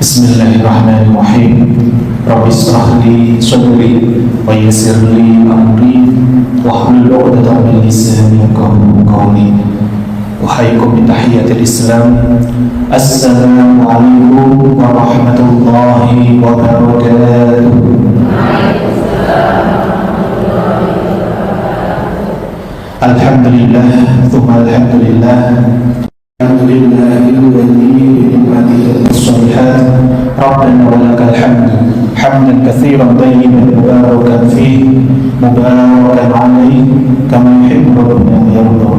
Bismillahirrahmanirrahim. Rabbi shrah li sadri wa yassir li amri wahlul 'uqdatam min lisani yafqahu qawli. Uhayyikum bi tahiyyatil Islam. Assalamu alaikum warahmatullahi wabarakatuh. Alhamdulillah, thumma alhamdulillah. Alhamdulillahilladzi bi ni'matihi as-shalihat. Rabbana wa lakal hamdu hamdan katsiran tayyiban mubarakan fihi mubarakan 'alaihi kama yuhibbu rabbuna wa yarda.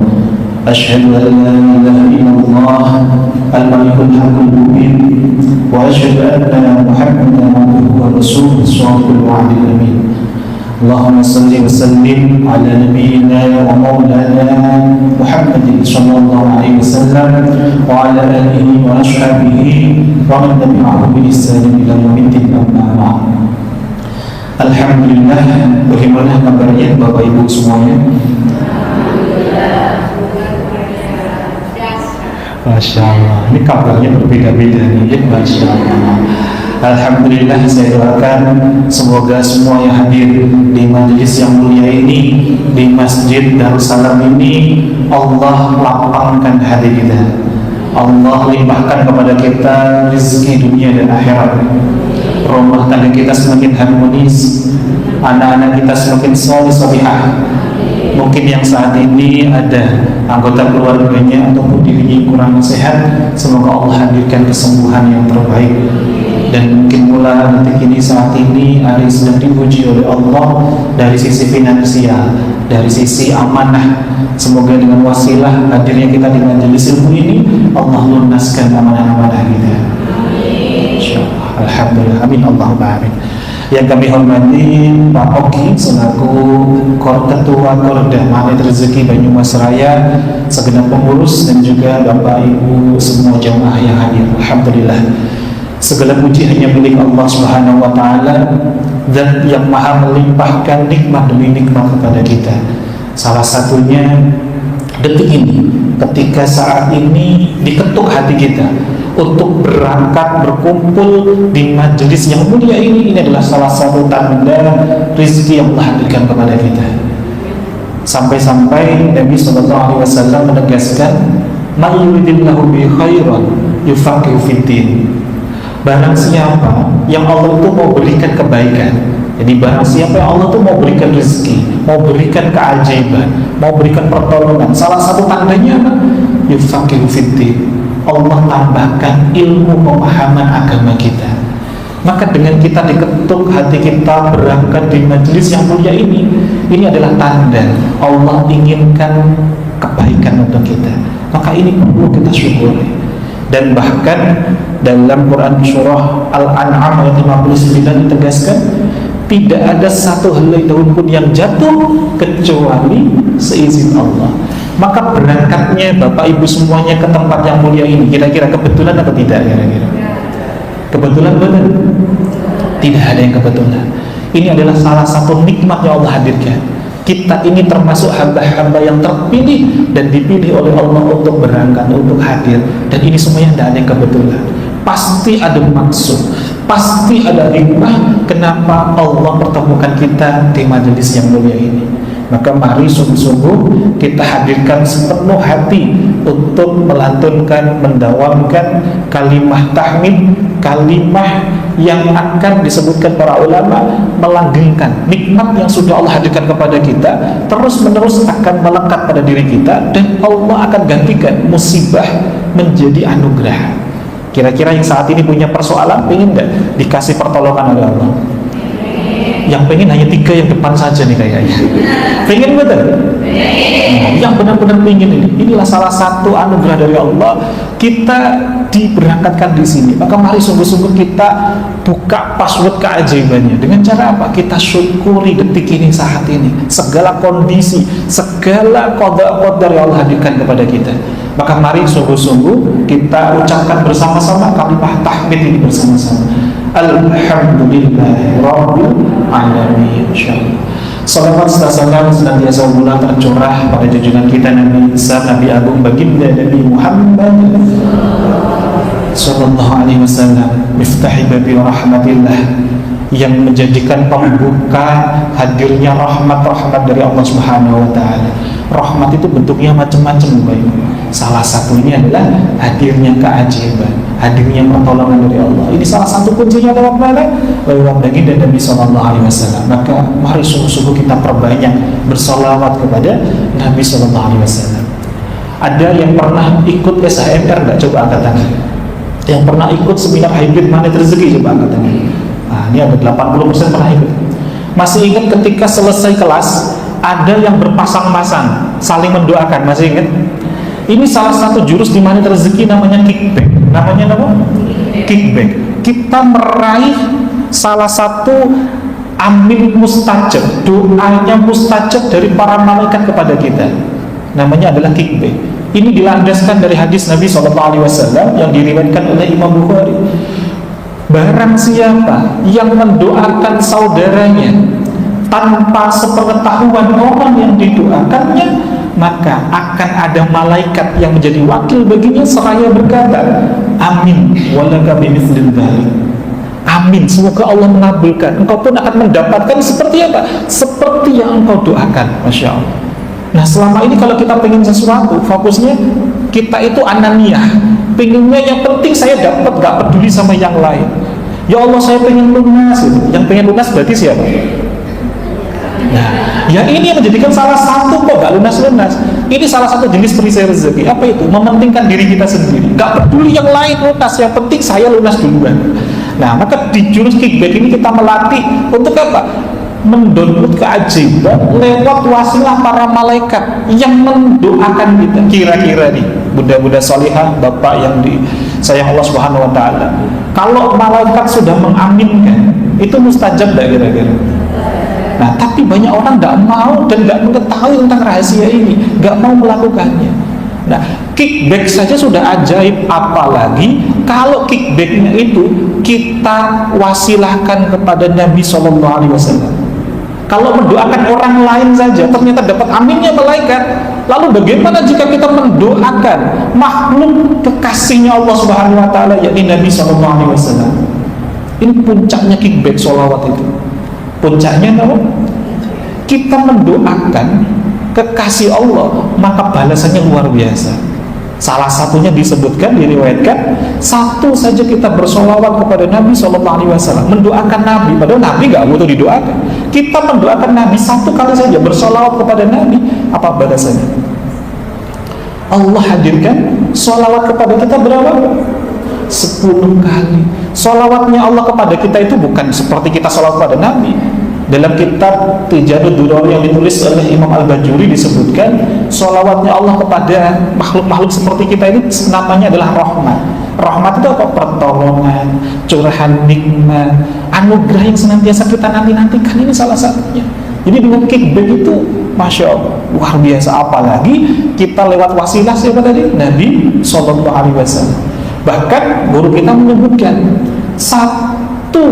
Asyhadu an la ilaha illallah al-malikul haqqul mubin wa asyhadu anna Muhammadan abduhu wa rasuluhu shadiqul wa'dil amin. Allahumma salli wa sallim ala nabiyyina wa maulana Muhammadin sallallahu alaihi wasallam wa ala alihi wa ashabihi wa man tabi'ahum bi ihsanin ila yaumiddin, amma ba'd. Alhamdulillah, bagaimana kabarnya Bapak Ibu semuanya? Masya Allah, ini kabarnya berbeda-beda nih, Masya Allah. Alhamdulillah, saya doakan semoga semua yang hadir di majelis yang mulia ini, di Masjid Darussalam ini, Allah lapangkan hati kita, Allah limpahkan kepada kita rezeki dunia dan akhirat, rumah tangga kita semakin harmonis, anak-anak kita semakin soleh solihah. Mungkin yang saat ini ada anggota keluarganya ataupun dirinya kurang sehat, semoga Allah hadirkan kesembuhan yang terbaik. Dan mungkin mula detik ini saat ini ada yang sedang diuji oleh Allah dari sisi finansial, dari sisi amanah. Semoga dengan wasilah hadirnya kita di majelis ilmu ini, Allah lunaskan amanah-amanah kita. Insyaallah. Alhamdulillah. Amin. Allahumma amin. Yang kami hormati Pak Oki selaku Ketua Korda Magnet Rezeki Banyumas Raya, segenap pengurus dan juga Bapak Ibu semua jamaah yang hadir. Alhamdulillah. Segala puji hanya milik Allah Subhanahu wa taala, Zat yang Maha melimpahkan nikmat demi nikmat kepada kita. Salah satunya detik ini, ketika saat ini diketuk hati kita untuk berangkat berkumpul di majelis yang mulia ini adalah salah satu tanda rezeki yang Allah hadirkan kepada kita. Sampai-sampai Nabi sallallahu alaihi wasallam menegaskan, "Man yuridillahu bi khairan yufaqihu fid-din." Barang siapa yang Allah itu mau berikan kebaikan, jadi barang siapa yang Allah itu mau berikan rezeki, mau berikan keajaiban, mau berikan pertolongan, salah satu tandanya apa? Yufaqihu fid-din. Allah tambahkan ilmu pemahaman agama kita. Maka dengan kita diketuk hati kita berangkat di majelis yang mulia ini adalah tanda Allah inginkan kebaikan untuk kita. Maka ini perlu kita syukuri. Dan bahkan dalam Quran surah Al-An'am ayat 59 ditegaskan, tidak ada satu helai daun pun yang jatuh kecuali seizin Allah. Maka berangkatnya Bapak Ibu semuanya ke tempat yang mulia ini kira-kira kebetulan atau tidak? Kira-kira kebetulan benar? Tidak ada yang kebetulan. Ini adalah salah satu nikmat yang Allah hadirkan. Kita ini termasuk hamba-hamba yang terpilih dan dipilih oleh Allah untuk berangkat, untuk hadir. Dan ini semuanya tidak ada yang kebetulan. Pasti ada maksud, pasti ada hikmah kenapa Allah pertemukan kita di majelis yang mulia ini. Maka mari sungguh-sungguh kita hadirkan sepenuh hati untuk melantunkan, mendawamkan kalimah tahmid, kalimah yang akan disebutkan para ulama melanggengkan nikmat yang sudah Allah hadirkan kepada kita, terus menerus akan melekat pada diri kita, dan Allah akan gantikan musibah menjadi anugerah. Kira-kira yang saat ini punya persoalan, pengen enggak dikasih pertolongan oleh Allah? Yang pengen hanya 3 yang depan saja nih kayaknya. Pengen betul? Yang benar-benar pengen ini. Inilah salah satu anugerah dari Allah. Kita diberangkatkan di sini. Maka mari sungguh-sungguh kita buka password keajaibannya. Dengan cara apa? Kita syukuri detik ini, saat ini. Segala kondisi, segala qada-qadar yang Allah hadirkan kepada kita. Maka mari sungguh-sungguh kita ucapkan bersama-sama kalimah tahmid ini bersama-sama. Alhamdulillahi Rabbil Alamin. Insyaallah. Salawat serta salam senantiasa ulang tercurah pada junjungan kita Nabi besar, Nabi agung, baginda Nabi Muhammad Sallallahu Alaihi Wasallam, miftahi babi rahmatillah, yang menjadikan pembuka hadirnya rahmat-rahmat dari Allah Subhanahu Wa Taala. Rahmat itu bentuknya macam-macam, Bapak. Salah satunya adalah hadirnya keajaiban, hadirnya pertolongan dari Allah. Ini salah satu kuncinya lewat mana? Lewat baginda Nabi Sallallahu Alaihi Wasallam. Maka mari sungguh-sungguh kita perbanyak bersolawat kepada Nabi Sallallahu Alaihi Wasallam. Ada yang pernah ikut SHMR nggak? Coba angkat tangan. Yang pernah ikut seminar hybrid Magnet Rezeki, coba angkat tangan. Nah, ini ada 80% pernah ikut. Masih ingat ketika selesai kelas ada yang berpasang-pasang saling mendoakan, masih ingat? Ini salah satu jurus di Magnet Rezeki, namanya kickback. Namanya apa? Kickback. Kita meraih salah satu amin mustajab, doanya mustajab dari para malaikat kepada kita. Namanya adalah kickback. Ini dilandaskan dari hadis Nabi SAW yang diriwayatkan oleh Imam Bukhari. Barang siapa yang mendoakan saudaranya tanpa sepengetahuan orang yang didoakannya, maka akan ada malaikat yang menjadi wakil baginya seraya berkata, amin walaka bimithli dzalik. Amin, semoga Allah mengabulkan. Engkau pun akan mendapatkan seperti apa? Seperti yang engkau doakan. Masya Allah. Nah, selama ini kalau kita pengen sesuatu, fokusnya kita itu ananiah, pengennya yang penting saya dapat, gak peduli sama yang lain. Ya Allah, saya pengen lunas. Yang pengen lunas berarti siapa? Nah, ya ini yang menjadikan salah satu kok gak lunas-lunas. Ini salah satu jenis perisai rezeki. Apa itu? Mementingkan diri kita sendiri. Gak peduli yang lain lunas, yang penting saya lunas duluan. Nah, maka di jurus kickback ini kita melatih untuk apa? Mendownload keajaiban lewat wasilah para malaikat yang mendoakan kita. Kira-kira nih, bunda-bunda solihah, bapak yang disayang Allah Subhanahu Wa Taala, kalau malaikat sudah mengaminkan, itu mustajab gak kira-kira? Nah, tapi banyak orang tidak mau dan tidak mengetahui tentang rahasia ini, nggak mau melakukannya. Nah, kickback saja sudah ajaib, apalagi kalau kickbacknya itu kita wasilahkan kepada Nabi Sallallahu Alaihi Wasallam. Kalau mendoakan orang lain saja ternyata dapat aminnya malaikat, lalu bagaimana jika kita mendoakan makhluk kekasihnya Allah Subhanahu Wa Taala, yakni Nabi Sallallahu Alaihi Wasallam? Ini puncaknya kickback sholawat itu. Puncaknya apa? Kita mendoakan kekasih Allah, maka balasannya luar biasa. Salah satunya disebutkan, diriwayatkan, satu saja kita bersolawat kepada Nabi SAW, mendoakan Nabi, padahal Nabi gak butuh didoakan. Kita mendoakan Nabi satu kali saja, bersolawat kepada Nabi, apa balasannya? Allah hadirkan solawat kepada kita berapa? 10 kali. Solawatnya Allah kepada kita itu bukan seperti kita solawat kepada Nabi. Dalam kitab Tijadud Durar yang ditulis oleh Imam Al-Bajuri disebutkan, solawatnya Allah kepada makhluk-makhluk seperti kita ini namanya adalah rahmat. Rahmat itu apa? Pertolongan, curahan nikmat, anugerah yang senantiasa kita nanti-nantikan. Ini salah satunya. Jadi dengan kickback itu, Masya Allah, luar biasa. Apalagi kita lewat wasilah siapa tadi? Nabi SAW. Bahkan guru kita menyebutkan, satu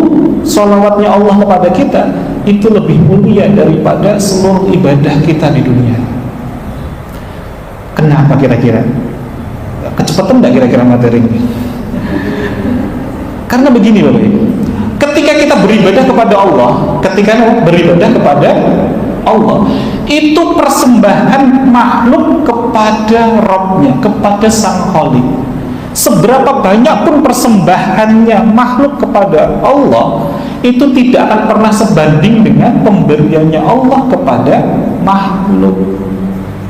sholawatnya Allah kepada kita itu lebih mulia daripada seluruh ibadah kita di dunia. Kenapa kira-kira? Kecepatan enggak kira-kira materi ini? Karena begini Bapak Ibu, ketika kita beribadah kepada Allah, itu persembahan makhluk kepada Rabbnya, kepada Sang Khalik. Seberapa banyak pun persembahannya makhluk kepada Allah, itu tidak akan pernah sebanding dengan pemberiannya Allah kepada makhluk.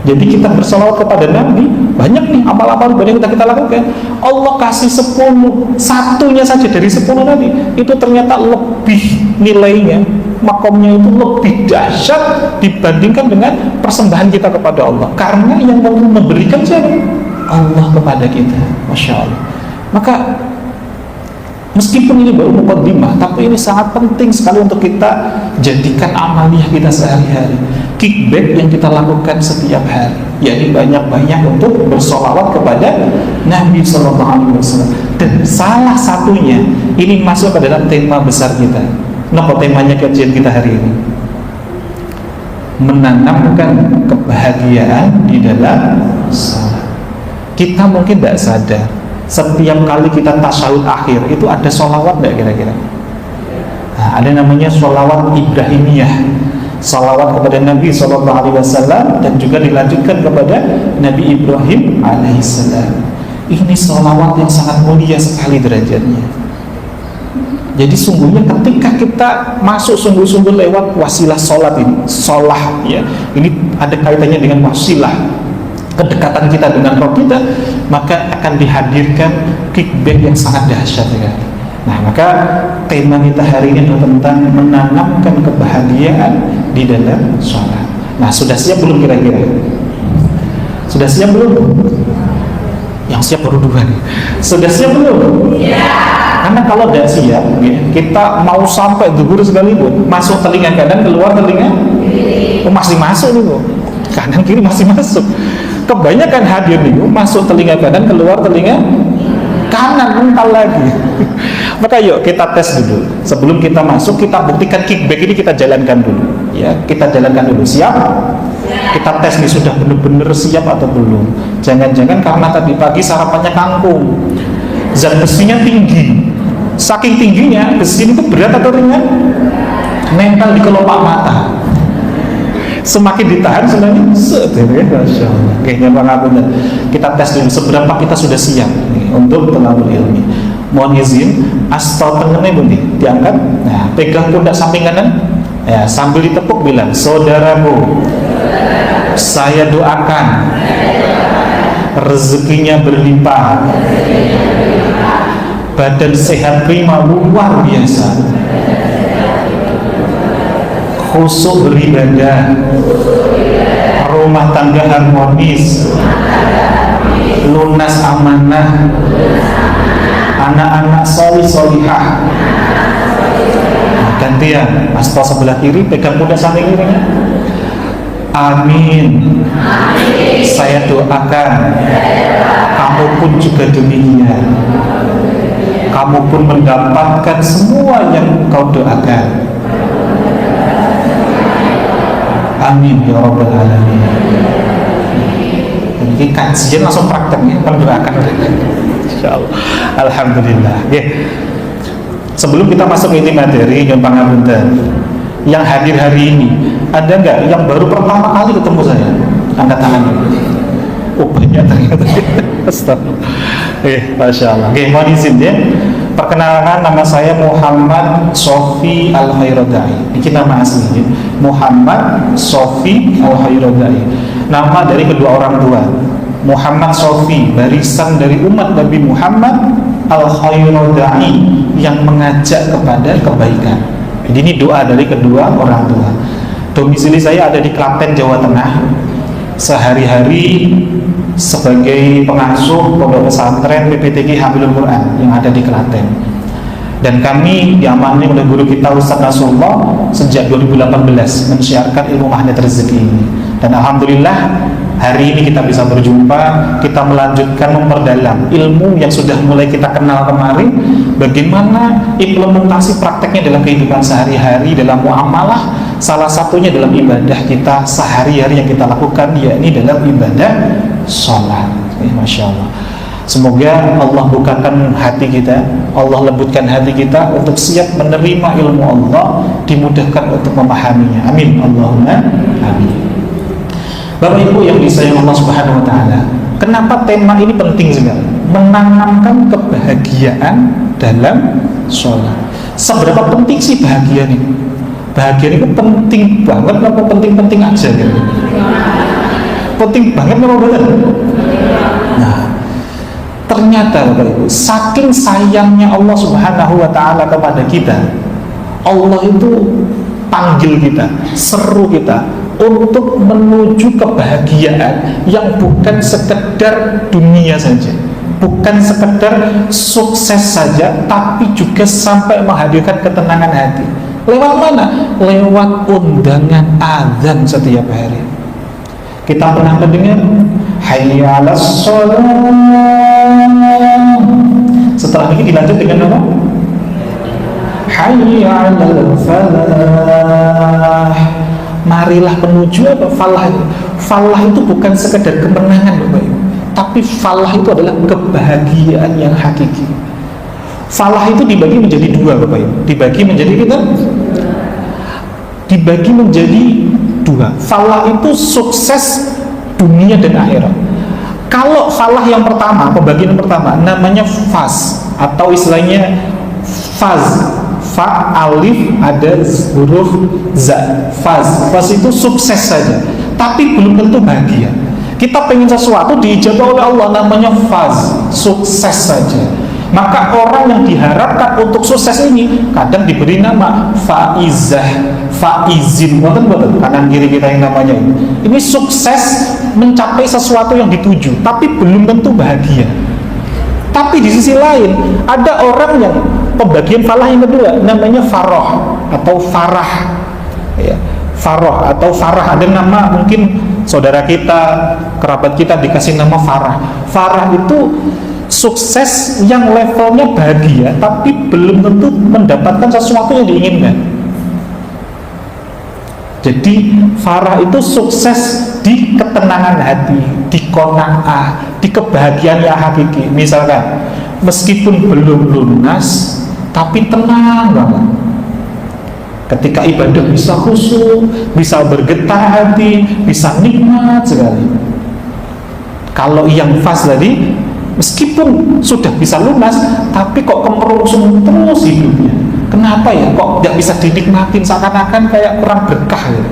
Jadi kita bersolawat kepada Nabi, banyak nih amal-amal ibadah yang kita lakukan. Allah kasih 10, satunya saja dari 10 tadi, itu ternyata lebih nilainya, makomnya itu lebih dahsyat dibandingkan dengan persembahan kita kepada Allah. Karena yang memberikan siapa? Allah kepada kita. Masya Allah. Maka meskipun ini baru mukaddimah, tapi ini sangat penting sekali untuk kita jadikan amaliyah kita sehari-hari. Kickback yang kita lakukan setiap hari, yakni banyak-banyak untuk bersolawat kepada Nabi SAW. Dan salah satunya ini masuk ke dalam tema besar kita. Apa temanya kajian kita hari ini? Menanamkan kebahagiaan di dalam salat. Kita mungkin tidak sadar, setiap kali kita tasyahud akhir itu ada sholawat nggak kira-kira? Nah, ada namanya sholawat Ibrahimiyah, sholawat kepada Nabi SAW, dan juga dilanjutkan kepada Nabi Ibrahim alaihissalam. Ini sholawat yang sangat mulia sekali derajatnya. Jadi sungguhnya ketika kita masuk sungguh-sungguh lewat wasilah sholat ini, sholah ya, ini ada kaitannya dengan wasilah, kedekatan kita dengan Rabb kita, maka akan dihadirkan kickback yang sangat dahsyat ya. Nah, maka tema kita hari ini adalah tentang menanamkan kebahagiaan di dalam sholat. Nah, sudah siap belum kira-kira? Sudah siap belum? Yang siap baru dua nih. Sudah siap belum? Iya. Karena kalau tidak siap, kita mau sampai zuhur sekalipun, masuk telinga kanan, keluar telinga kiri. Oh, masih masuk nih, Bu. Kanan kiri masih masuk. Kebanyakan hadir nih, masuk telinga kanan, keluar telinga kanan, mental lagi. Maka yuk kita tes dulu. Sebelum kita masuk, kita buktikan kickback ini kita jalankan dulu. Ya, kita jalankan dulu. Siap? Kita tes nih sudah benar-benar siap atau belum. Jangan-jangan karena tadi pagi sarapannya kangkung, zat besinya tinggi. Saking tingginya, besi itu berat atau ringan? Nempel di kelopak mata. Semakin ditahan sebenarnya Masya Allah. Kayaknya pengapunten. Kita tes dulu seberapa kita sudah siap nih, untuk talabul ilmi. Mohon izin, astol tengene Bu nih, diangkat. Nah, pegang pundak samping kanan. Ya, sambil ditepuk bilang, saudaraku, saya doakan rezekinya berlimpah, badan sehat prima luar biasa, khusyuk beribadah, rumah tangga harmonis, lunas amanah, anak-anak solih solihah. Gantian, astol sebelah kiri, pegang pundak samping kirinya. Amin. Saya doakan kamu pun juga demikian. Kamu pun mendapatkan semua yang kau doakan. Amin ya Rabbal Alamin. Ini kajian langsung prakteknya mendoakan. Insyaallah. Alhamdulillah. Sebelum kita masuk inti materi yang pangapunten, yang hadir hari ini, ada nggak yang baru pertama kali ketemu saya? Angkat tangan. Oh, banyak ternyata. Astagfirullah. Masya Allah. Mohon izin ya. Perkenalkan, nama saya Muhammad Sofi Al-Khairodai. Ini nama aslinya Muhammad Sofi Al-Khairodai. Nama dari kedua orang tua. Muhammad Sofi, barisan dari umat Nabi Muhammad Al-Khairodai, yang mengajak kepada kebaikan. Jadi ini doa dari kedua orang tua. Domisili saya ada di Klaten, Jawa Tengah. Sehari-hari sebagai pengasuh pondok pesantren PPTQ Hamilul Quran yang ada di Klaten. Dan kami diamani oleh guru kita Ustaz Nasrullah sejak 2018 mensiarkan ilmu magnet rezeki ini. Dan alhamdulillah hari ini kita bisa berjumpa, kita melanjutkan memperdalam ilmu yang sudah mulai kita kenal kemarin. Bagaimana implementasi prakteknya dalam kehidupan sehari-hari, dalam muamalah, salah satunya dalam ibadah kita sehari-hari yang kita lakukan, yakni dalam ibadah sholat. Masya Allah. Semoga Allah bukakan hati kita, Allah lembutkan hati kita untuk siap menerima ilmu Allah, dimudahkan untuk memahaminya. Amin. Allahumma amin. Bapak Ibu yang disayang Allah Subhanahu wa taala, kenapa tema ini penting sekali? Menanamkan kebahagiaan dalam sholat. Seberapa penting sih bahagia nih? Bahagia itu penting banget apa penting-penting aja gitu? Penting banget apa benar? Nah, ternyata Bapak Ibu, saking sayangnya Allah Subhanahu wa taala kepada kita, Allah itu panggil kita, seru kita untuk menuju kebahagiaan yang bukan sekedar dunia saja, bukan sekedar sukses saja, tapi juga sampai menghadirkan ketenangan hati. Lewat mana? Lewat undangan azan setiap hari. Kita pernah mendengar hayya 'alas shalah. Setelah ini dilanjut dengan apa? Hayya 'alal falah. Marilah menuju apa? Falah itu. Falah itu bukan sekedar kemenangan, Bapak Ibu, tapi falah itu adalah kebahagiaan yang hakiki. Falah itu dibagi menjadi dua, Bapak Ibu. Dibagi menjadi dua. Falah itu sukses dunia dan akhirat. Kalau falah yang pertama, pembagian pertama, namanya faz, atau istilahnya faz. Fa, alif, ada huruf za. Faz itu sukses saja, tapi belum tentu bahagia. Kita pengen sesuatu diijabah oleh Allah, namanya faz, sukses saja. Maka orang yang diharapkan untuk sukses ini kadang diberi nama faizah, faizin, betul, kanan kiri kita yang namanya ini. Ini sukses mencapai sesuatu yang dituju, tapi belum tentu bahagia. Tapi di sisi lain ada orang yang pembagian falah yang kedua, namanya faroh atau farah, ya. Faroh atau farah, ada nama mungkin saudara kita, kerabat kita dikasih nama Farah. Farah itu sukses yang levelnya bahagia, tapi belum tentu mendapatkan sesuatu yang diinginkan. Jadi Farah itu sukses di ketenangan hati, di qanaah, di kebahagiaan yang hakiki. Misalkan meskipun belum lunas, tapi tenang banget. Ketika ibadah bisa khusyuk, bisa bergetar hati, bisa nikmat sekali. Kalau yang faz tadi, meskipun sudah bisa lunas, tapi kok kemerungsung terus hidupnya. Kenapa ya? Kok tidak bisa dinikmatin, seakan-akan kayak kurang berkah ya?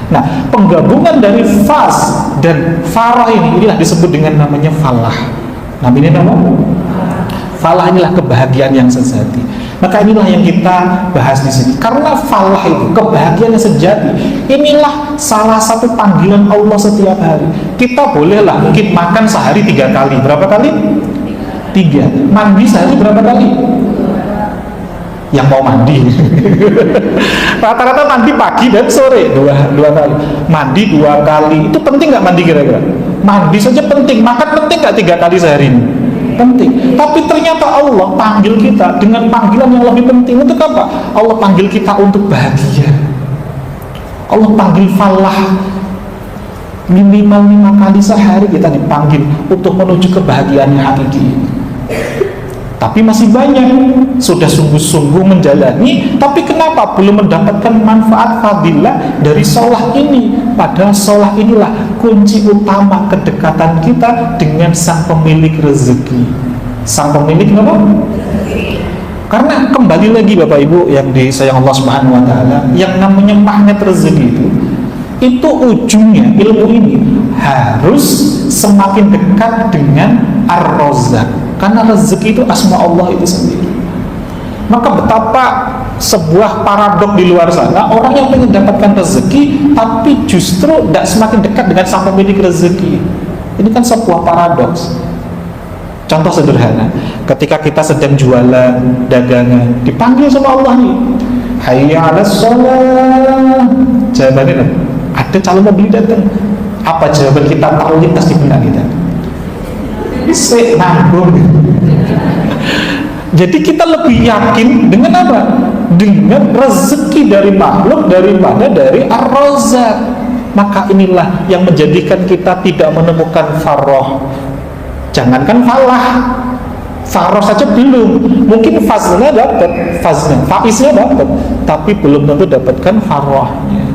Nah, penggabungan dari faz dan farah inilah disebut dengan namanya falah. Namanya apa? Falah inilah kebahagiaan yang sejati. Maka inilah yang kita bahas di sini. Karena falah itu kebahagiaan yang sejati. Inilah salah satu panggilan Allah setiap hari. Kita bolehlah mungkin makan sehari 3 kali. Berapa kali? 3. Mandi sehari berapa kali? Yang mau mandi. Rata-rata mandi pagi dan sore 2 kali. Mandi 2 kali. Itu penting nggak mandi kira-kira? Mandi saja penting. Makan penting nggak 3 kali sehari ini? Penting. Tapi ternyata Allah panggil kita dengan panggilan yang lebih penting. Untuk apa? Allah panggil kita untuk bahagia. Allah panggil falah. Minimal 5 kali sehari kita dipanggil untuk menuju kebahagiaan yang hakiki. Tapi masih banyak sudah sungguh-sungguh menjalani, tapi kenapa belum mendapatkan manfaat fadilah dari sholah ini? Padahal sholah inilah kunci utama kedekatan kita dengan sang pemilik rezeki. Sang pemilik apa? Karena kembali lagi Bapak Ibu yang disayang Allah Subhanahu wa taala, yang namanya magnet rezeki itu ujungnya ilmu ini harus semakin dekat dengan Ar-Razzaq. Karena rezeki itu asma Allah itu sendiri. Maka betapa sebuah paradok di luar sana, orang yang ingin mendapatkan rezeki tapi justru tidak semakin dekat dengan sang pemilik rezeki. Ini kan sebuah paradoks. Contoh sederhana, ketika kita sedang jualan dagangan, dipanggil sama Allah nih, hayya 'alas shalah. Jawabannya ada calon pembeli datang. Apa jawaban kita terlintas di benak kita? Nanggung. Jadi kita lebih yakin dengan apa? Dengan rezeki dari makhluk daripada dari Ar-Razzaq. Maka inilah yang menjadikan kita tidak menemukan faroh. Jangankan falah, faroh saja belum. Mungkin faznya dapat, faiznya dapat, tapi belum tentu dapatkan farohnya.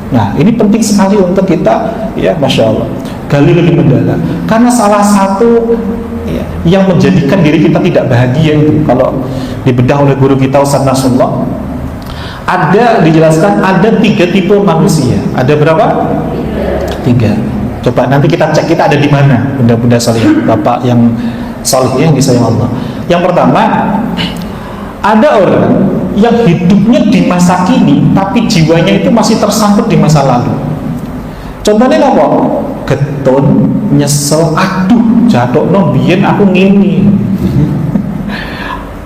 Nah, ini penting sekali untuk kita, ya, Masya Allah, gali lebih mendalam. Karena salah satu ya, yang menjadikan diri kita tidak bahagia itu, kalau dibedah oleh guru kita Ustaz Nasrullah, dijelaskan ada 3 tipe manusia. Ada berapa? 3. Coba nanti kita cek kita ada di mana, bunda-bunda salih, bapak yang salih yang disayang Allah. Yang pertama, ada orang yang hidupnya di masa kini tapi jiwanya itu masih tersangkut di masa lalu. Contohnya apa? Getun, nyesel, aduh jatuh biyen aku ngini.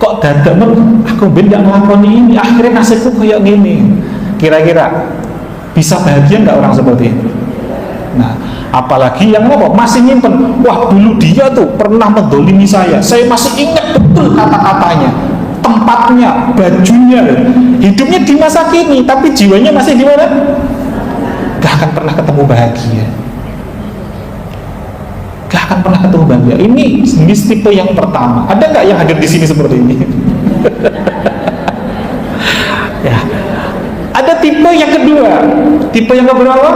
Kok dadak aku ben gak nglakoni ini, akhirnya nasibku kayak gini. Kira-kira bisa bahagia nggak orang seperti itu? Nah, apalagi yang apa? Masih nyimpen, wah dulu dia tuh pernah mendolimi saya masih ingat betul kata-katanya, tempatnya, bajunya, hidupnya di masa kini, tapi jiwanya masih di mana? Gak akan pernah ketemu bahagia. Gak Nggak akan pernah ketemu bahagia. Ini jenis tipe yang pertama. Ada nggak yang hadir di sini seperti ini? Ya. Ada tipe yang kedua. Tipe yang keberapa?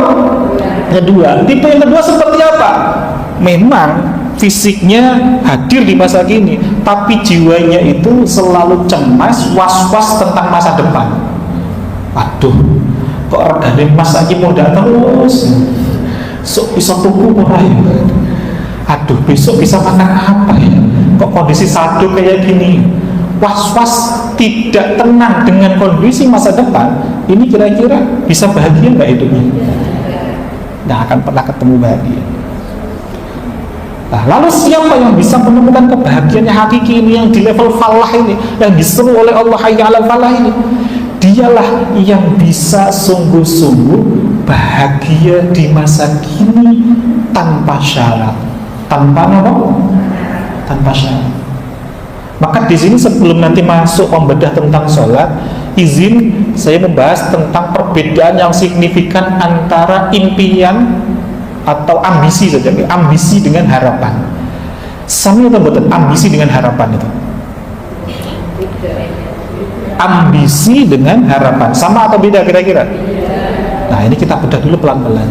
Kedua. Tipe yang kedua seperti apa? Memang fisiknya hadir di masa kini, tapi jiwanya itu selalu cemas, was-was tentang masa depan. Waduh, kok regane mas lagi muda terus, sok bisa tuku murah ya. Aduh, besok bisa makan apa ya? Kok kondisi saldo kayak gini? Was-was, tidak tenang dengan kondisi masa depan. Ini kira-kira bisa bahagia nggak hidupnya? Nggak akan pernah ketemu bahagia. Nah, lalu siapa yang bisa menemukan kebahagiaan yang hakiki ini, yang di level falah ini, yang diseru oleh Allah hayya 'alal falah ini? Dialah yang bisa sungguh-sungguh bahagia di masa kini tanpa syarat. Tanpa apa? Tanpa syarat. Maka di sini sebelum nanti masuk membedah tentang sholat, izin saya membahas tentang perbedaan yang signifikan antara impian atau ambisi saja, ambisi dengan harapan. Sami atau betul ambisi dengan harapan itu? Ambisi dengan harapan sama atau beda kira-kira? Nah, ini kita bedah dulu pelan-pelan.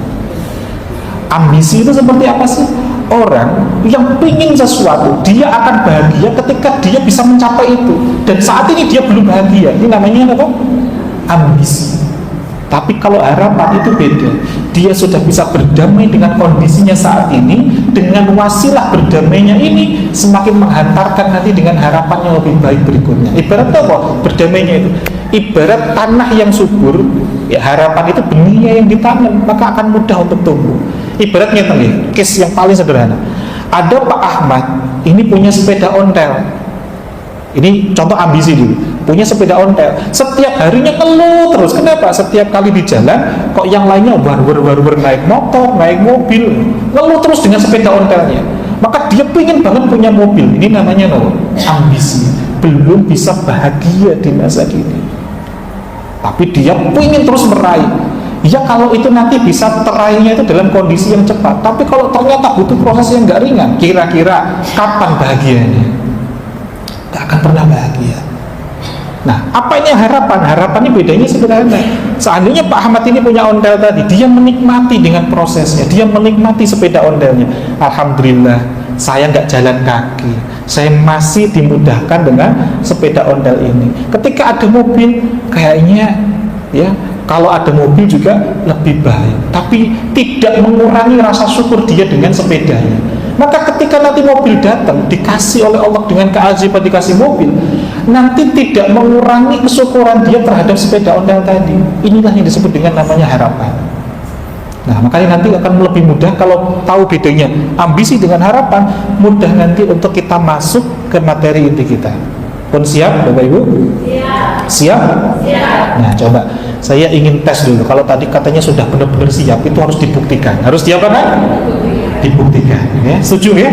Ambisi itu seperti apa sih? Orang yang ingin sesuatu, dia akan bahagia ketika dia bisa mencapai itu. Dan saat ini dia belum bahagia. Ini namanya apa? Ambisi. Tapi kalau harapan itu beda. Dia sudah bisa berdamai dengan kondisinya saat ini. Dengan wasilah berdamainya ini semakin menghantarkan nanti dengan harapan yang lebih baik berikutnya. Ibarat apa? Berdamainya itu ibarat tanah yang subur. Ya, harapan itu benihnya yang ditanam, maka akan mudah untuk tumbuh. Ibaratnya nih, case yang paling sederhana. Ada Pak Ahmad, ini punya sepeda ontel. Ini contoh ambisi dulu. Punya sepeda ontel. Setiap harinya ngeluh terus. Kenapa? Setiap kali di jalan, kok yang lainnya baru naik motor, naik mobil, ngeluh terus dengan sepeda ontelnya. Maka dia pengen banget punya mobil. Ini namanya ambisi. Belum bisa bahagia di masa kini. Tapi dia pengen terus meraih. Ya kalau itu nanti bisa teraihnya itu dalam kondisi yang cepat. Tapi kalau ternyata butuh proses yang gak ringan, kira-kira kapan bahagianya? Gak akan pernah bahagia. Nah, apa ini harapan? Harapan ini bedanya sederhana. Seandainya Pak Ahmad ini punya ontel tadi, dia menikmati dengan prosesnya, dia menikmati sepeda ontelnya. Alhamdulillah, saya nggak jalan kaki, saya masih dimudahkan dengan sepeda ontel ini. Ketika ada mobil, kayaknya ya kalau ada mobil juga lebih baik, tapi tidak mengurangi rasa syukur dia dengan sepedanya. Maka ketika nanti mobil datang, dikasih oleh Allah dengan keajaiban dikasih mobil, nanti tidak mengurangi kesyukuran dia terhadap sepeda ontel tadi. Inilah yang disebut dengan namanya harapan. Nah, makanya nanti akan lebih mudah kalau tahu bedanya ambisi dengan harapan, mudah nanti untuk kita masuk ke materi inti kita. Pun siap Bapak Ibu? Siap? Nah, coba saya ingin tes dulu. Kalau tadi katanya sudah benar-benar siap, itu harus dibuktikan. Harus siap kan? Dibuktikan, ya. Setuju ya?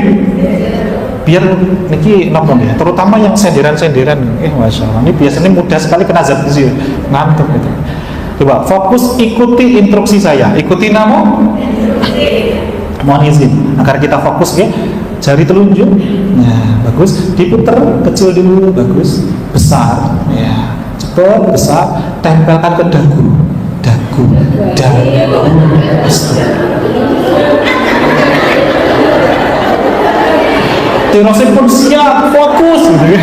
Biar niki nopon ya, terutama yang senderan-senderan. Masya Allah, ini biasanya mudah sekali kena zat gizi, ngantuk gitu. Coba fokus, ikuti instruksi saya. Ikuti nama. Mohon izin agar kita fokus ya. Jari telunjuk, nah bagus. Diputer kecil dulu, bagus. Besar, ya. Cepat, besar. Tempelkan ke dagu, dagu. Terusnya pun siap, fokus gitu ya.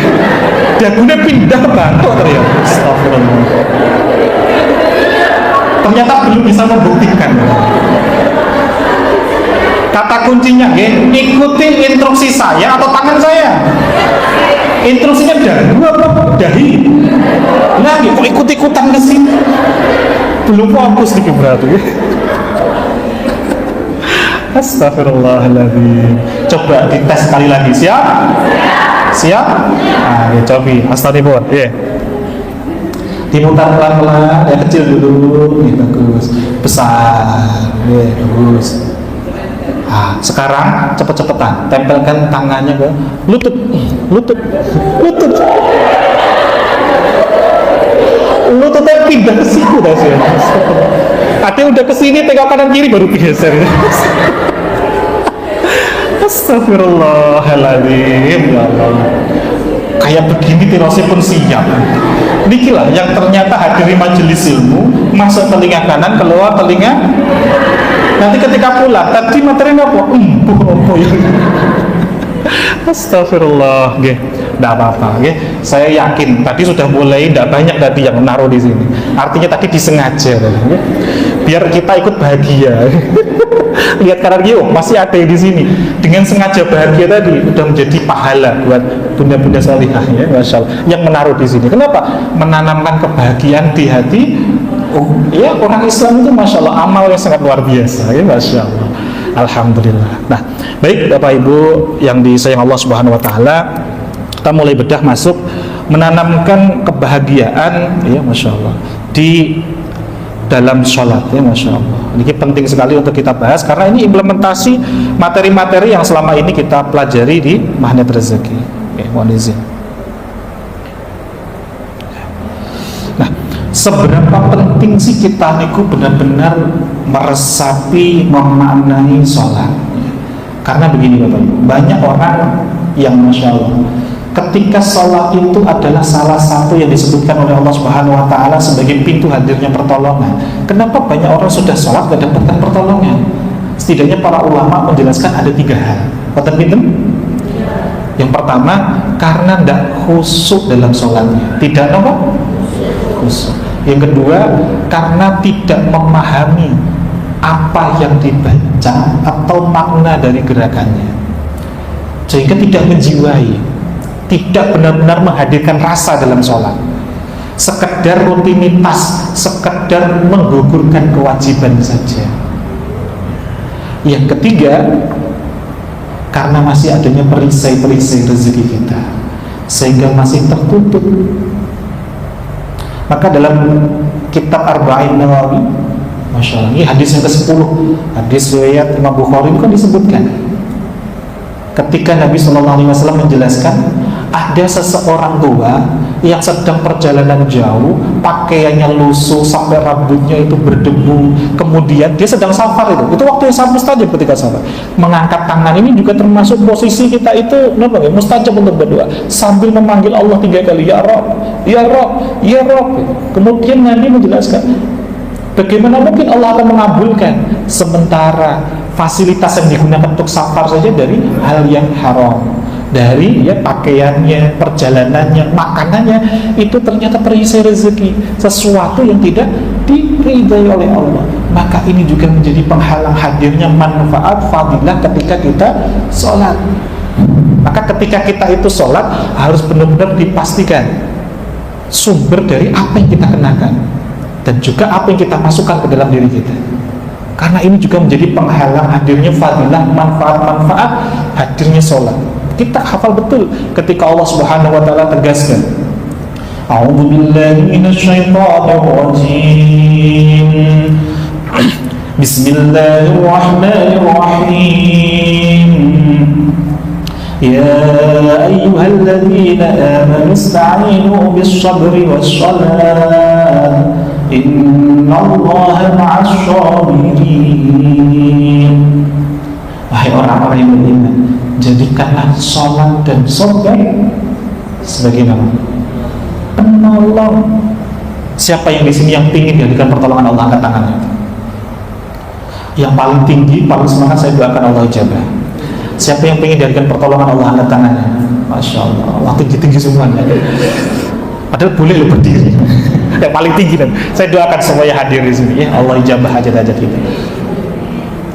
Dagunya pindah ke batok ternyata. Astagfirullah. Ternyata belum bisa membuktikan. Kata kuncinya, ikuti instruksi saya atau tangan saya. Instruksinya dagu apa dahi? Lagi kok ikut-ikutan ke sini? Belum fokus nih berarti. Astagfirullahaladzim. Coba dites sekali lagi. Siap? Siap? Nah, ya, coba. Astagfirullah. Ya. Diputar pelan-pelan. Ya, kecil dulu. Ya, bagus. Besar. Ya, bagus. Nah, sekarang cepet-cepetan. Tempelkan tangannya ke lutut. Lutut. Lututnya pindah ke situ dah sih. Ada udah kesini, tengok kanan kiri baru geser. Astagfirullahaladzim, ya Allah. Kayak begini tirasi pun siap. Nikilah yang ternyata hadiri majelis ilmu, masuk telinga kanan, keluar telinga. Nanti ketika pulang, tadi materi apa? Ya. Astagfirullah, tidak apa-apa. Saya yakin tadi sudah mulai tidak banyak tadi yang menaruh di sini. Artinya tadi disengaja, biar kita ikut bahagia. Lihat kanan kiri, masih ada yang di sini. Dengan sengaja bahagia tadi sudah menjadi pahala buat bunda-bunda salihah, ya, masya Allah, yang menaruh di sini. Kenapa? Menanamkan kebahagiaan di hati. Ya, orang Islam itu masya Allah amal yang sangat luar biasa, ya, masya Allah. Alhamdulillah. Nah, baik Bapak Ibu yang disayang Allah Subhanahu Wa Taala, kita mulai bedah masuk menanamkan kebahagiaan, ya, masya Allah, di dalam sholat, ya, masya Allah. Ini penting sekali untuk kita bahas karena ini implementasi materi-materi yang selama ini kita pelajari di Magnet Rezeki. Oke, mohon izin. Nah, seberapa penting sih kita niku benar-benar meresapi, memaknai sholat? Karena begini Bapak Ibu, banyak orang yang masya Allah, ketika sholat itu adalah salah satu yang disebutkan oleh Allah Subhanahu Wa Taala sebagai pintu hadirnya pertolongan. Kenapa banyak orang sudah sholat gak dapatkan pertolongan? Setidaknya para ulama menjelaskan ada 3 hal. Betul pintu? Yang pertama, karena tidak khusyuk dalam sholatnya, tidak apa? Khusyuk. Yang kedua, karena tidak memahami apa yang dibaca atau makna dari gerakannya, sehingga tidak menjiwai, tidak benar-benar menghadirkan rasa dalam sholat, sekedar rutinitas, sekedar menggugurkan kewajiban saja. Yang ketiga, karena masih adanya perisai-perisai rezeki kita, sehingga masih tertutup. Maka dalam kitab Arba'in Nawawi, masya Allah, ini hadis yang ke-10, hadis riwayat Imam Bukhari, kan disebutkan ketika Nabi SAW menjelaskan ada seseorang tua yang sedang perjalanan jauh, pakaiannya lusuh sampai rambutnya itu berdebu, kemudian dia sedang safar, itu waktu yang sangat mustajab ketika safar. Mengangkat tangan ini juga termasuk posisi kita itu mustajab untuk berdoa sambil memanggil Allah 3 kali, ya Rabb, ya Rabb, ya Rabb. Kemudian Nabi menjelaskan bagaimana mungkin Allah akan mengabulkan sementara fasilitas yang digunakan untuk safar saja dari hal yang haram, dari ya pakaiannya, perjalanannya, makanannya itu ternyata perisai rezeki, sesuatu yang tidak diridai oleh Allah. Maka ini juga menjadi penghalang hadirnya manfaat fadilah ketika kita sholat. Maka ketika kita itu sholat harus benar-benar dipastikan sumber dari apa yang kita kenakan dan juga apa yang kita masukkan ke dalam diri kita. Karena ini juga menjadi penghalang hadirnya fadilah, manfaat-manfaat hadirnya sholat. Kita hafal betul ketika Allah Subhanahu Wa Taala tegaskan, A'udzu billahi minasyaitonir rajim. Bismillahirrahmanirrahim. Ya ayyuhalladzina amanu ista'inu bis-sabri was-shalah. Innallaha ma'asy-syabiriin. Wahai orang-orang yang beriman, jadikanlah sholat dan sabar sebagai nama penolong. Siapa yang di sini yang ingin jadikan pertolongan Allah, angkat tangannya. Yang paling tinggi, paling semangat, saya doakan Allah ijabah. Siapa yang ingin jadikan pertolongan Allah, angkat tangannya. Masya Allah, Allah tinggi-tinggi semuanya. Padahal boleh lo berdiri. Yang paling tinggi, dan saya doakan semuanya hadir di sini, ya Allah ijabah hajat-hajat kita.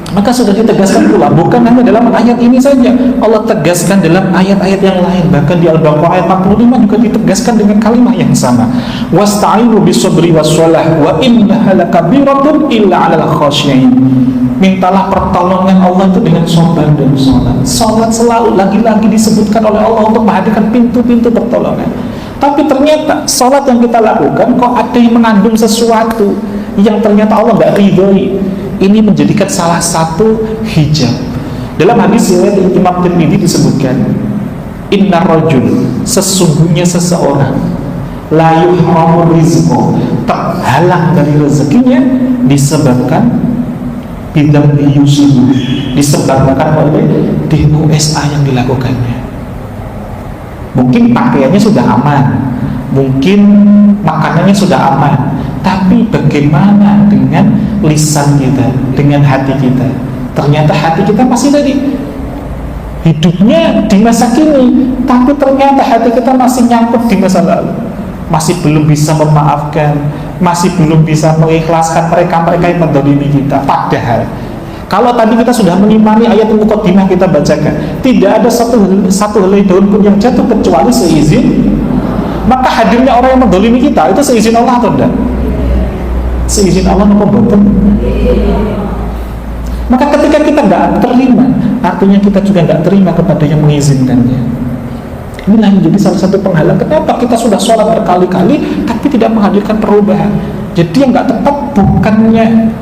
Maka sudah ditegaskan pula, bukan hanya dalam ayat ini saja, Allah tegaskan dalam ayat-ayat yang lain. Bahkan di Al-Baqarah ayat 45 juga ditegaskan dengan kalimat yang sama. Wasta'inu bis-sabri was-shalah wa innaha lakabiratun illa 'alal khashiyin. Mintalah pertolongan Allah itu dengan sabar dan salat. Salat selalu lagi-lagi disebutkan oleh Allah untuk menghadirkan pintu-pintu pertolongan. Tapi ternyata salat yang kita lakukan kok ada yang mengandung sesuatu yang ternyata Allah nggak ridhoi. Ini menjadikan salah satu hijab. Dalam hadis riwayat Imam Tirmidzi disebutkan, inna rajul, sesungguhnya seseorang, la yuhramu rizqo, terhalang dari rezekinya disebabkan bidang yusufu, disebabkan oleh dosa yang dilakukannya. Mungkin pakaiannya sudah aman, mungkin makanannya sudah aman, tapi bagaimana dengan lisan kita, dengan hati kita? Ternyata hati kita masih tadi hidupnya di masa kini, tapi ternyata hati kita masih nyangkut di masa lalu, masih belum bisa memaafkan, masih belum bisa mengikhlaskan mereka-mereka yang mendolimi kita. Padahal kalau tadi kita sudah mengimani ayat muqaddimah kita bacakan, tidak ada satu helai daun pun yang jatuh kecuali seizin. Maka hadirnya orang yang mendolimi kita itu seizin Allah atau tidak? Seizin Allah apa betul? Maka ketika kita tidak terima, artinya kita juga tidak terima kepada yang mengizinkannya. Inilah yang menjadi salah satu penghalang kenapa kita sudah sholat berkali-kali tapi tidak menghadirkan perubahan. Jadi yang nggak tepat bukannya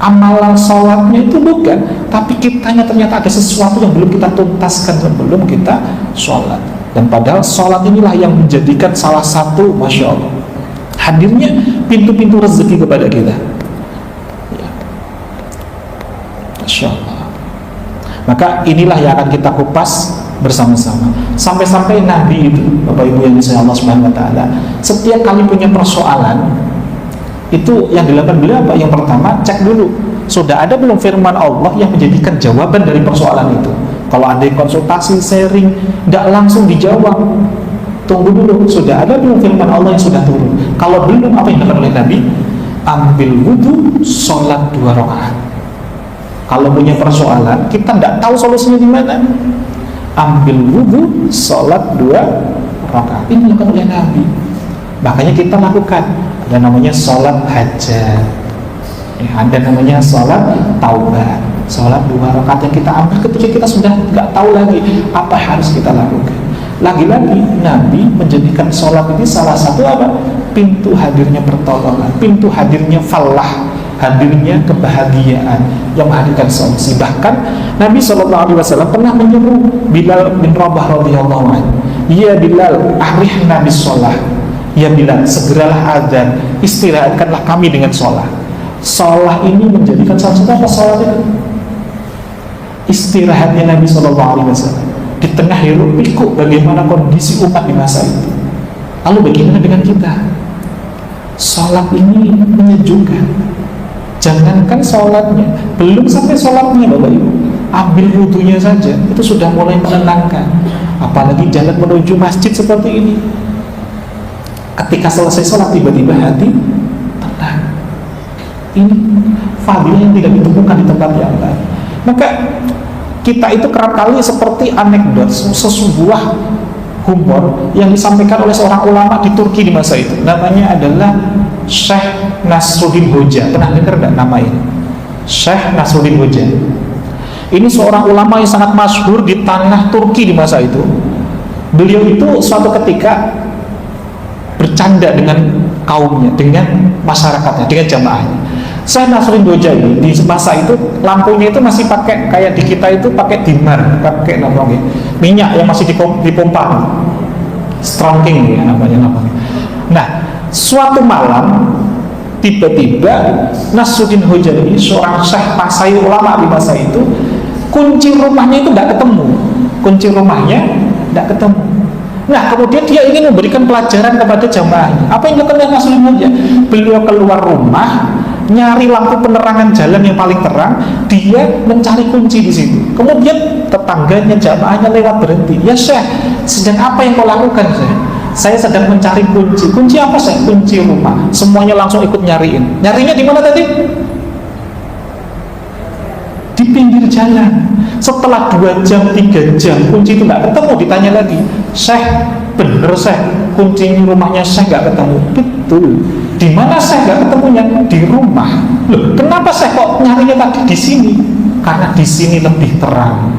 amalan sholatnya itu, bukan, tapi kitanya ternyata ada sesuatu yang belum kita tuntaskan sebelum kita sholat. Dan padahal sholat inilah yang menjadikan salah satu, Masya Allah, hadirnya pintu-pintu rezeki kepada kita ya. Masya Allah. Maka inilah yang akan kita kupas bersama-sama. Sampai-sampai Nabi itu, Bapak Ibu yang disayang Allah Subhanahu Wa Taala, setiap kali punya persoalan, itu yang dilakukan beliau apa? Yang pertama, cek dulu sudah ada belum firman Allah yang menjadikan jawaban dari persoalan itu. Kalau ada yang konsultasi, sharing, tidak langsung dijawab, tunggu dulu, sudah ada belum firman Allah yang sudah turun. Kalau belum, apa yang dilakukan oleh Nabi? Ambil wudhu, sholat 2 rakaat. Kalau punya persoalan, kita tidak tahu solusinya di mana, ambil wudhu, sholat 2 rakaat. Ini dilakukan oleh Nabi. Makanya kita lakukan. Ada namanya sholat hajat, ada namanya sholat taubat, sholat 2 rakaat yang kita ambil ketika kita sudah nggak tahu lagi apa harus kita lakukan. Lagi-lagi Nabi menjadikan sholat ini salah satu apa? Pintu hadirnya pertolongan, pintu hadirnya falah, hadirnya kebahagiaan yang menghadirkan solusi. Bahkan Nabi SAW pernah menyuruh Bilal bin Rabah radhiyallahu anhu, ya Bilal, ahrihna bis sholat. Ya Bilal, segeralah azan, istirahatkanlah kami dengan sholat. Sholat ini menjadikan salah satu apa sholat itu? Istirahatnya Nabi SAW di tengah hiruk pikuk bagaimana kondisi umat di masa itu. Lalu bagaimana dengan kita? Sholat ini menyejukkan. Jangankan sholatnya, belum sampai sholatnya Bapak Ibu, ambil wudhunya saja itu sudah mulai menenangkan. Apalagi jalan menuju masjid seperti ini, ketika selesai sholat tiba-tiba hati tenang. Ini fadilah yang tidak ditemukan di tempat yang lain. Maka kita itu kerap kali seperti anekdot, sebuah humor yang disampaikan oleh seorang ulama di Turki di masa itu. Namanya adalah Syekh Nasruddin Hoja. Pernah dengar tidak nama ini? Syekh Nasruddin Hoja. Ini seorang ulama yang sangat masyhur di tanah Turki di masa itu. Beliau itu suatu ketika bercanda dengan kaumnya, dengan masyarakatnya, dengan jamaahnya. Syekh Nasruddin Hoja ini di masa itu lampunya itu masih pakai kayak di kita itu pakai dimmer, pakai minyak yang masih dipompa, strongking ya namanya. Nah, suatu malam tiba-tiba Nasruddin Hoja ini seorang syekh pasai ulama di masa itu, kunci rumahnya itu tidak ketemu, kunci rumahnya tidak ketemu. Nah, kemudian dia ingin memberikan pelajaran kepada jamaahnya. Apa yang dilakukan Nasruddin Hoja? Beliau keluar rumah, nyari lampu penerangan jalan yang paling terang, dia mencari kunci di situ. Kemudian tetangganya, jamaahnya lewat berhenti. Ya Syekh, sedang apa yang kau lakukan Syekh? Saya sedang mencari kunci. Kunci apa Syekh? Kunci rumah. Semuanya langsung ikut nyariin. Nyarinya di mana tadi? Di pinggir jalan. Setelah 2 jam, 3 jam kunci itu nggak ketemu, ditanya lagi, Syekh, bener Syekh, kunci rumahnya Syekh nggak ketemu? Betul. Di mana Syekh nggak ketemunya? Di rumah. Loh, kenapa Syekh kok nyarinya tadi di sini? Karena di sini lebih terang.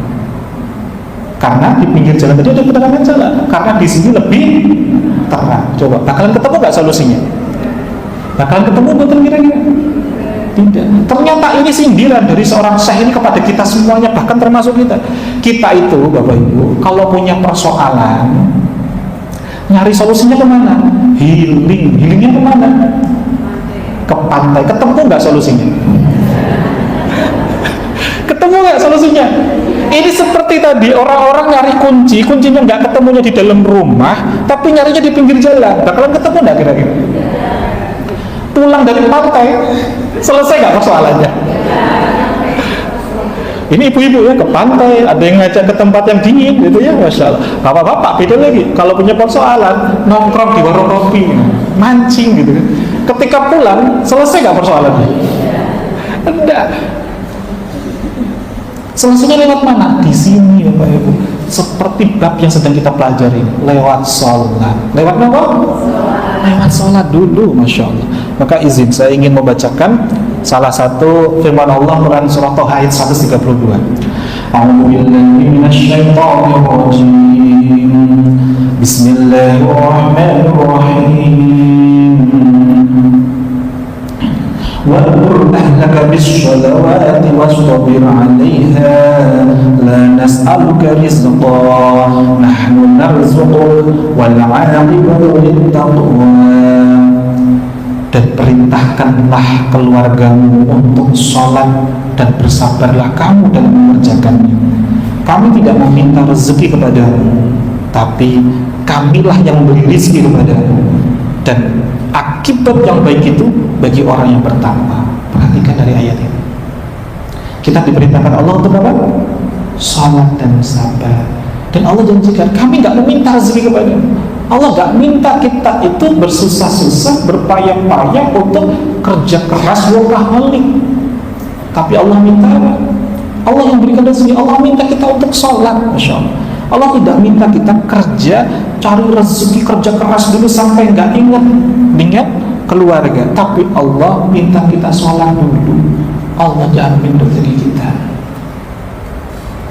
Karena di pinggir jalan tadi ada penerangan jalan. Karena di sini lebih terang. Coba, bakalan ketemu nggak solusinya? Bakalan ketemu betul kira-kira? Tidak. Ternyata ini sindiran dari seorang syekh ini kepada kita semuanya, bahkan termasuk kita. Kita itu Bapak Ibu, kalau punya persoalan, nyari solusinya kemana? Healingnya kemana? Ke pantai. Ketemu nggak solusinya? nggak solusinya? Ini seperti tadi orang-orang nyari kunci, kuncinya nggak ketemunya di dalam rumah, tapi nyarinya di pinggir jalan. Bakalan ketemu nggak kira-kira? Pulang dari pantai, selesai nggak persoalannya? Ini ibu-ibu ya ke pantai, ada yang ngajak ke tempat yang dingin gitu ya, masya Allah. Bapak-bapak beda lagi, kalau punya persoalan nongkrong di warung kopi, mancing gitu kan. Ketika pulang selesai nggak persoalannya? Enggak. Solusinya lewat mana? Di sini Bapak Ibu. Seperti bab yang sedang kita pelajari, lewat sholat. Lewat apa? Lewat sholat dulu, masya Allah. Maka izin saya ingin membacakan salah satu firman Allah Quran surah Toha ayat 132. A'udzubillahi minasyaitonirrajim. Bismillahirrahmanirrahim. Wa'mur ahlaka bis-shalawati wastabir 'alaiha la nas'aluka rizqan nahnu narzuquk wal 'aqibatu lit-taqwa. Dan perintahkanlah keluargamu untuk sholat dan bersabarlah kamu dalam mengerjakannya. Kami tidak meminta rezeki kepadamu, tapi kamilah yang memberi rezeki kepadamu. Dan akibat yang baik itu bagi orang yang bertakwa. Perhatikan dari ayat ini. Kita diperintahkan Allah untuk apa? Sholat dan sabar. Dan Allah janjikan kami tidak meminta rezeki kepadamu. Allah gak minta kita itu bersusah-susah, berpayah-payah untuk kerja keras, workaholic. Tapi Allah minta, Allah yang berikan rezeki. Allah minta kita untuk sholat, masya Allah. Allah tidak minta kita kerja, cari rezeki, kerja keras dulu sampai gak ingat dengan keluarga. Tapi Allah minta kita sholat dulu. Allah jamin rezeki kita.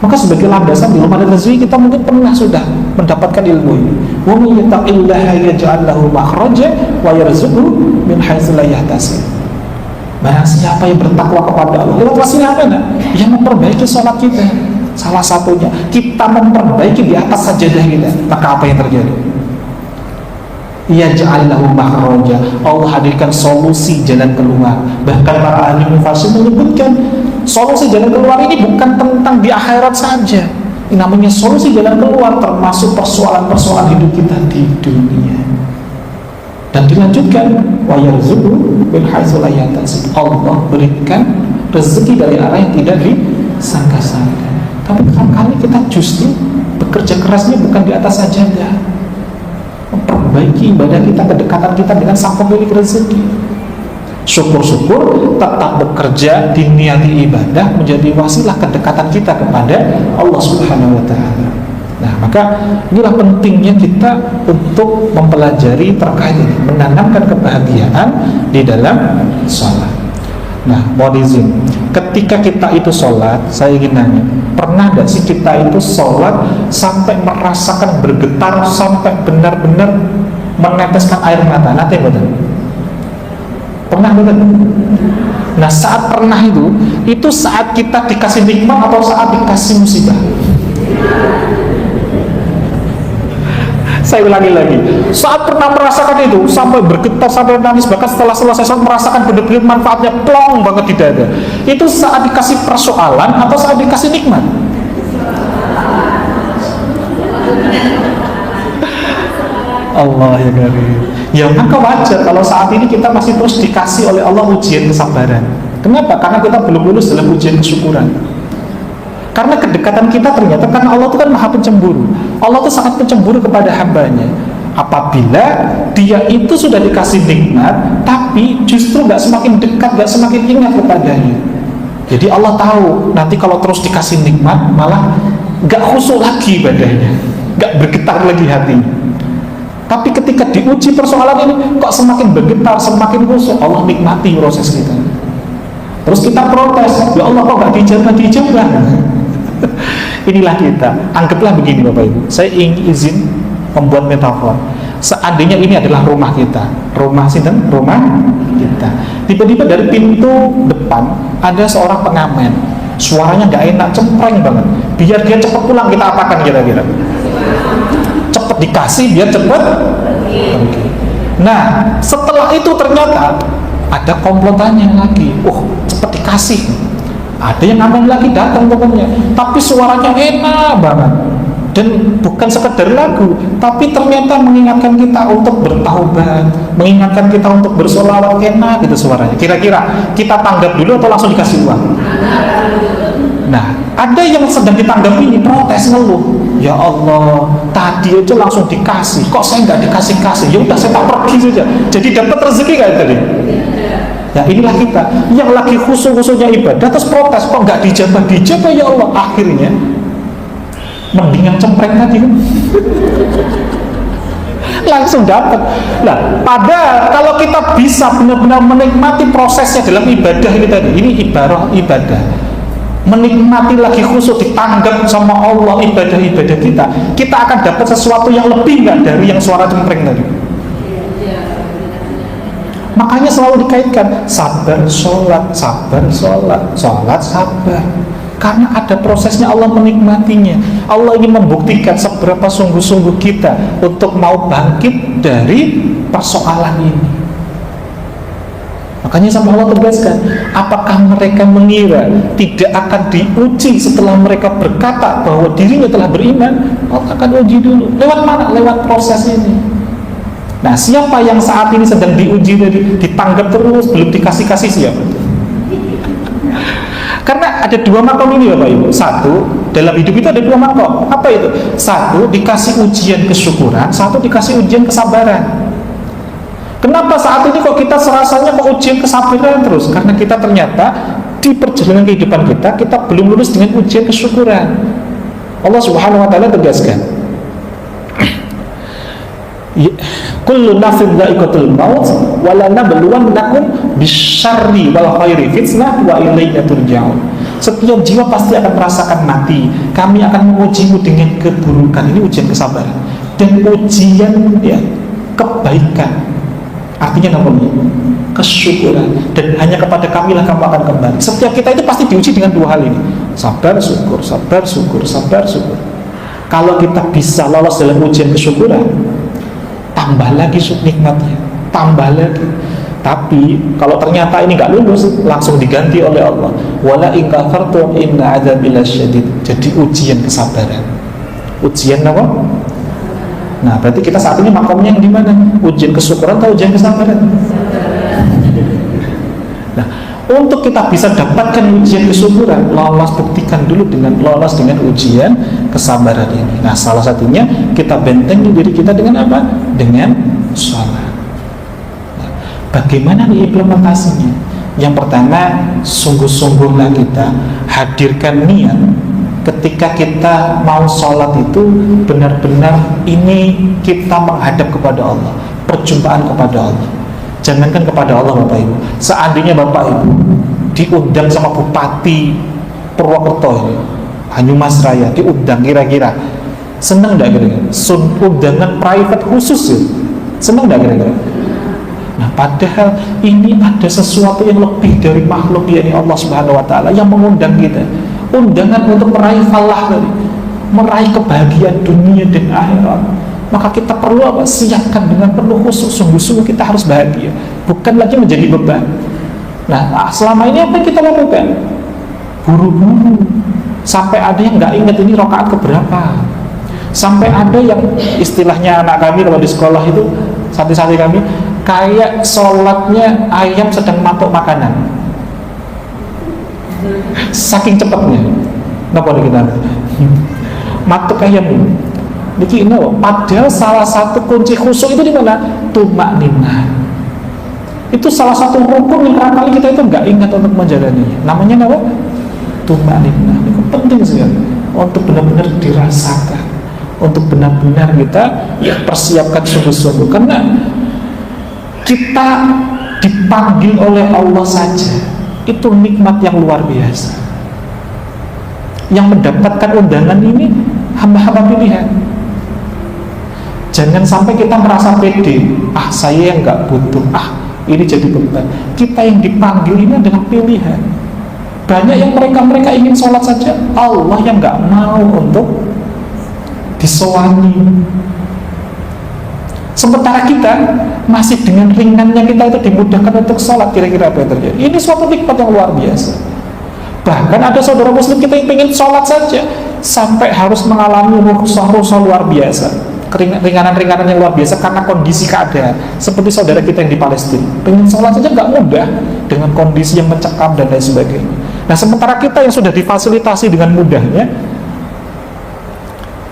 Maka sebagai landasan di rumah dan rezeki kita mungkin pernah sudah mendapatkan ilmu ini. Wa may yattaqillaha yaj'al lahu makhraja wa yarzuqhu min haitsu la yahtasib. Barang siapa yang bertakwa kepada Allah, lewat wasilah apa enggak? Yang memperbaiki sholat kita. Salah satunya kita memperbaiki di atas sajadah kita. Maka apa yang terjadi? Yaj'al lahu makhraja. Allah hadirkan solusi jalan keluar. Bahkan para ahli mufassir menyebutkan solusi jalan keluar ini bukan tentang di akhirat saja. Ini namanya solusi jalan keluar termasuk persoalan-persoalan hidup kita di dunia. Dan dilanjutkan wa yarzuqhu min haitsu la yahtasib. Allah berikan rezeki dari arah yang tidak disangka-sangka. Tapi kadang-kadang kita justru bekerja kerasnya bukan di atas sajadah. Memperbaiki ibadah kita, kedekatan kita dengan sang pemilik rezeki. Syukur-syukur tetap bekerja, diniati ibadah menjadi wasilah kedekatan kita kepada Allah Subhanahu wa ta'ala. Nah, maka inilah pentingnya kita untuk mempelajari terkait ini, menanamkan kebahagiaan di dalam sholat. Nah, mohon izin, ketika kita itu sholat, saya ingin nanya, pernah gak sih kita itu sholat sampai merasakan bergetar, sampai benar-benar meneteskan air mata? Nanti betul. Pernah betul? Nah, saat pernah itu saat kita dikasih nikmat atau saat dikasih musibah? Saya ulangi lagi, saat pernah merasakan itu sampai bergetar, sampai nangis, bahkan setelah selesai saat merasakan benar-benar manfaatnya plong banget di dada, itu saat dikasih persoalan atau saat dikasih nikmat? Allah ya karim. Ya maka wajar kalau saat ini kita masih terus dikasih oleh Allah ujian kesabaran. Kenapa? Karena kita belum lulus dalam ujian kesyukuran. Karena kedekatan kita ternyata, karena Allah itu kan maha pencemburu. Allah itu sangat pencemburu kepada hambanya. Apabila dia itu sudah dikasih nikmat, tapi justru gak semakin dekat, gak semakin ingat kepadanya. Jadi Allah tahu nanti kalau terus dikasih nikmat malah gak khusyuk lagi ibadahnya, gak bergetar lagi hatinya. Tapi ketika diuji persoalan ini kok semakin bergetar, semakin khusyuk, Allah nikmati proses kita. Terus kita protes, ya Allah kok gak dijabah. Inilah kita. Anggaplah begini Bapak Ibu, saya ingin izin membuat metafor. Seandainya ini adalah rumah kita, rumah kita. Tiba-tiba dari pintu depan ada seorang pengamen, suaranya gak enak, cempreng banget. Biar dia cepat pulang, kita apakan kira-kira? Cepat dikasih biar cepat pergi. Nah, setelah itu ternyata ada komplotannya lagi. Cepat dikasih. Ada yang aman lagi datang pokoknya, tapi suaranya enak banget. Dan bukan sekedar lagu, tapi ternyata mengingatkan kita untuk bertaubat, mengingatkan kita untuk bersolawat, enak gitu suaranya. Kira-kira kita tanggap dulu atau langsung dikasih uang? Nah, ada yang sedang ditanggap ini protes, ngeluh. Ya Allah, tadi aja langsung dikasih, kok saya nggak dikasih-kasih? Ya udah, saya tak pergi saja. Jadi dapat rezeki kayak tadi. Ya inilah kita yang lagi khusyuk-khusyuknya ibadah terus protes, kok nggak dijabah ya Allah. Akhirnya mendingan cempreng tadi kan langsung dapat. Nah, padahal kalau kita bisa benar-benar menikmati prosesnya dalam ibadah ini tadi, ini ibadah ibadah, menikmati lagi khusyuk, ditanggap sama Allah ibadah-ibadah kita akan dapat sesuatu yang lebih nggak dari yang suara cempreng tadi. Makanya selalu dikaitkan sabar sholat, sabar sholat, sholat sabar. Karena ada prosesnya, Allah menikmatinya. Allah ingin membuktikan seberapa sungguh-sungguh kita untuk mau bangkit dari persoalan ini. Makanya sama Allah tegaskan, apakah mereka mengira tidak akan diuji setelah mereka berkata bahwa dirinya telah beriman? Allah akan uji dulu. Lewat mana? Lewat proses ini. Nah, siapa yang saat ini sedang diuji tadi, ditanggap terus, belum dikasih-kasih, siapa? Karena ada dua makom ini Bapak Ibu. Satu, dalam hidup itu ada dua makom. Apa itu? Satu, dikasih ujian kesyukuran, satu dikasih ujian kesabaran. Kenapa saat ini kok kita serasanya kok ujian kesabaran terus? Karena kita ternyata di perjalanan kehidupan kita belum lulus dengan ujian kesyukuran. Allah Subhanahu wa taala tegaskan, kullu nafsin dha'iqatul maut wa la nabluwannakum bisyarri wal khairi fitnah wa ilayna turja'un. Setiap jiwa pasti akan merasakan mati. Kami akan mengujimu dengan keburukan. Ini ujian kesabaran dan ujian ya kebaikan. Artinya namanya kesyukuran, dan hanya kepada kamilah kamu akan kembali. Setiap kita itu pasti diuji dengan dua hal ini, sabar syukur, sabar syukur, sabar syukur. Kalau kita bisa lolos dalam ujian kesyukuran, tambah lagi nikmatnya, tambah lagi. Tapi kalau ternyata ini nggak lulus, langsung diganti oleh Allah. Wala in kafartum inna adzabi lasyadid. Jadi ujian kesabaran. Ujian apa? Nah, berarti kita saat ini makomnya yang di mana? Ujian kesyukuran atau ujian kesabaran? Nah, untuk kita bisa dapatkan ujian kesyukuran, buktikan dulu dengan lolos dengan ujian kesabaran ini. Nah, salah satunya kita bentengi diri kita dengan apa? Dengan sholat. Nah, bagaimana nih implementasinya? Yang pertama, sungguh-sungguhlah kita hadirkan niat. Ketika kita mau sholat itu benar-benar ini kita menghadap kepada Allah, perjumpaan kepada Allah. Jangankan kepada Allah Bapak Ibu, seandainya Bapak Ibu diundang sama Bupati Purwokerto ini, Banyumas Raya, diundang, kira-kira senang gak kira-kira? Undangan private khusus ya, senang gak kira-kira? Nah, padahal ini ada sesuatu yang lebih dari makhluk, yakni Allah Subhanahu wa taala yang mengundang kita. Undangan untuk meraih falah tadi, meraih kebahagiaan dunia dan akhirat. Maka kita perlu apa? Siapkan dengan penuh khusyuk, sungguh-sungguh kita harus bahagia, bukan lagi menjadi beban. Nah, selama ini apa yang kita lakukan? Buru-buru, sampai ada yang nggak ingat ini rakaat keberapa. Sampai ada yang istilahnya anak kami kalau di sekolah itu, santri-santri kami, kayak sholatnya ayam sedang matuk makanan. Saking cepatnya, kenapa kita matuk ayam ini? Niki padahal salah satu kunci khusyuk itu di mana? Tumakninah. Itu salah satu rukun yang barangkali kita itu nggak ingat untuk menjalaninya. Namanya apa? Tumakninah. Itu penting sekali untuk benar-benar dirasakan, untuk benar-benar kita ya persiapkan sungguh-sungguh. Karena kita dipanggil oleh Allah saja, itu nikmat yang luar biasa. Yang mendapatkan undangan ini hamba-hamba pilihan. Jangan sampai kita merasa pede, saya yang nggak butuh, ini jadi beban. Kita yang dipanggil ini adalah pilihan. Banyak yang mereka ingin sholat saja, Allah yang nggak mau untuk disowani. Sementara kita masih dengan ringannya kita itu dimudahkan untuk sholat. Kira-kira apa yang terjadi? Ini suatu nikmat yang luar biasa. Bahkan ada saudara muslim kita yang pengen sholat saja sampai harus mengalami rukhsah luar biasa, ringanan-ringanan yang luar biasa karena kondisi keadaan. Seperti saudara kita yang di Palestina, pengen sholat saja nggak mudah dengan kondisi yang mencekam dan lain sebagainya. Nah, sementara kita yang sudah difasilitasi dengan mudahnya,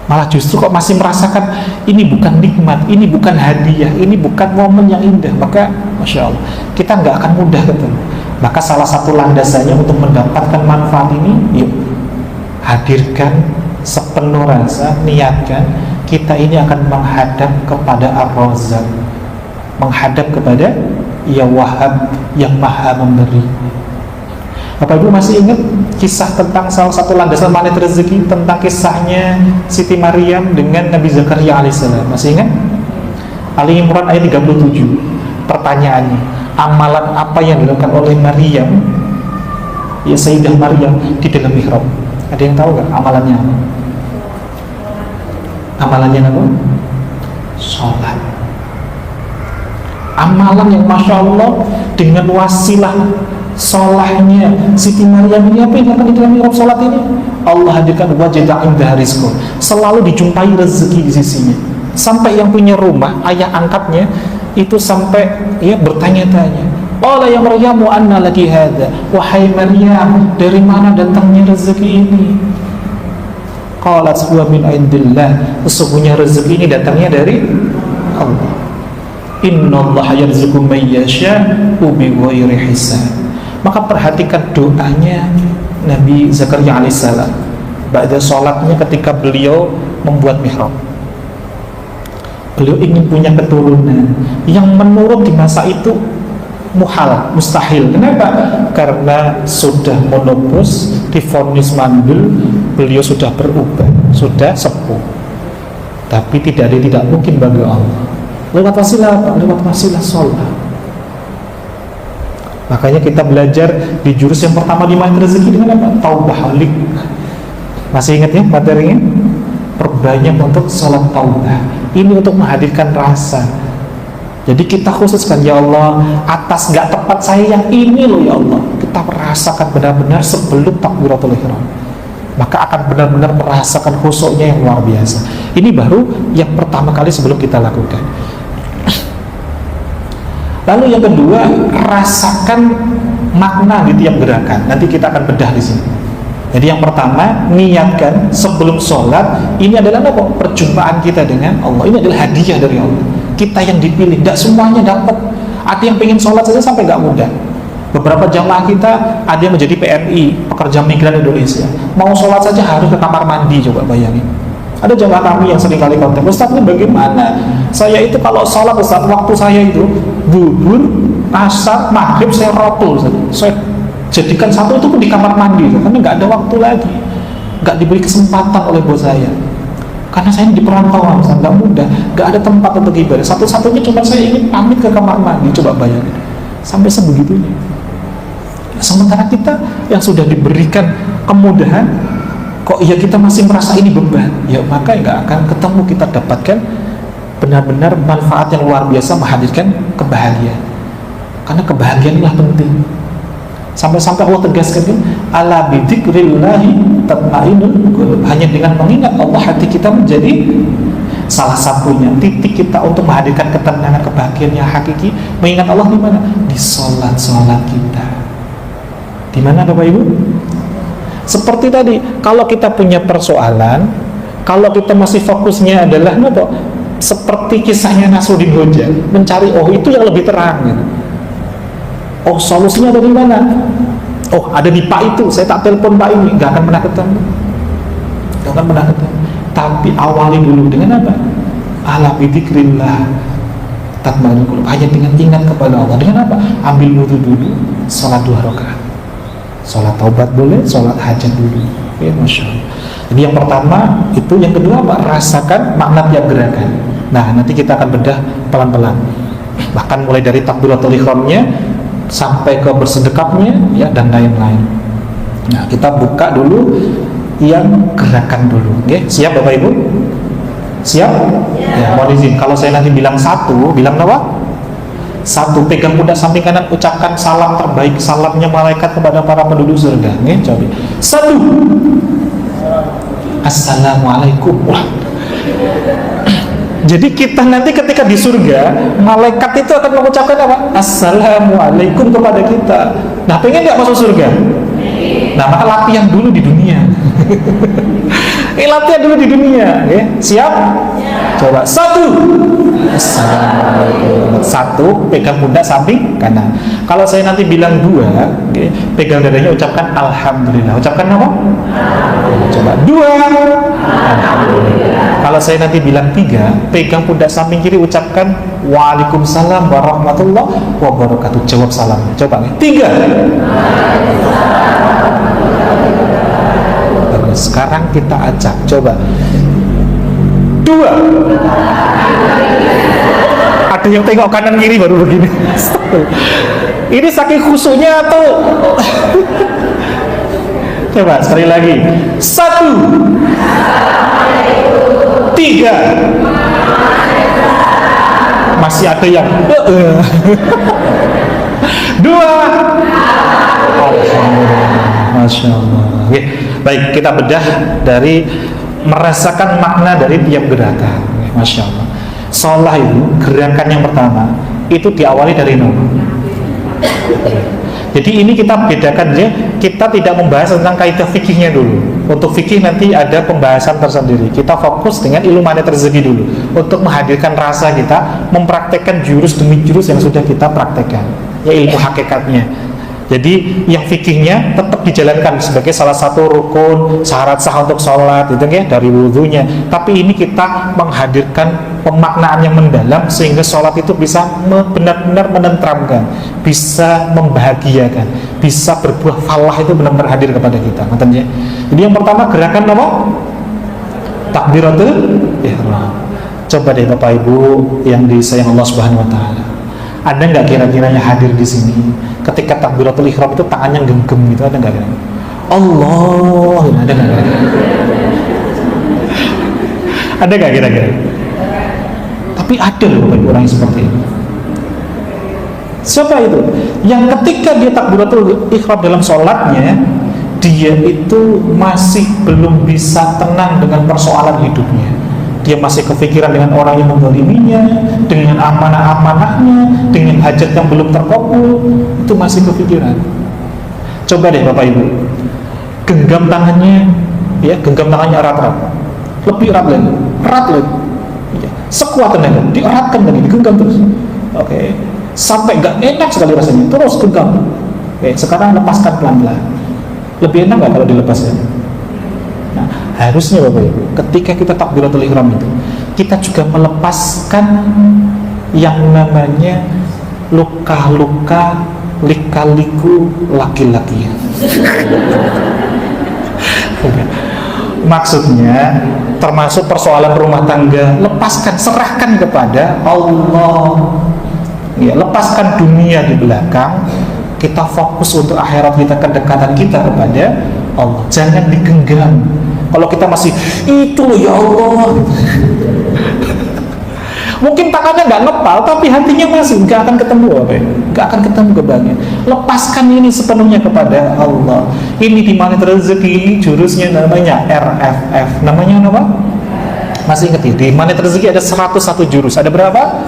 malah justru kok masih merasakan ini bukan nikmat, ini bukan hadiah, ini bukan momen yang indah. Maka Masya Allah, kita nggak akan mudah ketemu. Maka salah satu landasannya untuk mendapatkan manfaat ini, yuk hadirkan sepenuh rasa, niatkan kita ini akan menghadap kepada Ar-Razzaq, menghadap kepada Ya Wahhab yang Maha Memberi. Bapak Ibu masih ingat kisah tentang salah satu landasan magnet rezeki, tentang kisahnya Siti Maryam dengan Nabi Zakaria alaihissalam? Masih ingat? Ali Imran ayat 37. Pertanyaannya, amalan apa yang dilakukan oleh Maryam, ya Sayyidah Maryam, di dalam mihrab? Ada yang tahu gak amalannya apa? Amalannya apa? Sholat. Amalan yang Masya Allah, dengan wasilah solahnya Siti Maryam ini, apa yang dilakukan di dalam mihrab sholat ini? Allah hadirkan wajada indah rizqo, selalu dijumpai rezeki di sisinya. Sampai yang punya rumah, ayah angkatnya itu sampai ya bertanya-tanya, qala ya Maryam anna laki hadza, wahai Maryam, dari mana datangnya rezeki ini? Qalat huwa min indillah, sesungguhnya rezeki ini datangnya dari Allah. Innallaha yarzuqu may yasha'u bighairi hisab. Maka perhatikan doanya Nabi Zakaria alaihissalam ba'da sholatnya ketika beliau membuat mihrab. Beliau ingin punya keturunan yang menurut di masa itu muhal, mustahil. Kenapa? Karena sudah menopause, divonis mandul, beliau sudah berubah, sudah sepuh. Tapi tidak ada tidak mungkin bagi Allah. Lewat wasilah apa? Lewat wasilah sholat. Makanya kita belajar di jurus yang pertama di magnet rezeki dengan apa? Taubah halik. Masih ingat ya materinya? Perbanyak untuk sholat taubah. Ini untuk menghadirkan rasa. Jadi kita khususkan, ya Allah, atas gak tepat saya yang ini loh ya Allah, kita merasakan benar-benar sebelum takbiratul ihram, maka akan benar-benar merasakan khusyuknya yang luar biasa. Ini baru yang pertama kali sebelum kita lakukan. Lalu yang kedua, rasakan makna di tiap gerakan. Nanti kita akan bedah di sini. Jadi yang pertama, niatkan sebelum sholat, ini adalah apa? Perjumpaan kita dengan Allah. Ini adalah hadiah dari Allah. Kita yang dipilih, tidak semuanya dapat. Ada yang pengen sholat saja sampai nggak mudah. Beberapa jamaah kita ada yang menjadi PMI, pekerja migran Indonesia. Mau sholat saja harus ke kamar mandi, coba bayangin. Ada jamaah kami yang sering kali kontak, Ustaz ini bagaimana? Saya itu kalau sholat Ustaz, waktu saya itu zuhur, asar, maghrib saya rotul, saya jadikan satu itu pun di kamar mandi, karena nggak ada waktu lagi, nggak diberi kesempatan oleh bos saya, karena saya di perantauan, nggak mudah, nggak ada tempat untuk ibadah. Satu-satunya cuma saya ingin pamit ke kamar mandi, coba bayangin, sampai sebegitunya. Sementara kita yang sudah diberikan kemudahan, kok ya kita masih merasa ini beban, ya maka nggak akan ketemu kita dapatkan benar-benar manfaat yang luar biasa menghadirkan kebahagiaan. Karena kebahagiaanlah penting. Sampai-sampai Allah tegaskan kan, ala bidzikrillahi tatmainnul qulub. Hanya dengan mengingat Allah hati kita menjadi salah satunya titik kita untuk menghadirkan ketenangan, kebahagiaan yang hakiki. Mengingat Allah di mana? Di sholat-sholat kita. Di mana Bapak Ibu? Seperti tadi, kalau kita punya persoalan, kalau kita masih fokusnya adalah apa? Seperti kisahnya Nasruddin Hoja, mencari itu yang lebih terang gitu. Oh, solusinya ada di mana? Oh, ada di Pak itu. Saya tak telepon Pak ini, nggak akan pernah ketemu. Nggak akan pernah ketemu. Tapi awali dulu dengan apa? Ala bidzikrillah tatmainnul qulub. Hanya dengan ingat kepada Allah. Dengan apa? Ambil wudu dulu, sholat 2 rakaat. Sholat taubat boleh, sholat hajat dulu. Ya, Masya Allah. Jadi yang pertama itu, yang kedua apa? Rasakan makna tiap gerakan. Nah, nanti kita akan bedah pelan-pelan. Bahkan mulai dari takbiratul ihramnya sampai ke bersedekapnya, ya, dan lain-lain. Nah, kita buka dulu yang gerakan dulu. Oke, siap Bapak Ibu? Siap? Ya, mohon izin. Kalau saya nanti bilang 1, bilang apa? Satu, pegang pundak samping kanan, ucapkan salam terbaik, salamnya malaikat kepada para penduduk surga. Nggih, coba. Satu, Assalamualaikum. Wah. Jadi kita nanti ketika di surga, malaikat itu akan mengucapkan apa? Assalamualaikum kepada kita. Nah, pengen nggak masuk surga? Nah, maka latihan dulu di dunia. Latihan dulu di dunia, ya. Siap? Coba. Satu, Assalamualaikum. Satu, pegang pundak samping kanan. Kalau saya nanti bilang dua, okay, pegang dadanya, ucapkan Alhamdulillah. Ucapkan apa? Coba. Dua, Alhamdulillah. Kalau saya nanti bilang tiga, pegang pundak samping kiri, ucapkan Waalaikumsalam warahmatullahi wabarakatuh. Jawab salam. Coba. Tiga. Sekarang kita acak. Coba. Dua. Ada yang tengok kanan kiri baru begini. Ini saking khusyuknya atau coba sekali lagi. Satu. Tiga. Masih ada yang dua. Masya Allah. Oke, baik, kita bedah dari merasakan makna dari tiap gerakan. Masya Allah. Sholat itu gerakan yang pertama itu diawali dari nol. Jadi ini kita bedakan ya, kita tidak membahas tentang kaidah fikihnya dulu. Untuk fikih nanti ada pembahasan tersendiri. Kita fokus dengan ilmu mana rezeki dulu untuk menghadirkan rasa kita, mempraktekkan jurus demi jurus yang sudah kita praktekkan, ya ilmu hakikatnya. Jadi yang fikihnya tetap dijalankan sebagai salah satu rukun syarat sah untuk sholat, gitu ya, dari wudhunya. Tapi ini kita menghadirkan pemaknaan yang mendalam sehingga sholat itu bisa benar-benar menenteramkan, bisa membahagiakan, bisa berbuah falah, itu benar-benar hadir kepada kita. Ya. Jadi yang pertama gerakan apa? Takbiratul ihram. Coba deh Bapak Ibu yang disayang Allah Subhanahu Wa Taala. Ada nggak kira-kiranya hadir di sini ketika takbiratul ihram itu tangannya genggam gitu? Ada nggak kira-kira? Allah, ada nggak kira-kira? Ada nggak kira-kira? Tapi ada loh orang yang seperti itu. Siapa itu? Yang ketika dia takbiratul ihram dalam sholatnya, dia itu masih belum bisa tenang dengan persoalan hidupnya. Dia masih kepikiran dengan orang yang menzaliminya, dengan amanah-amanahnya, dengan hajat yang belum terkabul, itu masih kepikiran. Coba deh Bapak Ibu, genggam tangannya, ya, genggam tangannya erat-erat, lebih erat lagi, ya. Sekuat tenaga, dieratkan lagi, digenggam terus. Oke, sampai nggak enak sekali rasanya, terus genggam. Oke, sekarang lepaskan pelan-pelan. Lebih enak nggak kalau dilepaskan? Nah, harusnya Bapak Ibu, ketika kita takbiratul ihram itu, kita juga melepaskan yang namanya luka-luka, lika-liku laki-laki. Maksudnya, termasuk persoalan rumah tangga, lepaskan, serahkan kepada Allah. Ya, lepaskan dunia di belakang, kita fokus untuk akhirat kita, kedekatan kita kepada Allah. Jangan digenggam. Kalau kita masih itu loh ya Allah, mungkin tangannya nggak ngepal, tapi hatinya masih nggak akan ketemu apa ya? Nggak akan ketemu kebahagiaan. Lepaskan ini sepenuhnya kepada Allah. Ini di Magnet Rezeki, jurusnya namanya RFF. Namanya apa? Masih ingat ya? Di Magnet Rezeki ada 101 jurus. Ada berapa?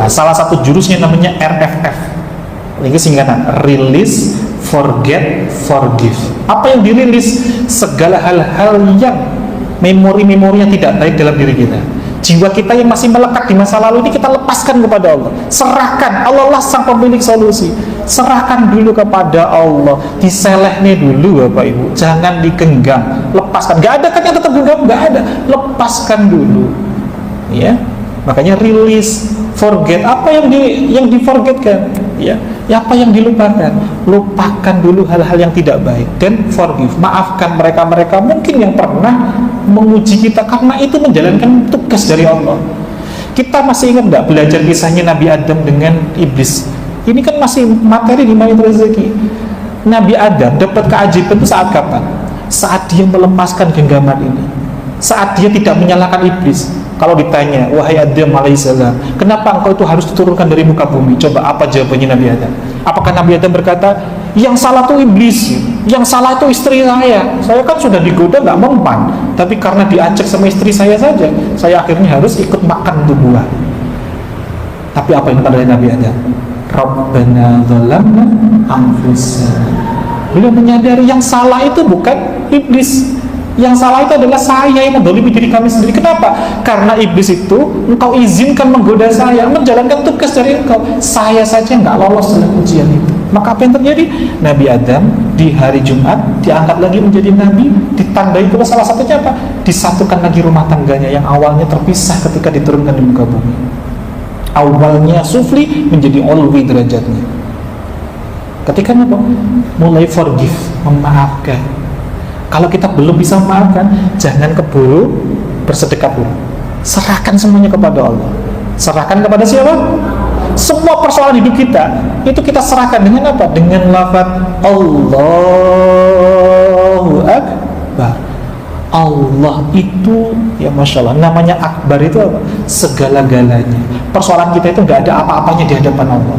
Nah, salah satu jurusnya namanya RFF. Ini singkatan Release, Forget, Forgive. Apa yang dirilis? Segala hal-hal yang memori-memori yang tidak baik dalam diri kita. Jiwa kita yang masih melekat di masa lalu ini kita lepaskan kepada Allah. Serahkan, Allah lah sang pemilik solusi. Serahkan dulu kepada Allah. Diselehnya dulu Bapak Ibu. Jangan digenggam. Lepaskan. Gak ada kan yang tetap genggam? Gak ada. Lepaskan dulu. Ya. Makanya release, forget. Apa yang diforgetkan? Ya, apa yang dilupakan? Lupakan dulu hal-hal yang tidak baik dan forgive. Maafkan mereka-mereka mungkin yang pernah menguji kita, karena itu menjalankan tugas dari Allah. Kita masih ingat enggak belajar kisahnya Nabi Adam dengan iblis? Ini kan masih materi di Magnet Rezeki. Nabi Adam dapat keajaiban itu saat kapan? Saat dia melepaskan genggaman ini. Saat dia tidak menyalahkan iblis. Kalau ditanya, wahai Adam alaihissalam, kenapa engkau itu harus diturunkan dari muka bumi? Coba apa jawabannya Nabi Adam? Apakah Nabi Adam berkata, yang salah itu iblis, yang salah itu istri saya kan sudah digoda gak mempan, tapi karena diajak sama istri saya saja, saya akhirnya harus ikut makan tuh buah. Tapi apa yang kata Nabi Adam? Rabbana zalamna anfusana. Beliau menyadari yang salah itu bukan iblis, yang salah itu adalah saya yang mendolimi diri kami sendiri. Kenapa? Karena iblis itu engkau izinkan menggoda saya, menjalankan tugas dari engkau. Saya saja nggak lolos dalam ujian itu. Maka apa yang terjadi? Nabi Adam di hari Jumat diangkat lagi menjadi nabi, ditandai pula salah satunya apa? Disatukan lagi rumah tangganya yang awalnya terpisah ketika diturunkan di muka bumi. Awalnya sufli menjadi ulwi derajatnya. Ketika apa? Mulai forgive, memaafkan. Kalau kita belum bisa memaafkan, jangan keburu bersedekah dulu. Serahkan semuanya kepada Allah. Serahkan kepada siapa? Semua persoalan hidup kita itu kita serahkan dengan apa? Dengan lafaz Allahu Akbar. Allah itu, ya Masya Allah, namanya Akbar itu apa? Segala-galanya. Persoalan kita itu nggak ada apa-apanya di hadapan Allah.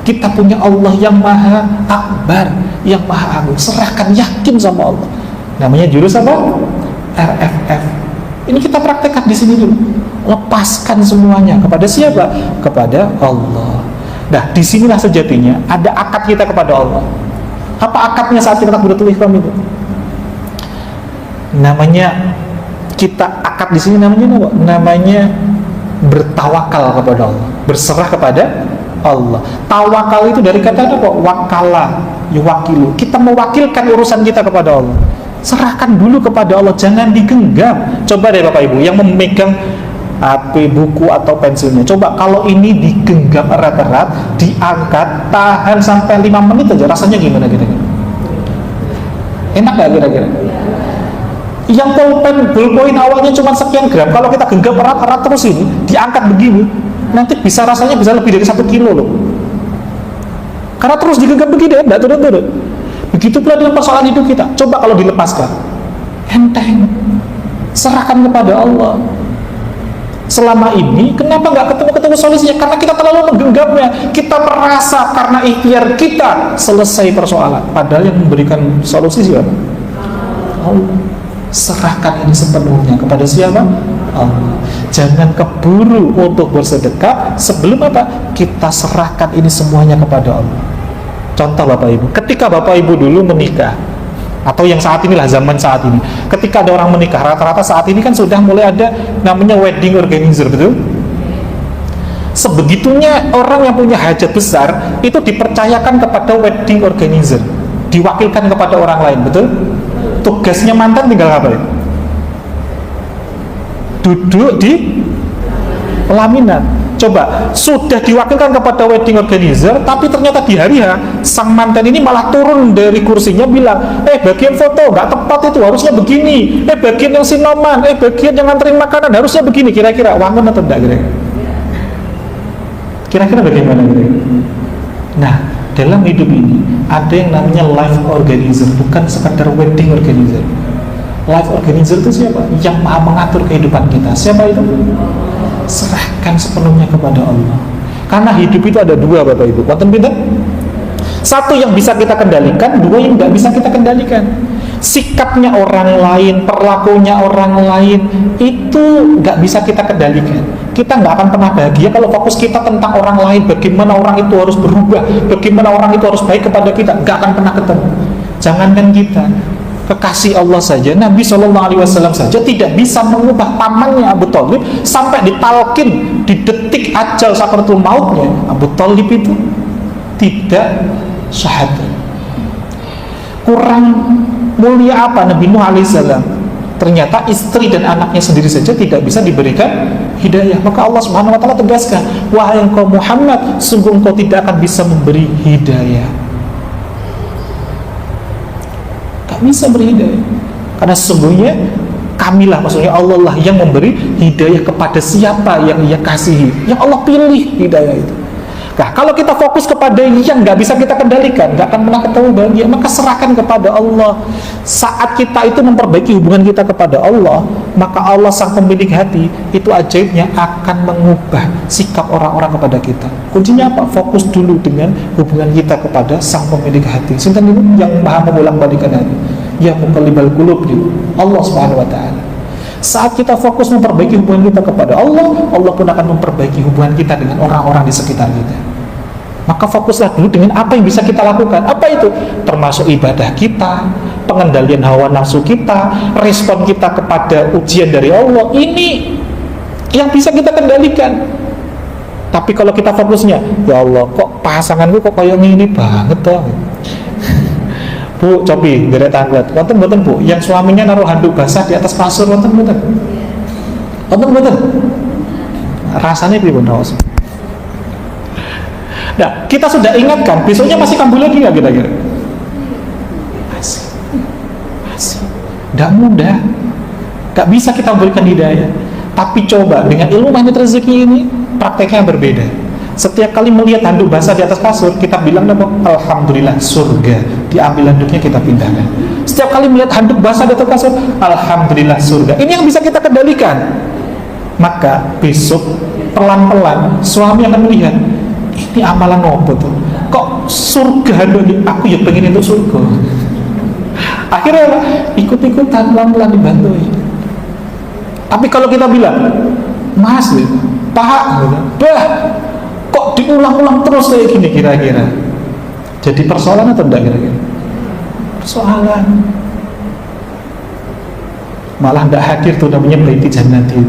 Kita punya Allah yang Maha Akbar, yang Maha Agung. Serahkan, yakin sama Allah. Namanya jurus apa? RFF. Ini kita praktekkan di sini dulu. Lepaskan semuanya kepada siapa? Kepada Allah. Nah, disinilah sejatinya ada akad kita kepada Allah. Apa akadnya saat kita takbiratul ihram itu? Namanya kita akad di sini namanya apa? Namanya bertawakal kepada Allah, berserah kepada Allah. Tawakal itu dari kata apa? Wakala, yuwakilu. Kita mewakilkan urusan kita kepada Allah. Serahkan dulu kepada Allah, jangan digenggam. Coba deh Bapak Ibu yang memegang HP, buku atau pensilnya, coba kalau ini digenggam erat-erat, diangkat, tahan sampai 5 menit aja, rasanya gimana kira-kira? Enak gak kira-kira? Yang ballpoint awalnya cuma sekian gram, kalau kita genggam erat-erat terus ini, diangkat begini, nanti bisa rasanya bisa lebih dari 1 kilo loh. Karena terus digenggam begini, enggak turun-turun. Begitu pula dengan persoalan hidup kita. Coba kalau dilepaskan, enteng, serahkan kepada Allah. Selama ini kenapa nggak ketemu solusinya? Karena kita terlalu menggenggamnya. Kita merasa karena ikhtiar kita selesai persoalan, padahal yang memberikan solusi siapa? Allah. Serahkan ini sepenuhnya kepada siapa? Allah. Jangan keburu untuk bersedekah sebelum apa? Kita serahkan ini semuanya kepada Allah. Contoh Bapak Ibu, ketika Bapak Ibu dulu menikah, atau yang saat inilah zaman saat ini, ketika ada orang menikah, rata-rata saat ini kan sudah mulai ada namanya wedding organizer, betul? Sebegitunya orang yang punya hajat besar itu dipercayakan kepada wedding organizer, diwakilkan kepada orang lain, betul? Tugasnya mantan tinggal apa ya? Duduk di pelaminan. Coba, sudah diwakilkan kepada wedding organizer, tapi ternyata di hari H, sang mantan ini malah turun dari kursinya bilang, bagian foto nggak tepat itu, harusnya begini, bagian yang sinoman, bagian yang nganterin makanan, harusnya begini. Kira-kira wangun atau enggak kira-kira? Kira-kira bagaimana kira-kira? Nah, dalam hidup ini ada yang namanya life organizer, bukan sekadar wedding organizer. Life organizer itu siapa? Yang maha mengatur kehidupan kita. Siapa itu? Serahkan sepenuhnya kepada Allah. Karena hidup itu ada dua Bapak Ibu. Wonten pinten? Satu yang bisa kita kendalikan, dua yang nggak bisa kita kendalikan. Sikapnya orang lain, perlakunya orang lain, itu nggak bisa kita kendalikan. Kita nggak akan pernah bahagia kalau fokus kita tentang orang lain, bagaimana orang itu harus berubah, bagaimana orang itu harus baik kepada kita, nggak akan pernah ketemu. Jangankan kita, kekasih Allah saja, Nabi SAW saja tidak bisa mengubah pamannya Abu Thalib sampai ditalkin di detik ajal sakaratul mautnya. Abu Thalib itu tidak syahadat. Kurang mulia apa Nabi Nuh alaihissalam? Ternyata istri dan anaknya sendiri saja tidak bisa diberikan hidayah. Maka Allah Subhanahu wa taala tegaskan, wahai engkau Muhammad, sungguh engkau tidak akan bisa memberi hidayah. Bisa berhidayah karena sesungguhnya kamilah, maksudnya Allah lah yang memberi hidayah kepada siapa yang ia kasihi, yang Allah pilih hidayah itu. Nah, kalau kita fokus kepada yang nggak bisa kita kendalikan, nggak akan pernah ketemu bahagia. Maka serahkan kepada Allah. Saat kita itu memperbaiki hubungan kita kepada Allah, maka Allah sang pemilik hati itu ajaibnya akan mengubah sikap orang-orang kepada kita. Kuncinya apa? Fokus dulu dengan hubungan kita kepada sang pemilik hati. Sinten itu yang maha membolak-balikan hati, ya muqallibal qulub, Allah Subhanahu wa taala. Saat kita fokus memperbaiki hubungan kita kepada Allah, Allah pun akan memperbaiki hubungan kita dengan orang-orang di sekitar kita. Maka fokuslah dulu dengan apa yang bisa kita lakukan. Apa itu? Termasuk ibadah kita, pengendalian hawa nafsu kita, respon kita kepada ujian dari Allah. Ini yang bisa kita kendalikan. Tapi kalau kita fokusnya, ya Allah, kok pasanganku kok kayak gini banget toh. Bu, cobi derek tanglet. Wonten mboten Bu, yang suaminya naruh handuk basah di atas kasur, wonten mboten? Wonten mboten? Rasanya pripun, Ros? Nah, kita sudah ingatkan, besoknya masih kambuh lagi nggak kira-kira? Masih. Nggak mudah, nggak bisa kita berikan hidayah. Tapi coba dengan ilmu magnet rezeki ini, prakteknya berbeda. Setiap kali melihat handuk basah di atas kasur, kita bilang alhamdulillah surga. Diambil handuknya, kita pindahkan. Setiap kali melihat handuk basah di atas kasur, alhamdulillah surga. Ini yang bisa kita kendalikan. Maka besok pelan-pelan suami akan melihat, ini amalan apa tuh? Kok surga dong? Aku ya pengen itu surga. Akhirnya ikut-ikutan pelan-pelan dibantuin. Tapi kalau kita bilang, Mas, Pak, bah, kok diulang-ulang terus kayak gini kira-kira? Jadi persoalan atau enggak kira-kira? Persoalan. Malah enggak hadir tuh namanya baiti jannati.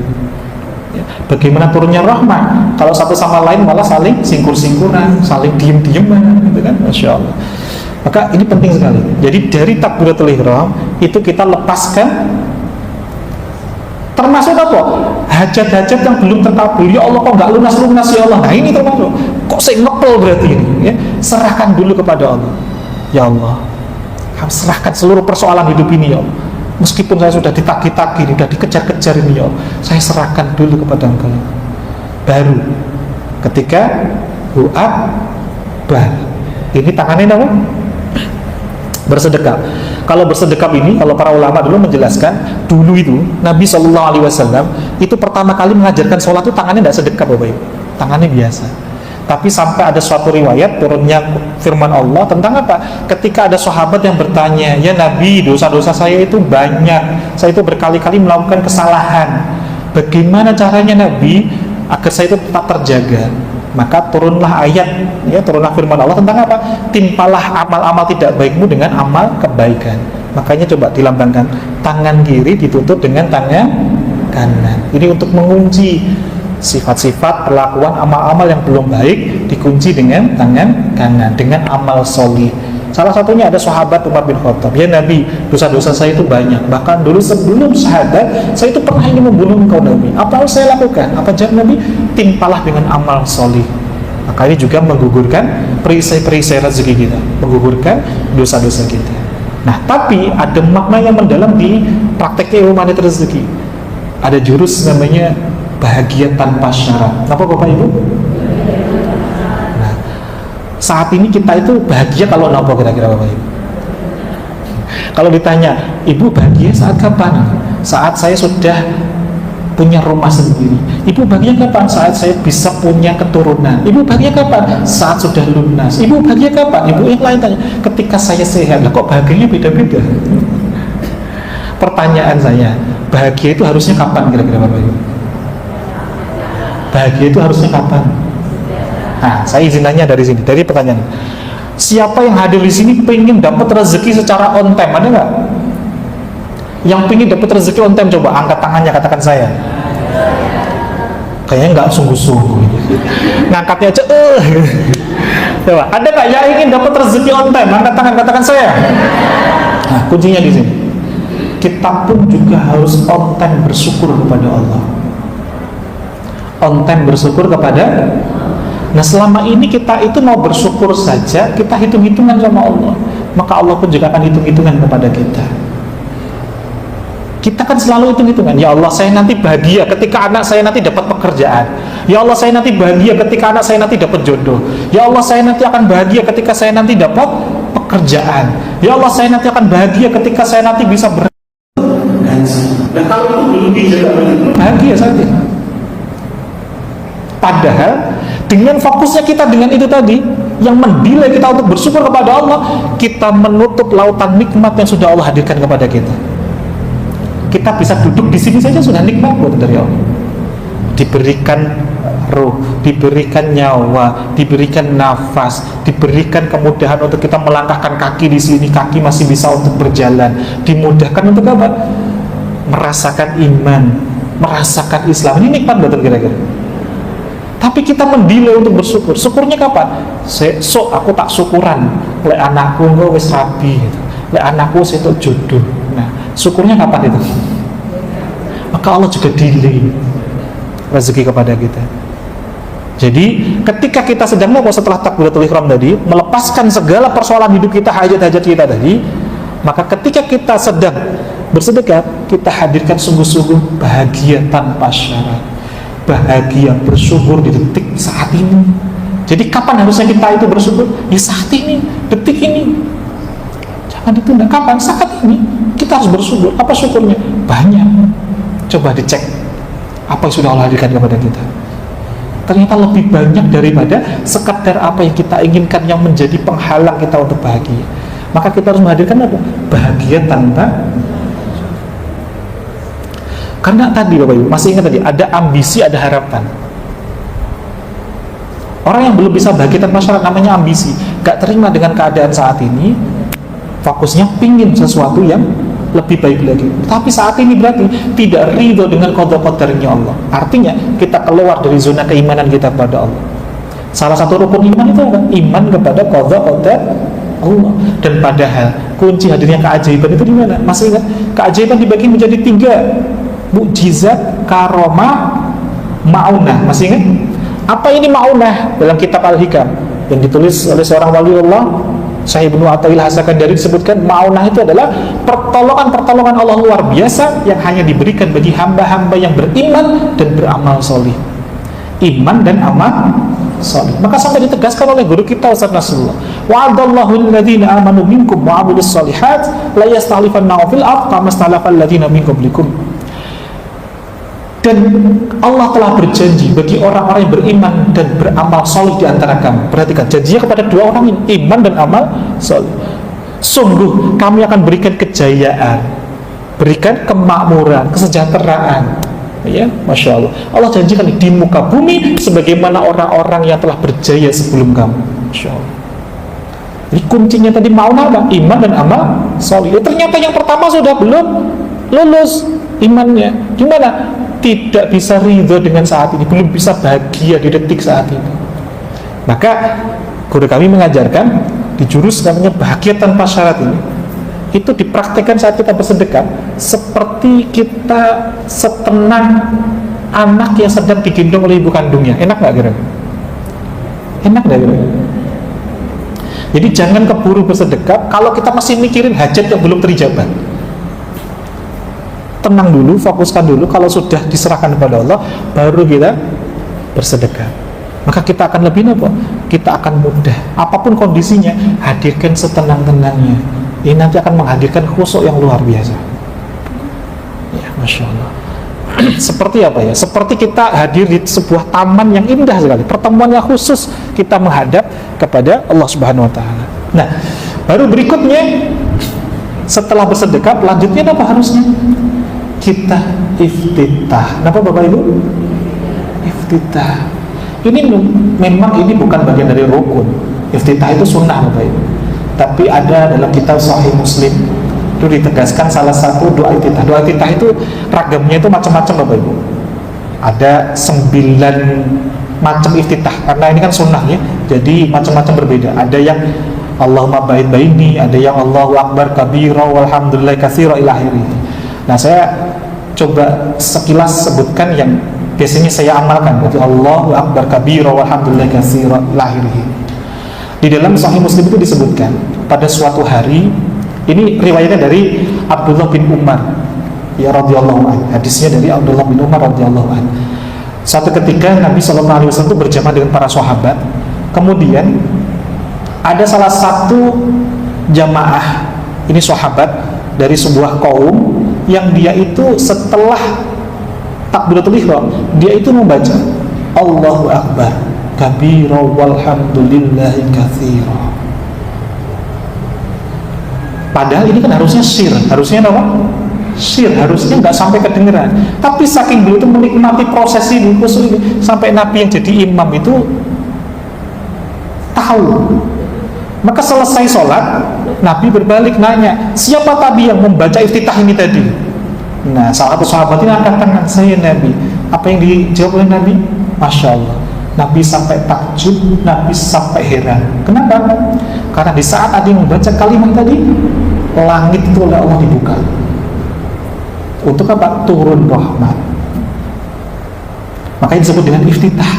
Bagaimana turunnya rahmat? Kalau satu sama lain malah saling singkur-singkuran, saling diem-dieman, gitu kan? Masya Allah. Maka ini penting sekali. Jadi dari takbiratul ihram itu kita lepaskan, termasuk apa? Hajat-hajat yang belum terkabul. Ya Allah, kok nggak lunas-lunas ya Allah? Nah ini termasuk. Kok saya ngepel berarti ini? Ya, serahkan dulu kepada Allah. Ya Allah, serahkan seluruh persoalan hidup ini ya Allah. Meskipun saya sudah ditagi-tagi, sudah dikejar-kejar ini ya Allah, saya serahkan dulu kepada Engkau. Baru ketika doa ini tangannya apa? Bersedekap. Kalau bersedekap ini, kalau para ulama dulu menjelaskan, dulu itu Nabi SAW itu pertama kali mengajarkan sholat itu tangannya tidak sedekap, Bapak Ibu, tangannya biasa. Tapi sampai ada suatu riwayat turunnya firman Allah tentang apa? Ketika ada sahabat yang bertanya, ya Nabi, dosa-dosa saya itu banyak, saya itu berkali-kali melakukan kesalahan, bagaimana caranya Nabi agar saya itu tetap terjaga? Maka turunlah ayat, ya, turunlah firman Allah tentang apa? Timpalah amal-amal tidak baikmu dengan amal kebaikan. Makanya coba dilambangkan, tangan kiri ditutup dengan tangan kanan. Ini untuk mengunci sifat-sifat, perlakuan, amal-amal yang belum baik dikunci dengan tangan kanan, dengan amal solih. Salah satunya ada sahabat Umar bin Khattab, ya Nabi, dosa-dosa saya itu banyak, bahkan dulu sebelum syahadat saya itu pernah ingin membunuh engkau Nabi. Apa harus saya lakukan? Apa jawab Nabi? Timpalah dengan amal solih. Maka ini juga menggugurkan perisai-perisai rezeki kita, menggugurkan dosa-dosa kita. Nah, tapi ada makna yang mendalam di prakteknya ilmu magnet rezeki. Ada jurus namanya bahagia tanpa syarat. Apa Bapak Ibu? Nah, saat ini kita itu bahagia kalau apa kira-kira Bapak Ibu? Kalau ditanya, Ibu bahagia saat kapan? Saat saya sudah punya rumah sendiri. Ibu bahagia kapan? Saat saya bisa punya keturunan. Ibu bahagia kapan? Saat sudah lunas. Ibu bahagia kapan? Ibu yang lain tanya, ketika saya sehat. Lah kok bahagianya beda-beda? Pertanyaan saya, bahagia itu harusnya kapan kira-kira Bapak Ibu? Bahagia itu harusnya kapan? Nah, saya izin tanya dari sini, dari pertanyaan. Siapa yang hadir di sini pengen dapat rezeki secara on time? Ada nggak? Yang pengen dapat rezeki on time, coba angkat tangannya, katakan saya. Kayaknya nggak sungguh-sungguh. Ngangkatnya aja. Coba, ada nggak yang ingin dapat rezeki on time? Angkat tangan, katakan saya. Nah, kuncinya di sini. Kita pun juga harus on time bersyukur kepada Allah. On time bersyukur kepada. Nah, selama ini kita itu mau bersyukur saja, kita hitung-hitungan sama Allah, maka Allah pun juga akan hitung-hitungan kepada kita. Kita kan selalu hitung-hitungan, ya Allah saya nanti bahagia ketika anak saya nanti dapat pekerjaan, ya Allah saya nanti bahagia ketika anak saya nanti dapat jodoh, ya Allah saya nanti akan bahagia ketika saya nanti dapat pekerjaan, ya Allah saya nanti akan bahagia ketika saya nanti bisa Nah kalau itu belum dijaga bahagia saja. Padahal dengan fokusnya kita dengan itu tadi, yang mendelay kita untuk bersyukur kepada Allah, kita menutup lautan nikmat yang sudah Allah hadirkan kepada kita. Kita bisa duduk di sini saja sudah nikmat buat dari Allah. Diberikan ruh, diberikan nyawa, diberikan nafas, diberikan kemudahan untuk kita melangkahkan kaki di sini, kaki masih bisa untuk berjalan, dimudahkan untuk apa? Merasakan iman, merasakan Islam. Ini nikmat betul kira-kira. Tapi kita mendelay untuk bersyukur. Syukurnya kapan? Aku tak syukuran. Lek anakku engko wis rabi gitu. Lek anakku setok jodoh. Nah, syukurnya kapan itu? Maka Allah juga delay rezeki kepada kita. Jadi ketika kita sedang mau setelah takbiratul ihram tadi, melepaskan segala persoalan hidup kita, hajat-hajat kita tadi, maka ketika kita sedang bersedekah, kita hadirkan sungguh-sungguh bahagia tanpa syarat, bahagia bersyukur di detik saat ini. Jadi kapan harusnya kita itu bersyukur? Ya saat ini, detik ini. Jangan ditunda. Kapan? Saat ini kita harus bersyukur. Apa syukurnya? Banyak. Coba dicek apa yang sudah Allah hadirkan kepada kita. Ternyata lebih banyak daripada sekadar apa yang kita inginkan yang menjadi penghalang kita untuk bahagia. Maka kita harus menghadirkan apa? Bahagia tanpa. Karena tadi Bapak Ibu, masih ingat tadi, ada ambisi, ada harapan. Orang yang belum bisa bahagia tanpa syarat namanya ambisi. Gak terima dengan keadaan saat ini, fokusnya pingin sesuatu yang lebih baik lagi. Tapi saat ini berarti tidak ridho dengan qada-qadarnya Allah. Artinya kita keluar dari zona keimanan kita kepada Allah. Salah satu rukun iman itu apa? Iman kepada qada-qadar Allah. Dan padahal kunci hadirnya keajaiban itu di mana? Masih ingat? Keajaiban dibagi menjadi 3: mukjizat, karomah, ma'unah. Masih ingat? Apa ini ma'unah? Dalam kitab Al-Hikam yang ditulis oleh seorang waliullah Syekh Ibnu Athaillah As-Sakandari disebutkan ma'unah itu adalah pertolongan-pertolongan Allah luar biasa yang hanya diberikan bagi hamba-hamba yang beriman dan beramal solih. Iman dan amal solih. Maka sampai ditegaskan oleh guru kita Ustaz Nasrullah, wa'adallahu alladhina amanu minkum wa 'amilus solihat la yastakhlifannahum fil ardh kama istakhlafal ladzina min qablikum. Dan Allah telah berjanji bagi orang-orang yang beriman dan beramal solih di antara kamu. Perhatikan, janjinya kepada dua orang ini, iman dan amal solih. Sungguh kami akan berikan kejayaan, berikan kemakmuran, kesejahteraan. Ya, Masya Allah. Allah janjikan di muka bumi sebagaimana orang-orang yang telah berjaya sebelum kamu. Masya Allah. Jadi kuncinya tadi mau apa? Iman dan amal solih. Ternyata yang pertama sudah belum lulus imannya. Gimana? Tidak bisa ridho dengan saat ini, belum bisa bahagia di detik saat ini. Maka guru kami mengajarkan di jurus namanya bahagia tanpa syarat ini, itu dipraktekkan saat kita bersedekah seperti kita setenang anak yang sedang digendong oleh ibu kandungnya. Enak nggak kira-kira? Enak nggak kira-kira? Jadi jangan keburu bersedekah kalau kita masih mikirin hajat yang belum terijabah. Tenang dulu, fokuskan dulu. Kalau sudah diserahkan kepada Allah, baru kita bersedekah. Maka kita akan lebih apa? Kita akan mudah. Apapun kondisinya, hadirkan setenang-tenangnya. Ini nanti akan menghadirkan khusyuk yang luar biasa. Ya, Masya Allah. Seperti apa ya? Seperti kita hadir di sebuah taman yang indah sekali. Pertemuan yang khusus kita menghadap kepada Allah Subhanahu Wa Taala. Nah, baru berikutnya setelah bersedekah, lanjutnya apa harusnya? Kita iftitah. Kenapa Bapak Ibu? Iftitah. Ini memang ini bukan bagian dari rukun. Iftitah itu sunnah Bapak Ibu. Tapi ada dalam kitab Sahih Muslim itu ditegaskan salah satu doa iftitah. Doa iftitah itu ragamnya itu macam-macam Bapak Ibu. Ada 9 macam iftitah. Karena ini kan sunnah ya. Jadi macam-macam berbeda. Ada yang Allahumma ba'id baini, ada yang Allahu akbar kabira walhamdulillah katsira ila akhirih. Nah, saya coba sekilas sebutkan yang biasanya saya amalkan. Jadi Allahu akbar kabira walhamdulillah katsira ila akhirih. Di dalam Sahih Muslim itu disebutkan pada suatu hari, ini riwayatnya dari Abdullah bin Umar ya radhiyallahu anhu. Hadisnya dari Abdullah bin Umar radhiyallahu anhu. Suatu ketika Nabi SAW itu berjamaah dengan para sahabat. Kemudian ada salah satu jamaah, ini sahabat dari sebuah kaum yang dia itu setelah takbiratul ihram dia itu membaca Allahu Akbar kabira walhamdulillahi katsira. Padahal ini kan harusnya sir, harusnya apa? Sir, harusnya nggak sampai kedengeran. Tapi saking beliau itu menikmati proses ini, khusus ini, sampai Nabi yang jadi imam itu tahu. Maka selesai sholat, Nabi berbalik nanya, siapa tadi yang membaca iftitah ini tadi? Nah, salah satu sahabat ini angkat tangan, saya Nabi. Apa yang dijawab oleh Nabi? Masya Allah, Nabi sampai takjub, Nabi sampai heran. Kenapa? Karena di saat ada yang membaca kalimat tadi, langit itu oleh Allah dibuka. Untuk apa? Turun rahmat. Makanya disebut dengan iftitah,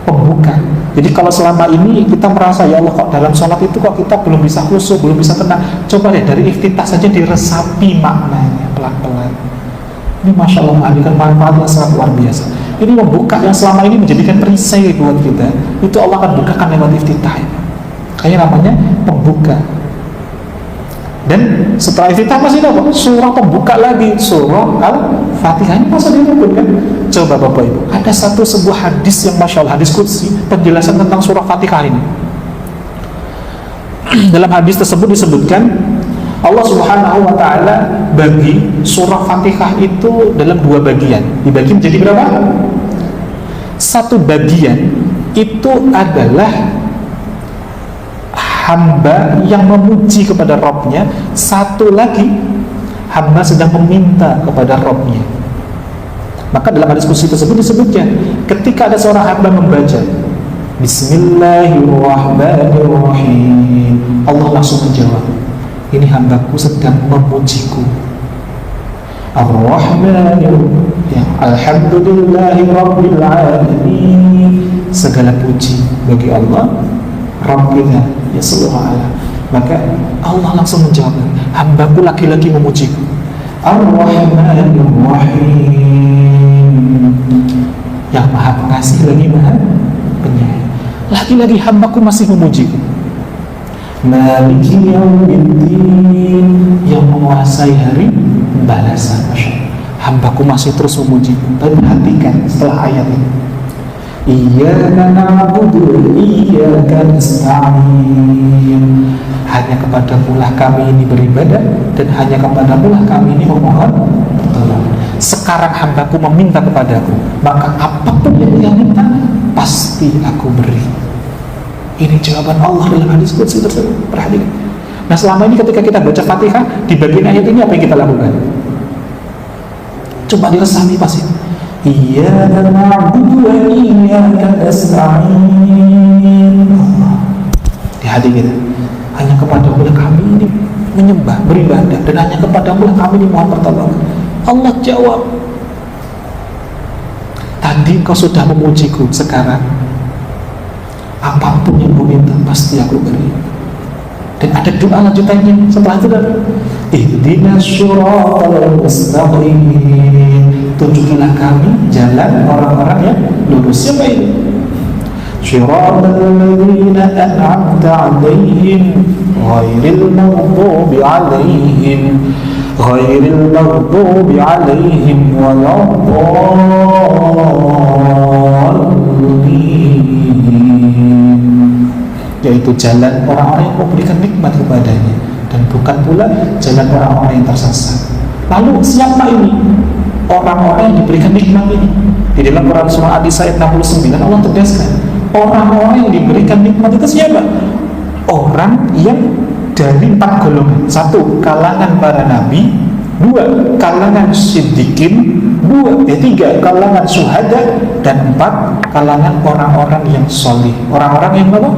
pembuka. Jadi kalau selama ini kita merasa ya Allah kok dalam sholat itu kok kita belum bisa khusyuk, belum bisa tenang, coba deh dari iftitah saja diresapi maknanya pelan-pelan. Ini Masya Allah menghadirkan manfaat yang sangat luar biasa. Ini membuka yang selama ini menjadikan perisai buat kita, itu Allah akan bukakan lewat iftitah. Kayaknya namanya pembuka. Dan setelah iftitah masih ada apa? Surah pembuka lagi, surah Al-Fatihah. Ini masa dirukun kan? Coba Bapak Ibu, ada sebuah hadis yang Masya Allah, hadis qudsi, penjelasan tentang surah Fatihah ini. Dalam hadis tersebut disebutkan Allah Subhanahu wa ta'ala bagi surah Fatihah itu dalam dua bagian. Dibagi menjadi berapa? Satu bagian itu adalah hamba yang memuji kepada Rabbnya, satu lagi hamba sedang meminta kepada Rabbnya. Maka dalam hadis qudsi tersebut disebutkan ketika ada seorang hamba membaca Bismillahirrahmanirrahim, Allah langsung menjawab, ini hambaku sedang memujiku. Ar-Rahmanirrahim, ya, Alhamdulillahirabbil alamin, segala puji bagi Allah Rabb kita ya seluruh alam. Maka Allah langsung menjawab, hambaku laki-laki memujiku. Ar-Rahmanirrahim, yang maha pengasih lagi maha penyayang. Laki-laki hambaku masih memujiku. Maliki yaumiddin, yang menguasai hari balasan. Hambaku masih terus memujiku. Tapi perhatikan setelah ayat ini, Iyyaka na'budu wa iyyaka nasta'in, hanya kepadamu lah kami ini beribadah dan hanya kepadamu lah kami ini memohon pertolongan. Sekarang hambaku meminta kepadaku, maka apapun yang dia minta pasti aku beri. Ini jawaban Allah dalam hadis qudsi tersebut. Perhatikan. Nah, selama ini ketika kita baca Fatihah di bagian ayat ini, apa yang kita lakukan? Coba diresapi pasti. Iyyaka na'budu wa iyyaka nasta'in. Di hati kita, hanya kepadamu lah kami ini menyembah, beribadah, dan hanya kepadamu lah kami ini mohon pertolongan. Allah jawab, tadi kau sudah memujiku, sekarang apapun yang kau minta pasti aku beri. Dan ada doa lanjutannya setelah itu, ihdinas shiratal mustaqim, tunjukilah kami jalan orang-orang yang lurus. Siapa ini? Shiratal ladzina an'amta 'alaihim ghairil maghdubi 'alaihim waladdallin, yaitu jalan orang-orang yang memberikan nikmat kepadanya, dan bukan pula jalan orang-orang yang tersesat. Lalu siapa ini orang-orang yang diberikan nikmat ini? Di dalam Quran surah An-Nisa ayat 69 Allah tegaskan, orang-orang yang diberikan nikmat itu siapa? Orang yang dari 4 golongan. 1, kalangan para nabi. 2, kalangan siddiqin. 3, kalangan syuhada. Dan 4, kalangan orang-orang yang solih. Orang-orang yang apa?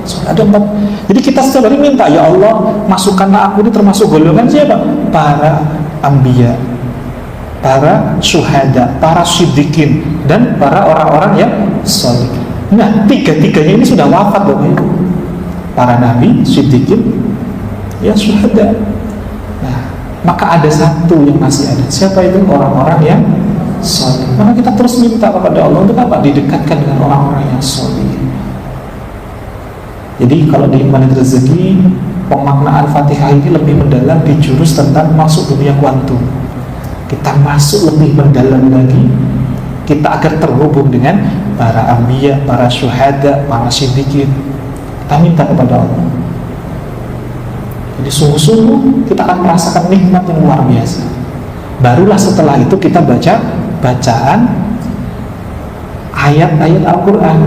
Ada 4. Jadi kita setiap hari minta, ya Allah, masukkanlah aku ini termasuk golongan siapa? Para anbiya, para syuhada, para siddiqin, dan para orang-orang yang solih. Nah, tiga-tiganya ini sudah wafat Bapak Ibu. Para nabi, siddiqin, ya syuhada. Nah, maka ada satu yang masih ada. Siapa itu? Orang-orang yang solih. Maka kita terus minta kepada Allah untuk apa? Didekatkan dengan orang-orang yang solih. Jadi kalau dinikmati rezeki, pemaknaan Fatihah ini lebih mendalam di jurus tentang masuk dunia kuantum. Kita masuk lebih mendalam lagi, kita agar terhubung dengan para anbiya, para syuhada, para siddiqin. Kita minta kepada Allah. Jadi sungguh-sungguh kita akan merasakan nikmat yang luar biasa. Barulah setelah itu kita baca bacaan ayat-ayat Al-Quran.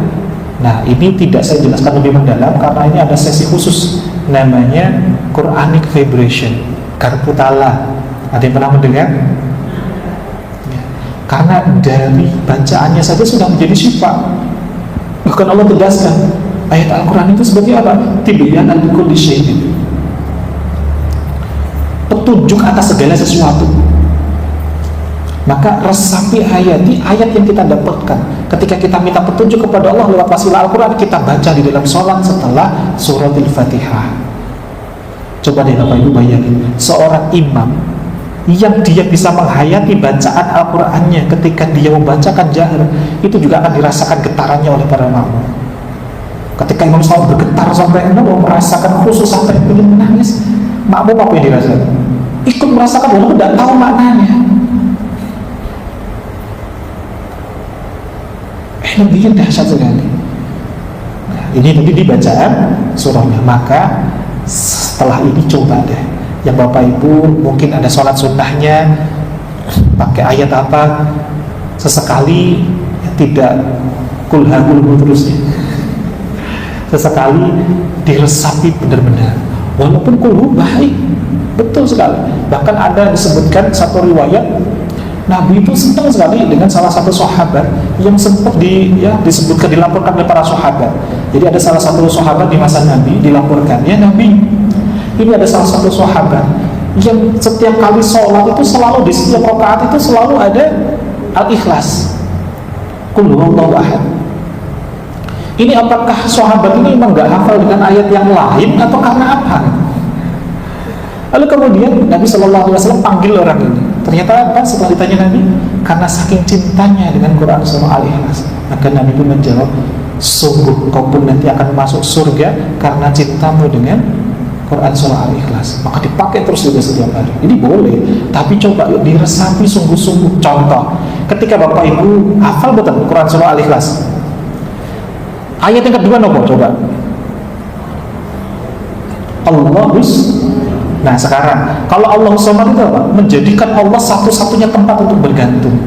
Nah, ini tidak saya jelaskan lebih mendalam karena ini ada sesi khusus namanya Quranic Vibration, Karputala. Ada yang pernah mendengar? Ya. Karena dari bacaannya saja sudah menjadi syifa. Bahkan Allah tegaskan ayat Al-Quran itu sebagai apa? Tibyanan likulli syai'in, petunjuk atas segala sesuatu. Maka resapi hayati ayat yang kita dapatkan ketika kita minta petunjuk kepada Allah lewat wasilah Al-Quran, kita baca di dalam sholat setelah surat Al-Fatihah. Coba deh Bapak Ibu bayangin, seorang imam yang dia bisa menghayati bacaan Al-Qurannya ketika dia membacakan jahar, itu juga akan dirasakan getarannya oleh para makmum. Ketika imam sholat bergetar sampai imam merasakan khusus sampai ingin menangis, makmum apa yang dirasakan? Ikut merasakan walaupun tidak tahu maknanya. Lebih dahsyat sekali. Nah, ini tadi di bacaan surahnya. Maka setelah ini coba deh, yang Bapak Ibu mungkin ada sholat sunnahnya pakai ayat apa, sesekali ya, tidak kulha terusnya, sesekali diresapi benar-benar. Walaupun kulhu baik, betul sekali. Bahkan ada disebutkan satu riwayat, Nabi itu senang sekali dengan salah satu sahabat yang sempat disebutkan, dilaporkan oleh para sahabat. Jadi ada salah satu sahabat di masa Nabi dilaporkan, ya Nabi, ini ada salah satu sahabat yang setiap kali sholat itu selalu di setiap rakaat itu selalu ada Al-Ikhlas, Qul huwallahu ahad. Ini apakah sahabat ini memang gak hafal dengan ayat yang lain atau karena apa? Lalu kemudian Nabi SAW panggil orang ini. Ternyata apa? Setelah ditanya Nabi, karena saking cintanya dengan Quran surah Al-Ikhlas, maka Nabi pun menjawab, sungguh kau pun nanti akan masuk surga karena cintamu dengan Quran surah Al-Ikhlas. Maka dipakai terus juga setiap hari. Ini boleh, tapi coba diresapi sungguh-sungguh. Contoh, ketika Bapak Ibu hafal betul Quran surah Al-Ikhlas, ayat yang kedua nopo coba. Allahus. Nah sekarang, kalau Allah Samad itu apa? Menjadikan Allah satu-satunya tempat untuk bergantung.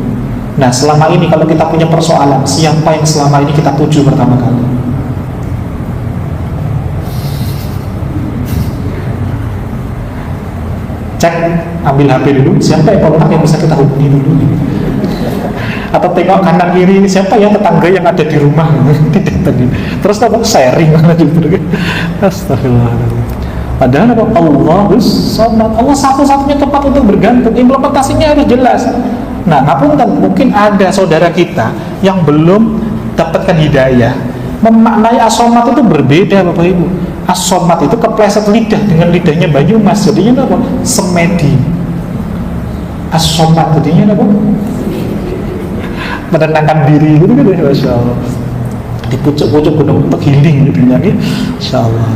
Nah selama ini kalau kita punya persoalan, siapa yang selama ini kita tuju pertama kali? Cek, ambil HP dulu, siapa yang kontak yang bisa kita hubungi dulu? Atau tengok kanan kiri, siapa ya tetangga yang ada di rumah? Terus kita sharing. Astagfirullahaladzim. Padahal apa? Allahus Samad, Allah satu-satunya tempat untuk bergantung. Implementasinya harus jelas. Nah, ngapunten, mungkin ada saudara kita yang belum dapatkan hidayah. Memaknai as-somad itu berbeda Bapak Ibu. As-somad itu kepleset lidah dengan lidahnya Banyumas, jadinya apa? Semedi. As-somad jadinya apa? Menenangkan diri gitu kan ya, Masya Allah. Di pucuk-pucuk gunung untuk healing gitu ya, Masya Allah.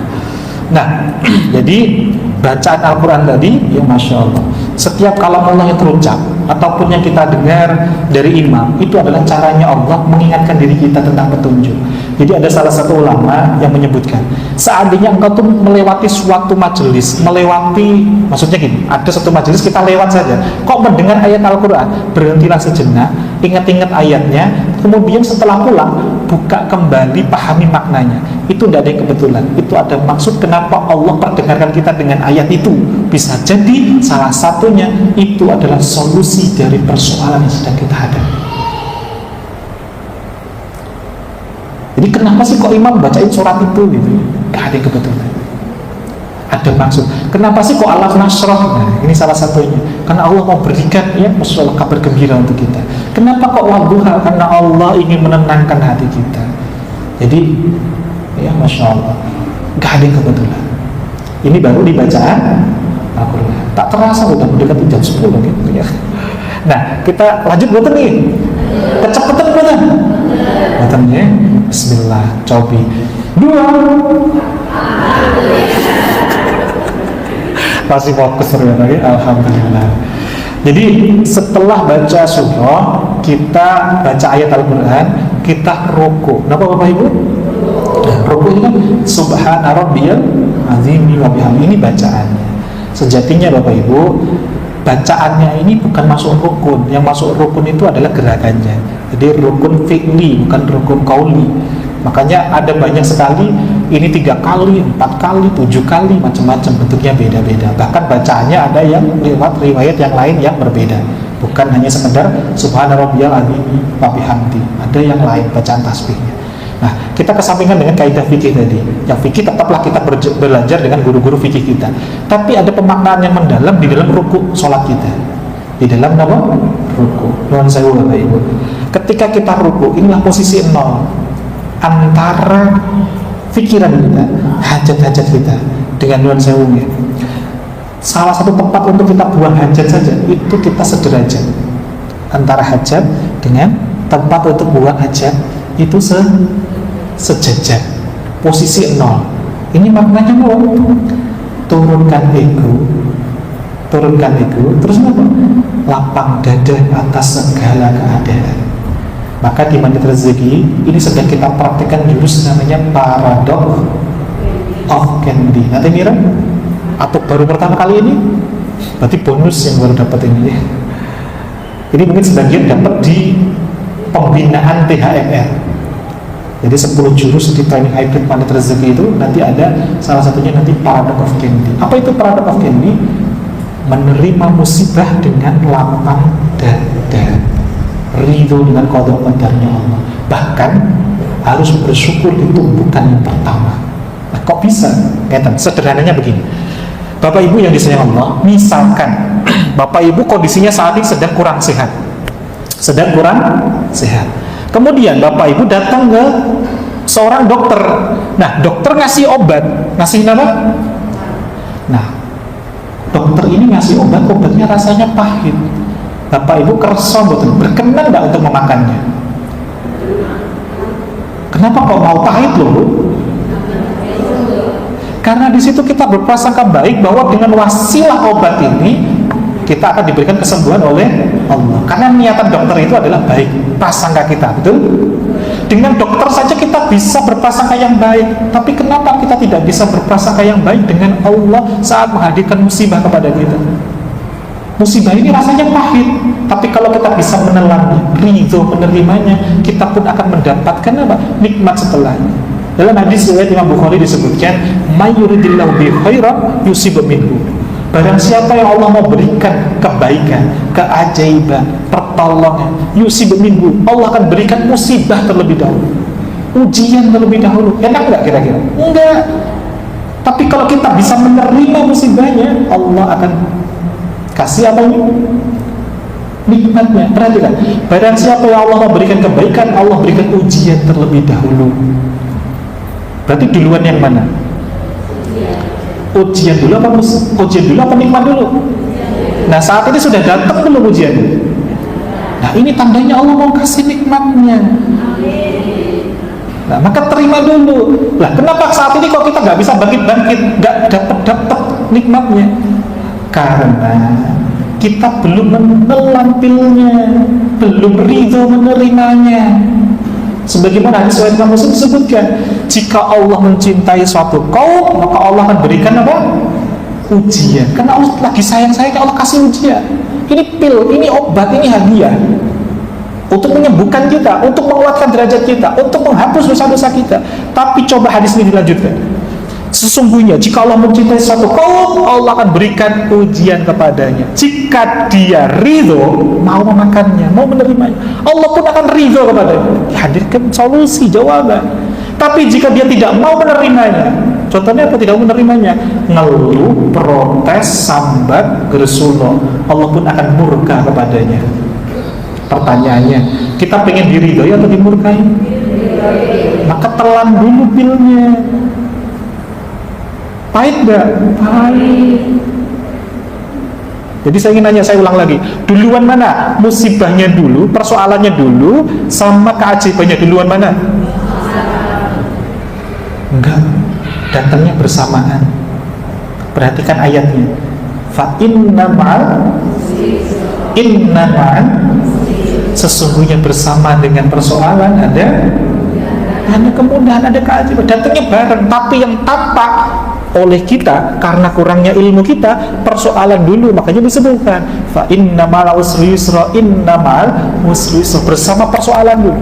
Nah, jadi bacaan Al-Quran tadi, ya Masya Allah, setiap kalam Allah yang terucap ataupun yang kita dengar dari imam, itu adalah caranya Allah mengingatkan diri kita tentang petunjuk. Jadi ada salah satu ulama yang menyebutkan, seandainya engkau tuh melewati suatu majelis, maksudnya gini, ada satu majelis kita lewat saja, kok mendengar ayat Al-Quran, berhentilah sejenak, ingat-ingat ayatnya, kemudian setelah pulang, buka kembali, pahami maknanya. Itu tidak ada yang kebetulan, itu ada maksud kenapa Allah perdengarkan kita dengan ayat itu. Bisa jadi salah satunya itu adalah solusi dari persoalan yang sedang kita hadapi. Jadi kenapa sih kok imam bacain surat itu gitu? Gak ada yang kebetulan, ada maksud. Kenapa sih kok alam nasroh? Nah, ini salah satunya. Karena Allah mau berikan ya masalah kabar gembira untuk kita. Kenapa kok wadduha? Karena Allah ingin menenangkan hati kita. Jadi ya Masya Allah, gak ada yang kebetulan. Ini baru dibacaan Al-Quran. Tak terasa udah mendekati jam 10 gitu ya. Nah kita lanjut betul nih. Kecepatan betul. Betulnya Bismillah, cobi 2. Masih fokus ternyata ya, alhamdulillah. Jadi setelah baca surah, kita baca ayat Al-Quran, kita ruku. Kenapa Bapak Ibu? Nah, ruku ini kan subhana rabbiyal azim wa bihamdihi, ini bacaannya. Sejatinya Bapak Ibu, bacaannya ini bukan masuk rukun. Yang masuk rukun itu adalah gerakannya. Jadi rukun fi'li, bukan rukun qauli. Makanya ada banyak sekali, ini 3 kali, 4 kali, 7 kali, macam-macam, bentuknya beda-beda. Bahkan bacaannya ada yang lewat riwayat yang lain yang berbeda. Bukan hanya sekedar subhana rabbiyal azim wa bihamdi. Ada yang lain bacaan tasbihnya. Nah, kita kesampingkan dengan kaidah fikih tadi. Yang fikih tetaplah kita belajar dengan guru-guru fikih kita. Tapi ada pemaknaan yang mendalam di dalam ruku sholat kita. Di dalam apa? Ruku. Nuhun sewu Bapak Ibu. Ketika kita ruku, inilah posisi 0 antara pikiran kita, hajat-hajat kita dengan nuhun sewu ya. Salah satu tempat untuk kita buang hajat saja itu kita sederajat. Antara hajat dengan tempat untuk buang hajat itu sejajar, posisi 0. Ini maknanya mau turunkan ego, terus apa? Lapang dada atas segala keadaan. Maka di Manit Rezeki ini sedang kita praktikkan jurus namanya Paradox of Candy. Nanti Mira, atau baru pertama kali ini, berarti bonus yang baru dapat ini. Ini mungkin sebagian dapat di pembinaan THMR. Jadi 10 jurus di training hybrid Manit Rezeki itu nanti ada salah satunya nanti Paradox of Candy. Apa itu Paradox of Candy? Menerima musibah dengan lapang dada, ridho dengan qada qadarnya Allah. Bahkan harus bersyukur itu bukan yang pertama. Nah, kok bisa? Sederhananya begini. Bapak Ibu yang disayang Allah, misalkan Bapak Ibu kondisinya saat ini sedang kurang sehat. Kemudian Bapak Ibu datang ke seorang dokter. Nah, dokter ngasih obat. Ngasih apa? Nah, dokter ini ngasih obatnya rasanya pahit. Bapak Ibu kerso betul, berkenan nggak untuk memakannya? Kenapa kok mau pahit loh? Karena di situ kita berprasangka baik bahwa dengan wasilah obat ini kita akan diberikan kesembuhan oleh Allah. Karena niatan dokter itu adalah baik, prasangka kita, betul? Dengan dokter saja kita bisa berprasangka yang baik, tapi kenapa kita tidak bisa berprasangka yang baik dengan Allah saat menghadirkan musibah kepada kita? Musibah ini rasanya pahit, tapi kalau kita bisa menelannya, ridho menerimanya, kita pun akan mendapatkan apa? Nikmat setelahnya. Dalam hadis riwayat Imam Bukhari disebutkan, "May yuridillahu bihi khairan yusib minhu." Barang siapa yang Allah mau berikan kebaikan, keajaiban, pertolongan, yusib minhu, Allah akan berikan musibah terlebih dahulu, ujian terlebih dahulu. Enak nggak kira-kira? Enggak. Tapi kalau kita bisa menerima musibahnya, Allah akan kasih apa ini? Nikmatnya. Perhatikan, barang siapa yang Allah memberikan kebaikan, Allah berikan ujian terlebih dahulu. Berarti duluan yang mana? Ujian dulu apa nikmat dulu? Nah, saat ini sudah datang belum ujiannya? Nah, ini tandanya Allah mau kasih nikmatnya. Nah, maka terima dulu. Lah, kenapa saat ini kok kita nggak bisa bangkit-bangkit, nggak dapat nikmatnya? Karena kita belum menampilnya, belum ridho menerimanya. Sebagaimana hadis riwayat Muslim disebutkan, jika Allah mencintai suatu kaum, maka Allah akan berikan apa? Ujian. Karena Allah lagi sayang-sayangnya, Allah kasih ujian. Ini pil, ini obat, ini hadiah untuk menyembuhkan kita, untuk menguatkan derajat kita, untuk menghapus dosa-dosa kita. Tapi coba hadis ini dilanjutkan. Sesungguhnya jika Allah mencintai suatu kaum, Allah akan berikan ujian kepadanya. Jika dia ridho, mau memakannya, mau menerimanya, Allah pun akan ridho kepadanya, dihadirkan solusi, jawaban. Tapi jika dia tidak mau menerimanya, contohnya apa? Tidak mau menerimanya, ngeluh, protes, sambat, gersuno, Allah pun akan murka kepadanya. Pertanyaannya, kita pengen diridhoi atau dimurkai? Maka telan dulu pilnya. Pahit gak? Pahit. Jadi saya ingin nanya, saya ulang lagi, duluan mana? Musibahnya dulu, persoalannya dulu, sama keajaibannya duluan mana? Enggak, datangnya bersamaan. Perhatikan ayatnya. Fa inna ma'al sesungguhnya bersama dengan persoalan ada kemudahan, ada keajaiban. Datangnya bareng, tapi yang tampak oleh kita karena kurangnya ilmu kita, persoalan dulu, makanya disebutkan fa inna ma'al usri yusra, inna ma'al usri yusra, bersama persoalan dulu.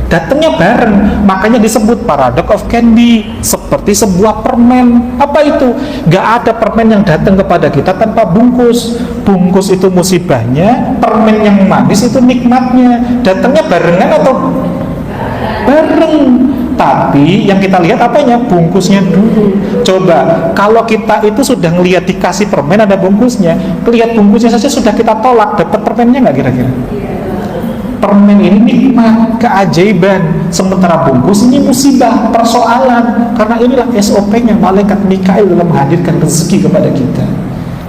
Datangnya bareng, makanya disebut paradox of candy, seperti sebuah permen. Apa itu? Gak ada permen yang datang kepada kita tanpa bungkus. Bungkus itu musibahnya, permen yang manis itu nikmatnya. Datangnya barengan atau bareng? Tapi yang kita lihat apanya? Bungkusnya dulu. Coba, kalau kita itu sudah ngelihat dikasih permen ada bungkusnya, lihat bungkusnya saja sudah kita tolak, dapat permennya nggak kira-kira? Permen ini nikmat, keajaiban, sementara bungkus ini musibah, persoalan. Karena inilah SOP-nya malaikat Mikail dalam menghadirkan rezeki kepada kita.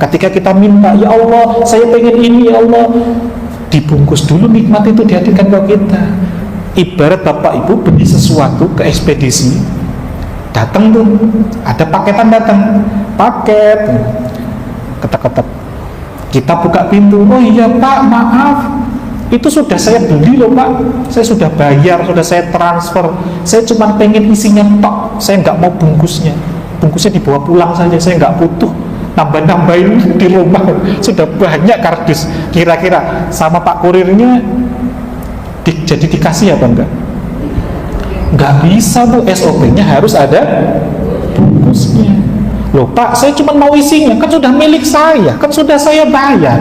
Ketika kita minta, ya Allah, saya pengen ini, ya Allah, dibungkus dulu nikmat itu, dihadirkan ke kita. Ibarat bapak ibu beli sesuatu ke ekspedisi, datang tuh, ada paketan datang, paket, ketek-ketek, kita buka pintu, oh iya pak, maaf, itu sudah saya beli loh pak, saya sudah bayar, sudah saya transfer, saya cuma pengen isinya tok, saya nggak mau bungkusnya dibawa pulang saja, saya nggak butuh nambah-nambahin di rumah, sudah banyak kardus. Kira-kira sama pak kurirnya jadi dikasih apa enggak? Nggak bisa bu, SOP-nya harus ada bungkusnya. Loh pak, saya cuma mau isinya, kan sudah milik saya, kan sudah saya bayar,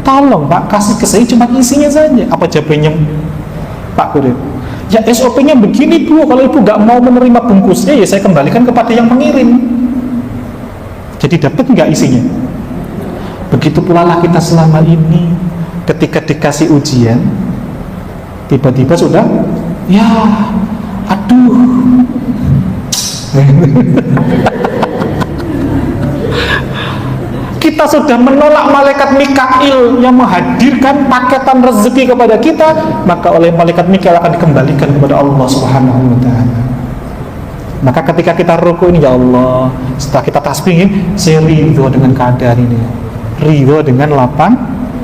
tolong pak kasih ke saya cuma isinya saja. Apa jawabannya pak kurir? Ya SOP-nya begini bu, kalau ibu nggak mau menerima bungkusnya, ya saya kembalikan kepada yang mengirim. Jadi dapat nggak isinya? Begitu pula lah kita selama ini, ketika dikasih ujian, tiba-tiba sudah, ya aduh, kita sudah menolak malaikat Mikail yang menghadirkan paketan rezeki kepada kita, maka oleh malaikat Mikail akan dikembalikan kepada Allah Subhanahu wa ta'ala. Maka ketika kita ruku ini, ya Allah, setelah kita tasbih, saya ridho dengan keadaan ini, ridho dengan lapang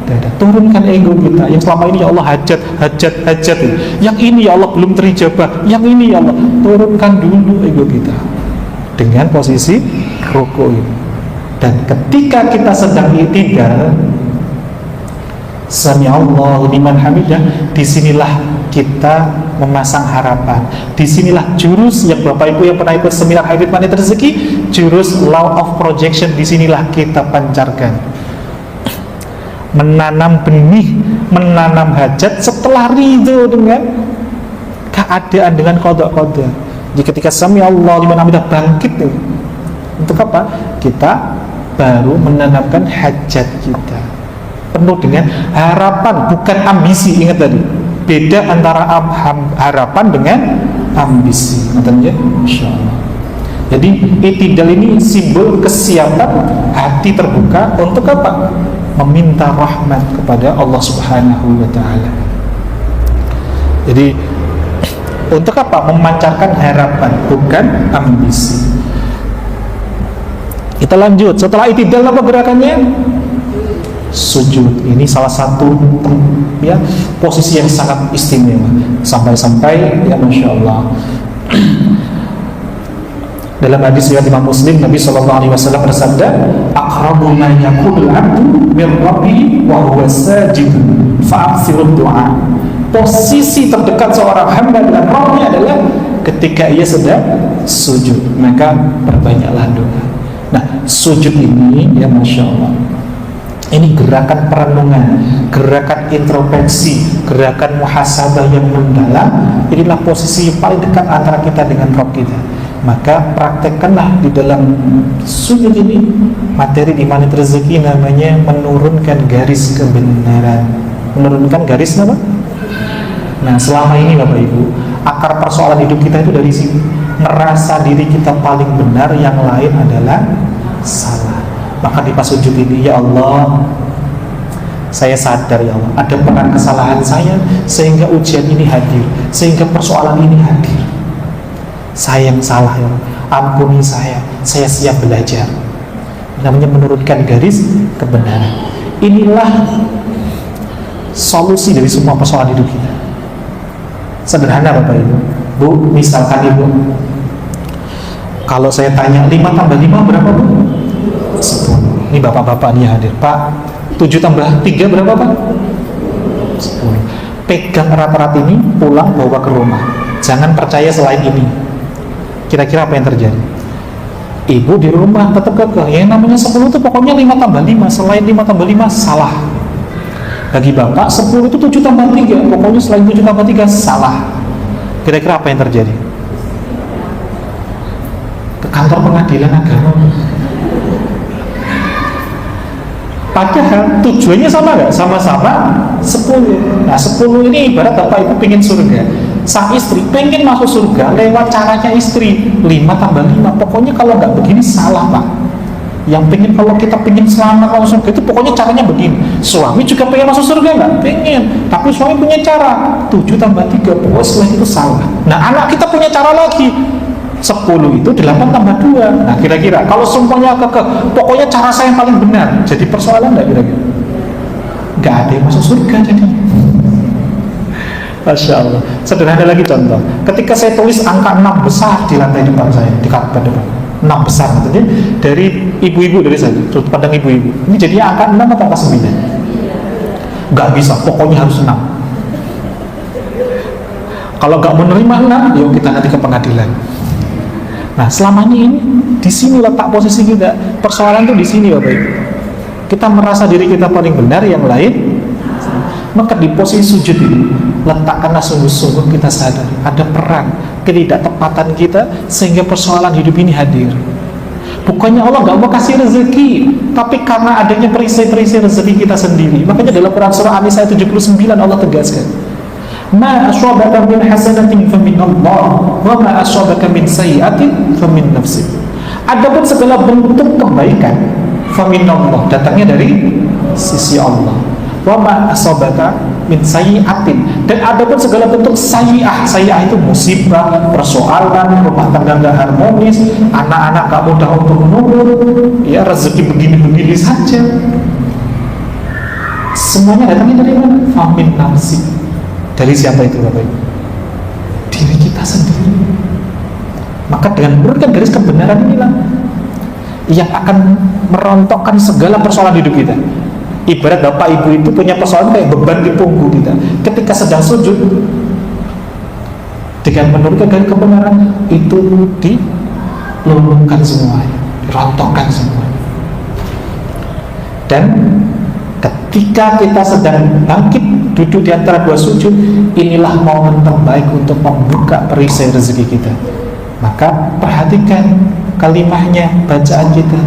dada. Turunkan ego kita yang selama ini, ya Allah, hajat, yang ini ya Allah belum terijabah, yang ini ya Allah, turunkan dulu ego kita dengan posisi ruku ini. Dan ketika kita sedang i'tidal, Sami'allahu liman hamidah, disinilah kita memasang harapan. Disinilah jurus yang Bapak Ibu yang pernah ikut seminar Hybrid Magnet Rezeki, jurus Law of Projection, disinilah kita pancarkan. Menanam benih, menanam hajat setelah ridho dengan keadaan, dengan qada. Jadi ketika Sami'allahu liman hamidah bangkit nih, untuk apa? Kita baru menanamkan hajat kita penuh dengan harapan, bukan ambisi. Ingat tadi, beda antara harapan dengan ambisi. Katanya, Insya Allah. Jadi i'tidal ini simbol kesiapan hati terbuka untuk apa? Meminta rahmat kepada Allah Subhanahu wa ta'ala. Jadi untuk apa? Memancarkan harapan, bukan ambisi. Kita lanjut. Setelah i'tidal apa gerakannya? Sujud. Ini salah satu ya posisi yang sangat istimewa. Sampai-sampai ya Masya Allah, dalam hadis riwayat Imam Muslim, Nabi SAW bersabda, aqrabu ma yakunul 'abdu min rabbihi wa huwa sajid fa'aksirud du'a. Posisi terdekat seorang hamba dengan Rabbnya adalah ketika ia sedang sujud, maka perbanyaklah doa. Nah, sujud ini ya Masya Allah, ini gerakan perenungan, gerakan introspeksi, gerakan muhasabah yang mendalam. Inilah posisi yang paling dekat antara kita dengan Rabb kita. Maka praktekkanlah di dalam sujud ini. Materi di Magnet Rezeki namanya menurunkan garis kebenaran. Menurunkan garis apa? Nah, selama ini Bapak Ibu, akar persoalan hidup kita itu dari sini. Merasa diri kita paling benar, yang lain adalah salah. Maka di pas sujud ini, ya Allah, saya sadar ya Allah, ada peran kesalahan saya sehingga ujian ini hadir, sehingga persoalan ini hadir. Saya yang salah ya Allah, ampuni saya siap belajar. namanya menurunkan garis kebenaran. Inilah solusi dari semua persoalan hidup kita. Sederhana Bapak Ibu. Bu, misalkan Ibu, kalau saya tanya 5 tambah 5 berapa Bu? 10. Ini bapak-bapak nih hadir. Pak, 7 tambah 3 berapa Pak? 10. Pegang erat-erat ini, pulang bawa ke rumah. Jangan percaya selain ini. Kira-kira apa yang terjadi? Ibu di rumah tetap kekeh. Yang namanya 10 itu pokoknya 5 tambah 5. Selain 5 tambah 5 salah. Bagi bapak 10 itu 7 tambah 3. Pokoknya selain 7 tambah 3 salah. Kira-kira apa yang terjadi? Ke kantor pengadilan agama. Padahal tujuannya sama nggak? Sama-sama 10. Nah 10 ini ibarat bapak ibu pengen surga. Sang istri pengen masuk surga lewat caranya istri. 5 tambah 5. Pokoknya kalau nggak begini salah Pak. Yang pengen, kalau kita pengen selamat masuk surga itu pokoknya caranya begini. Suami juga pengen masuk surga nggak? Pengen. Tapi suami punya cara 7 tambah 3. Pokoknya selain itu salah. Nah anak kita punya cara lagi. 10 itu 8 tambah 2. Nah kira-kira kalau semuanya pokoknya cara saya yang paling benar, jadi persoalan nggak kira-kira? Nggak ada yang masuk surga jadi. Masya Allah. Sederhana lagi contoh. Ketika saya tulis angka 6 besar di lantai depan saya, di karpet depan, 6 besar, maksudnya dari ibu-ibu, dari saya sudut pandang ibu-ibu, ini jadinya angka 6 atau angka 9? Nggak bisa, pokoknya harus 6. Kalau nggak menerima 6, yuk kita nanti ke pengadilan. Nah selamanya ini di sini letak posisi kita. Persoalan tuh di sini Bapak Ibu. Kita merasa diri kita paling benar, yang lain. Maka di posisi sujud ini letakkanlah sungguh-sungguh kita sadar ada peran ketidaktepatan kita sehingga persoalan hidup ini hadir. Bukannya Allah nggak mau kasih rezeki, tapi karena adanya perisai-perisai rezeki kita sendiri. Makanya dalam Quran surah An-Nisa 79 Allah tegaskan, ma ashabaka min hasanatin famin Allah wa ma ashabaka min sayyi'atin famin nafsik. Adapun segala bentuk kebaikan famin Allah, datangnya dari sisi Allah. Wa ma ashabaka min sayyi'atin, dan adapun segala bentuk sayyi'ah, sayyi'ah itu musibah, persoalan, rumah tangga nggak harmonis, anak-anak gak mudah untuk menurut, ya rezeki begini-begini saja. Semuanya datangnya dari mana? Famin nafsik. Dari siapa itu Bapak Ibu? Diri kita sendiri. Maka dengan menurunkan garis kebenaran inilah yang akan merontokkan segala persoalan hidup kita. Ibarat bapak ibu itu punya persoalan kayak beban di punggung kita. Ketika sedang sujud, dengan menurunkan garis kebenaran itu diluluhkan semuanya, dirontokkan semuanya. Dan ketika kita sedang bangkit duduk di antara dua sujud, inilah momen terbaik untuk membuka perisai rezeki kita. Maka perhatikan kalimahnya, bacaan kita,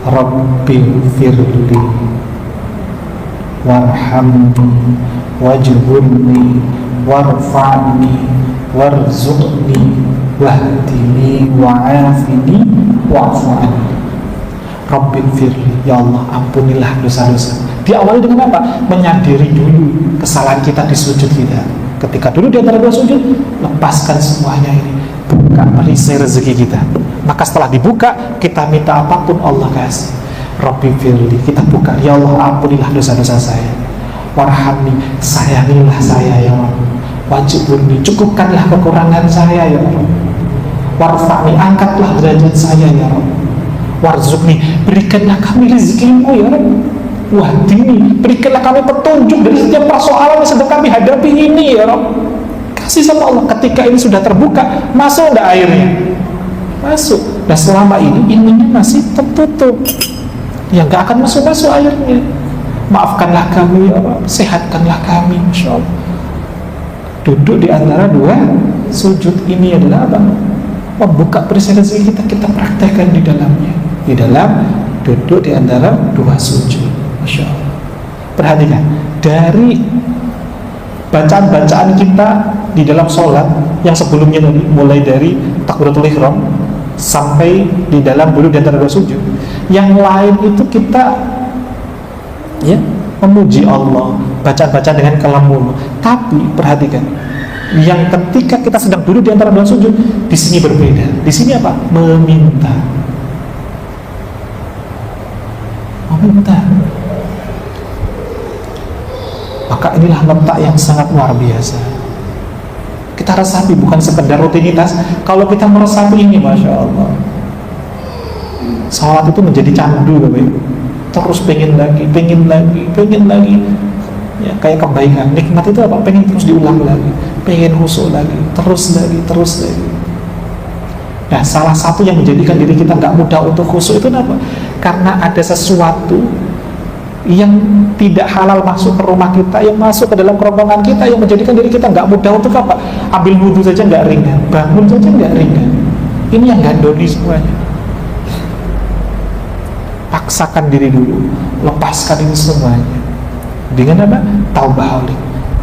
Rabbil firli warhamni wajburni warfa'ni warzuqni wahdini wa'afini wa'afu'ani. Rabbil firli, ya Allah ampunilah dosa-dosa. Diawali dengan apa? Menyadari dulu kesalahan kita di sujud kita. Ketika dulu di antara dua sujud, lepaskan semuanya ini, buka perisai rezeki kita. Maka setelah dibuka, kita minta apapun Allah kasih. Rabbil firli, kita buka, ya Allah ampunilah dosa-dosa saya. Warhamni, sayangilah saya ya Allah. Wajiburni, cukupkanlah kekurangan saya ya Allah. Warfa'ni, angkatlah derajat saya ya Allah. Warzuqni, berikanlah kami rezekimu ya Rabb. Wahdini, berikanlah kami petunjuk dari setiap persoalan yang sedang kami hadapi ini ya Rabb. Kasih sama Allah. Ketika ini sudah terbuka, masuk enggak airnya? Masuk. Nah selama ini masih tertutup, ya nggak akan masuk airnya. Maafkanlah kami ya Rabb, sehatkanlah kami, Masya Allah. Duduk di antara dua sujud ini adalah apa? Membuka perisai rezeki kita praktekkan di dalamnya. Di dalam duduk di antara dua sujud, Masya Allah. Perhatikan, dari bacaan-bacaan kita di dalam sholat yang sebelumnya tadi, mulai dari takbiratul ihram sampai di dalam dulu di antara dua sujud, yang lain itu kita ya memuji Allah, bacaan-bacaan dengan kalam mulut. Tapi perhatikan, yang ketika kita sedang duduk di antara dua sujud, di sini berbeda. Di sini apa? Meminta. maka inilah letak yang sangat luar biasa. Kita resapi, bukan sekedar rutinitas. Kalau kita meresapi ini, Masya Allah, salat itu menjadi candu, Bapak Ibu. Terus pengen lagi, ya, kayak kebaikan. Nikmat itu apa? Pengen terus diulang lagi, pengen khusyuk lagi, terus lagi. Nah, salah satu yang menjadikan diri kita nggak mudah untuk khusyuk itu apa? Karena ada sesuatu yang tidak halal masuk ke rumah kita, yang masuk ke dalam kerongkongan kita, yang menjadikan diri kita nggak mudah untuk apa? Ambil wudhu saja nggak ringan, bangun saja nggak ringan. Ini yang gandoli semuanya. Paksakan diri dulu, lepaskan ini semuanya. Dengan apa? Taubahalik.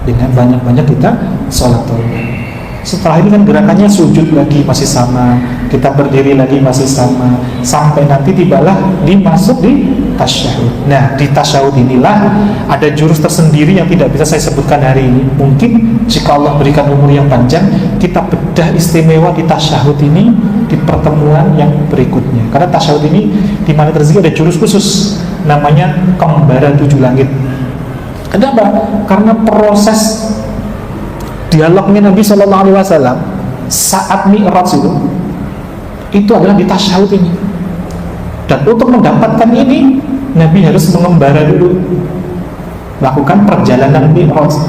Dengan banyak-banyak kita sholat taubah. Setelah ini kan gerakannya sujud lagi masih sama, kita berdiri lagi masih sama, sampai nanti tibalah dimasuk di tasyahud. Nah, di tasyahud inilah ada jurus tersendiri yang tidak bisa saya sebutkan hari ini. Mungkin jika Allah berikan umur yang panjang, kita bedah istimewa di tasyahud ini di pertemuan yang berikutnya. Karena tasyahud ini di mana rezeki ada jurus khusus, namanya kembara 7 langit. Kenapa? Karena proses dialognya Nabi SAW saat Mi'raj itu adalah di tasyahud ini. Dan untuk mendapatkan ini, Nabi harus mengembara dulu, melakukan perjalanan Mi'raj,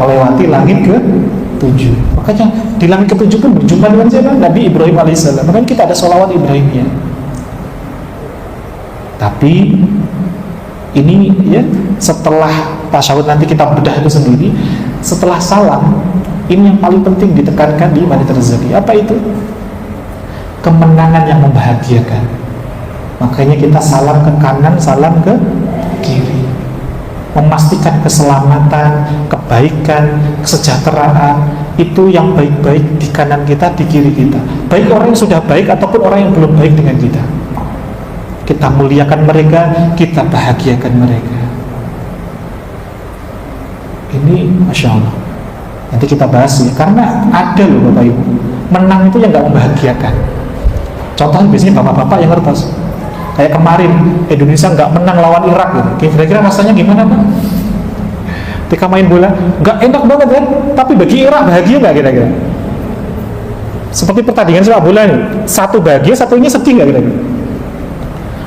melewati langit ke-7. Makanya di langit ke-7 pun berjumpa dengan siapa? Nabi Ibrahim alaihissalam. Makanya kita ada sholawat Ibrahimiyah. Tapi ini ya, setelah tasyahud nanti kita bedah itu sendiri. Setelah salam, ini yang paling penting ditekankan di Maniat Rezeki. Apa itu? Kemenangan yang membahagiakan. Makanya kita salam ke kanan, salam ke kiri, memastikan keselamatan, kebaikan, kesejahteraan. Itu yang baik-baik di kanan kita, di kiri kita. Baik orang yang sudah baik ataupun orang yang belum baik dengan kita. Kita muliakan mereka, kita bahagiakan mereka. Ini Masya Allah. Nanti kita bahas ya, karena ada loh Bapak Ibu, menang itu yang gak membahagiakan. Contohnya biasanya bapak-bapak yang ngertos. Kayak kemarin Indonesia gak menang lawan Irak gitu. Kira-kira rasanya gimana Pak? Ketika main bola, gak enak banget kan? Tapi bagi Irak bahagia gak kira-kira? Seperti pertandingan sepak bola nih, satu bahagia, satunya sedih gak kira-kira?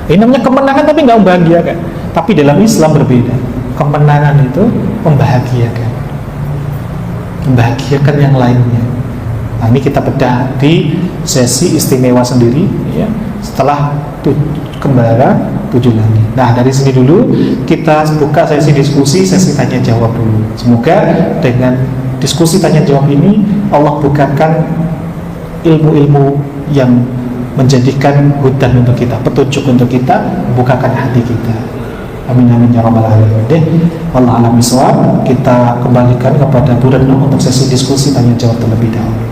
Ini namanya kemenangan tapi gak membahagiakan. Tapi dalam Islam berbeda. Kemenangan itu membahagiakan, membahagiakan yang lainnya. Nah, ini kita bedah di sesi istimewa sendiri ya, setelah kembara 7 langit. Nah, dari sini dulu kita buka sesi diskusi, sesi tanya jawab dulu. Semoga dengan diskusi tanya jawab ini Allah bukakan ilmu-ilmu yang menjadikan hudan untuk kita, petunjuk untuk kita, bukakan hati kita. Amin amin ya rabbal alamin. Allah alam bisawab. Kita kembalikan kepada Bu Retno untuk sesi diskusi tanya jawab terlebih dahulu.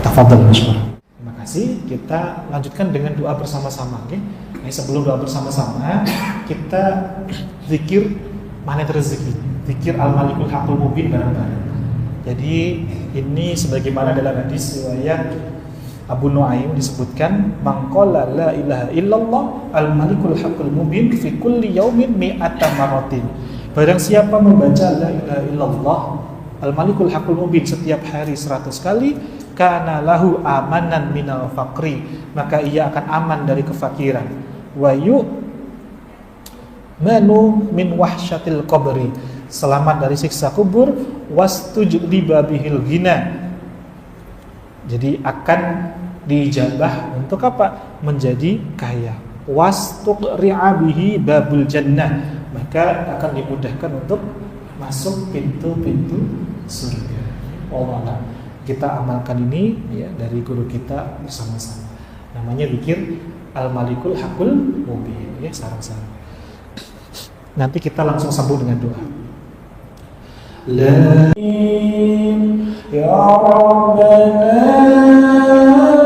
Tafadhal masykur. Terima kasih. Kita lanjutkan dengan doa bersama-sama. Okay? Nah, sebelum doa bersama-sama, kita zikir Maniat Rezeki, zikir Al-Malikul Haqqul Mubin bareng-bareng. Jadi ini sebagaimana dalam hadis riwayat Abu Nuaim disebutkan, maqala la ilaha illallah al-malikul haqqul mubin fi kulli yaumin mi'ata maratin. Barang siapa membaca la ilaha illallah al-malikul haqqul mubin setiap hari 100 kali, kana lahu amanan minal faqri, maka ia akan aman dari kefakiran. Wa manu min wahsyatil qabri, selamat dari siksa kubur. Wastujliba bihil ghina, jadi akan dijabah untuk apa? Menjadi kaya. Wastuqri'a bihi babul jannah, maka akan dimudahkan untuk masuk pintu-pintu surga. Allah, kita amalkan ini ya dari guru kita bersama-sama. Namanya zikir Al-Malikul Haqqul Mubin ya, sarang-sarang. Nanti kita langsung sambung dengan doa. La ya Rabbana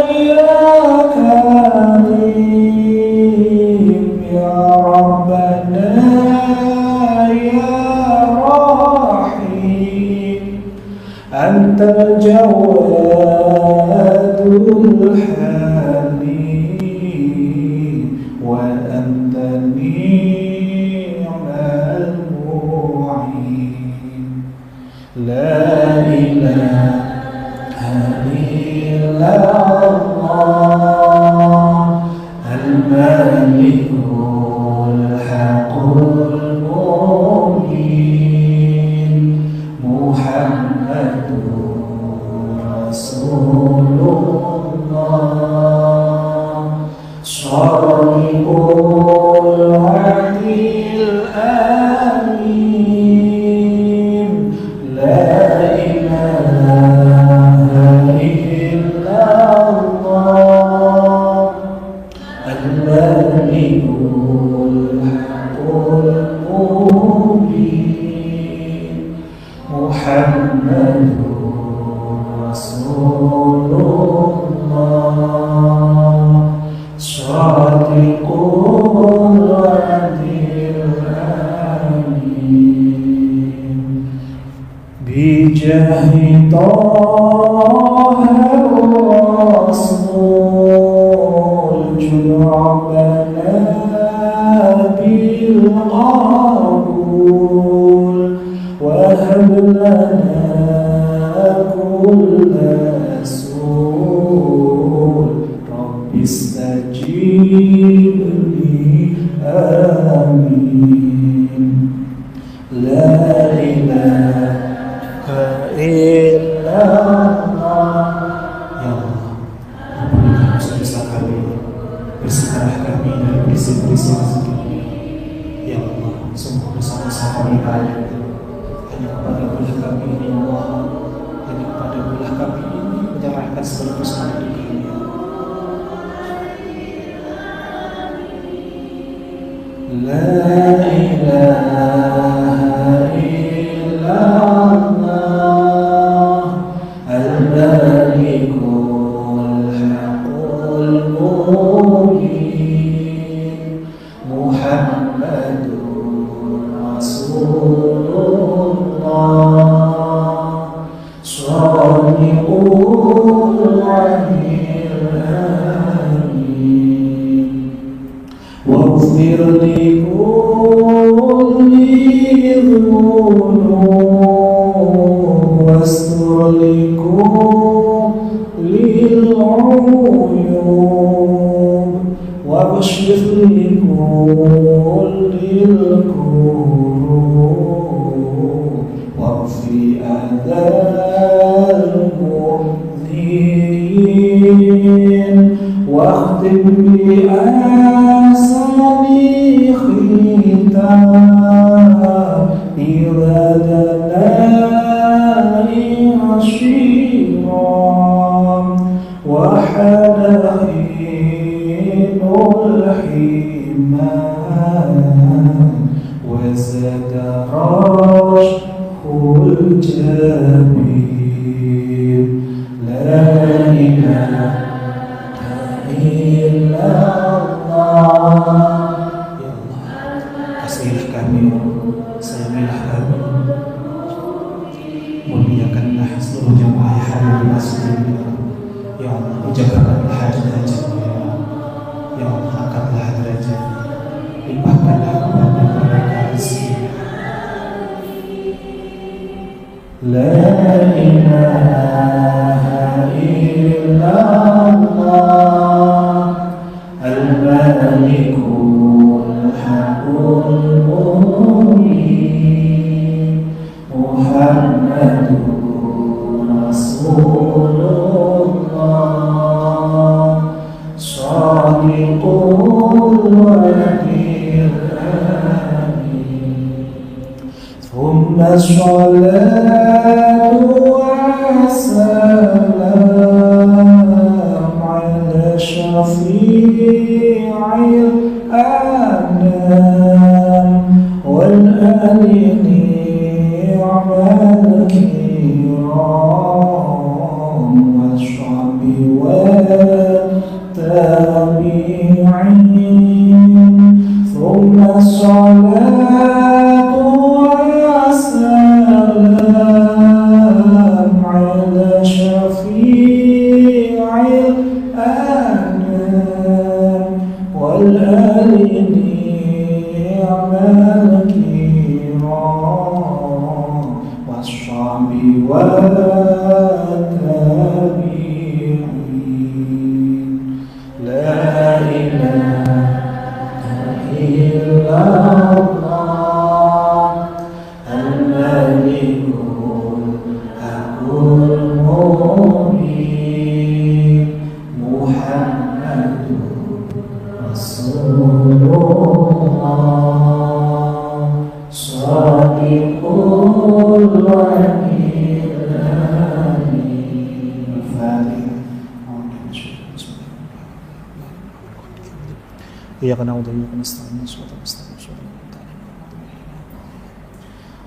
ya Karim, ya Rabbana ya Rahim, Antal Jawadul Halim, wa anta ni'mal mu'in. الملك الحق المبين محمد رسول الله صادق الوعد الأمين لا إله إلا الله الملك الحق المبين محمد رسول الله صادق الوعد الأمين بجاه طه الرسول جل ربنا بالقبول وهب لنا كل سؤال رب استجيب لي آمين لا إله إلا الله ya Allah ampunilah dosa-dosa kami bersihkanlah kami dari berisi-berisi rezeki ya Allah sungguh dosa-dosa kami banyak hanya kepada belah kami ini Allah hanya kepada belah kami ini menyerahkan segala persoalan hidup kami ya Allah la ilaha illallah al-malik al-haq al-mubin Muhammadur Rasulullah shadiqul wa'dil amin waghfir li kulli dhunub wastur li kulli al-uyub wabshir li kulli al-kurub waghfi adal mu'dhin واختم بأحسن ختام إذا دنا عشيرا وحان حين الحمام وزاد رشح الجميل لا إله إلا الله ya Allah kasihilah kami sayangilah kami muliakanlah seluruh jemaah yang hadir di masjid ya Allah jagakanlah hajat-hajatnya ya Allah angkatlah derajat limpahkanlah kepada mereka rezeki la ilaha illallah al-malik al-haq al-mubin Muhammadur Rasulullah shadiqul wa'dil amin thumma sholatu wassalam ala syafi'il anam wal alini amal kiram washabi wa tabi'in thumma salatu wassalam ala syafi'il anam wal alini amal kiram washabi wa tabi'in la ilaha Iyyaka na'budu wa iyyaka nasta'in ihdinas siratal mustaqim.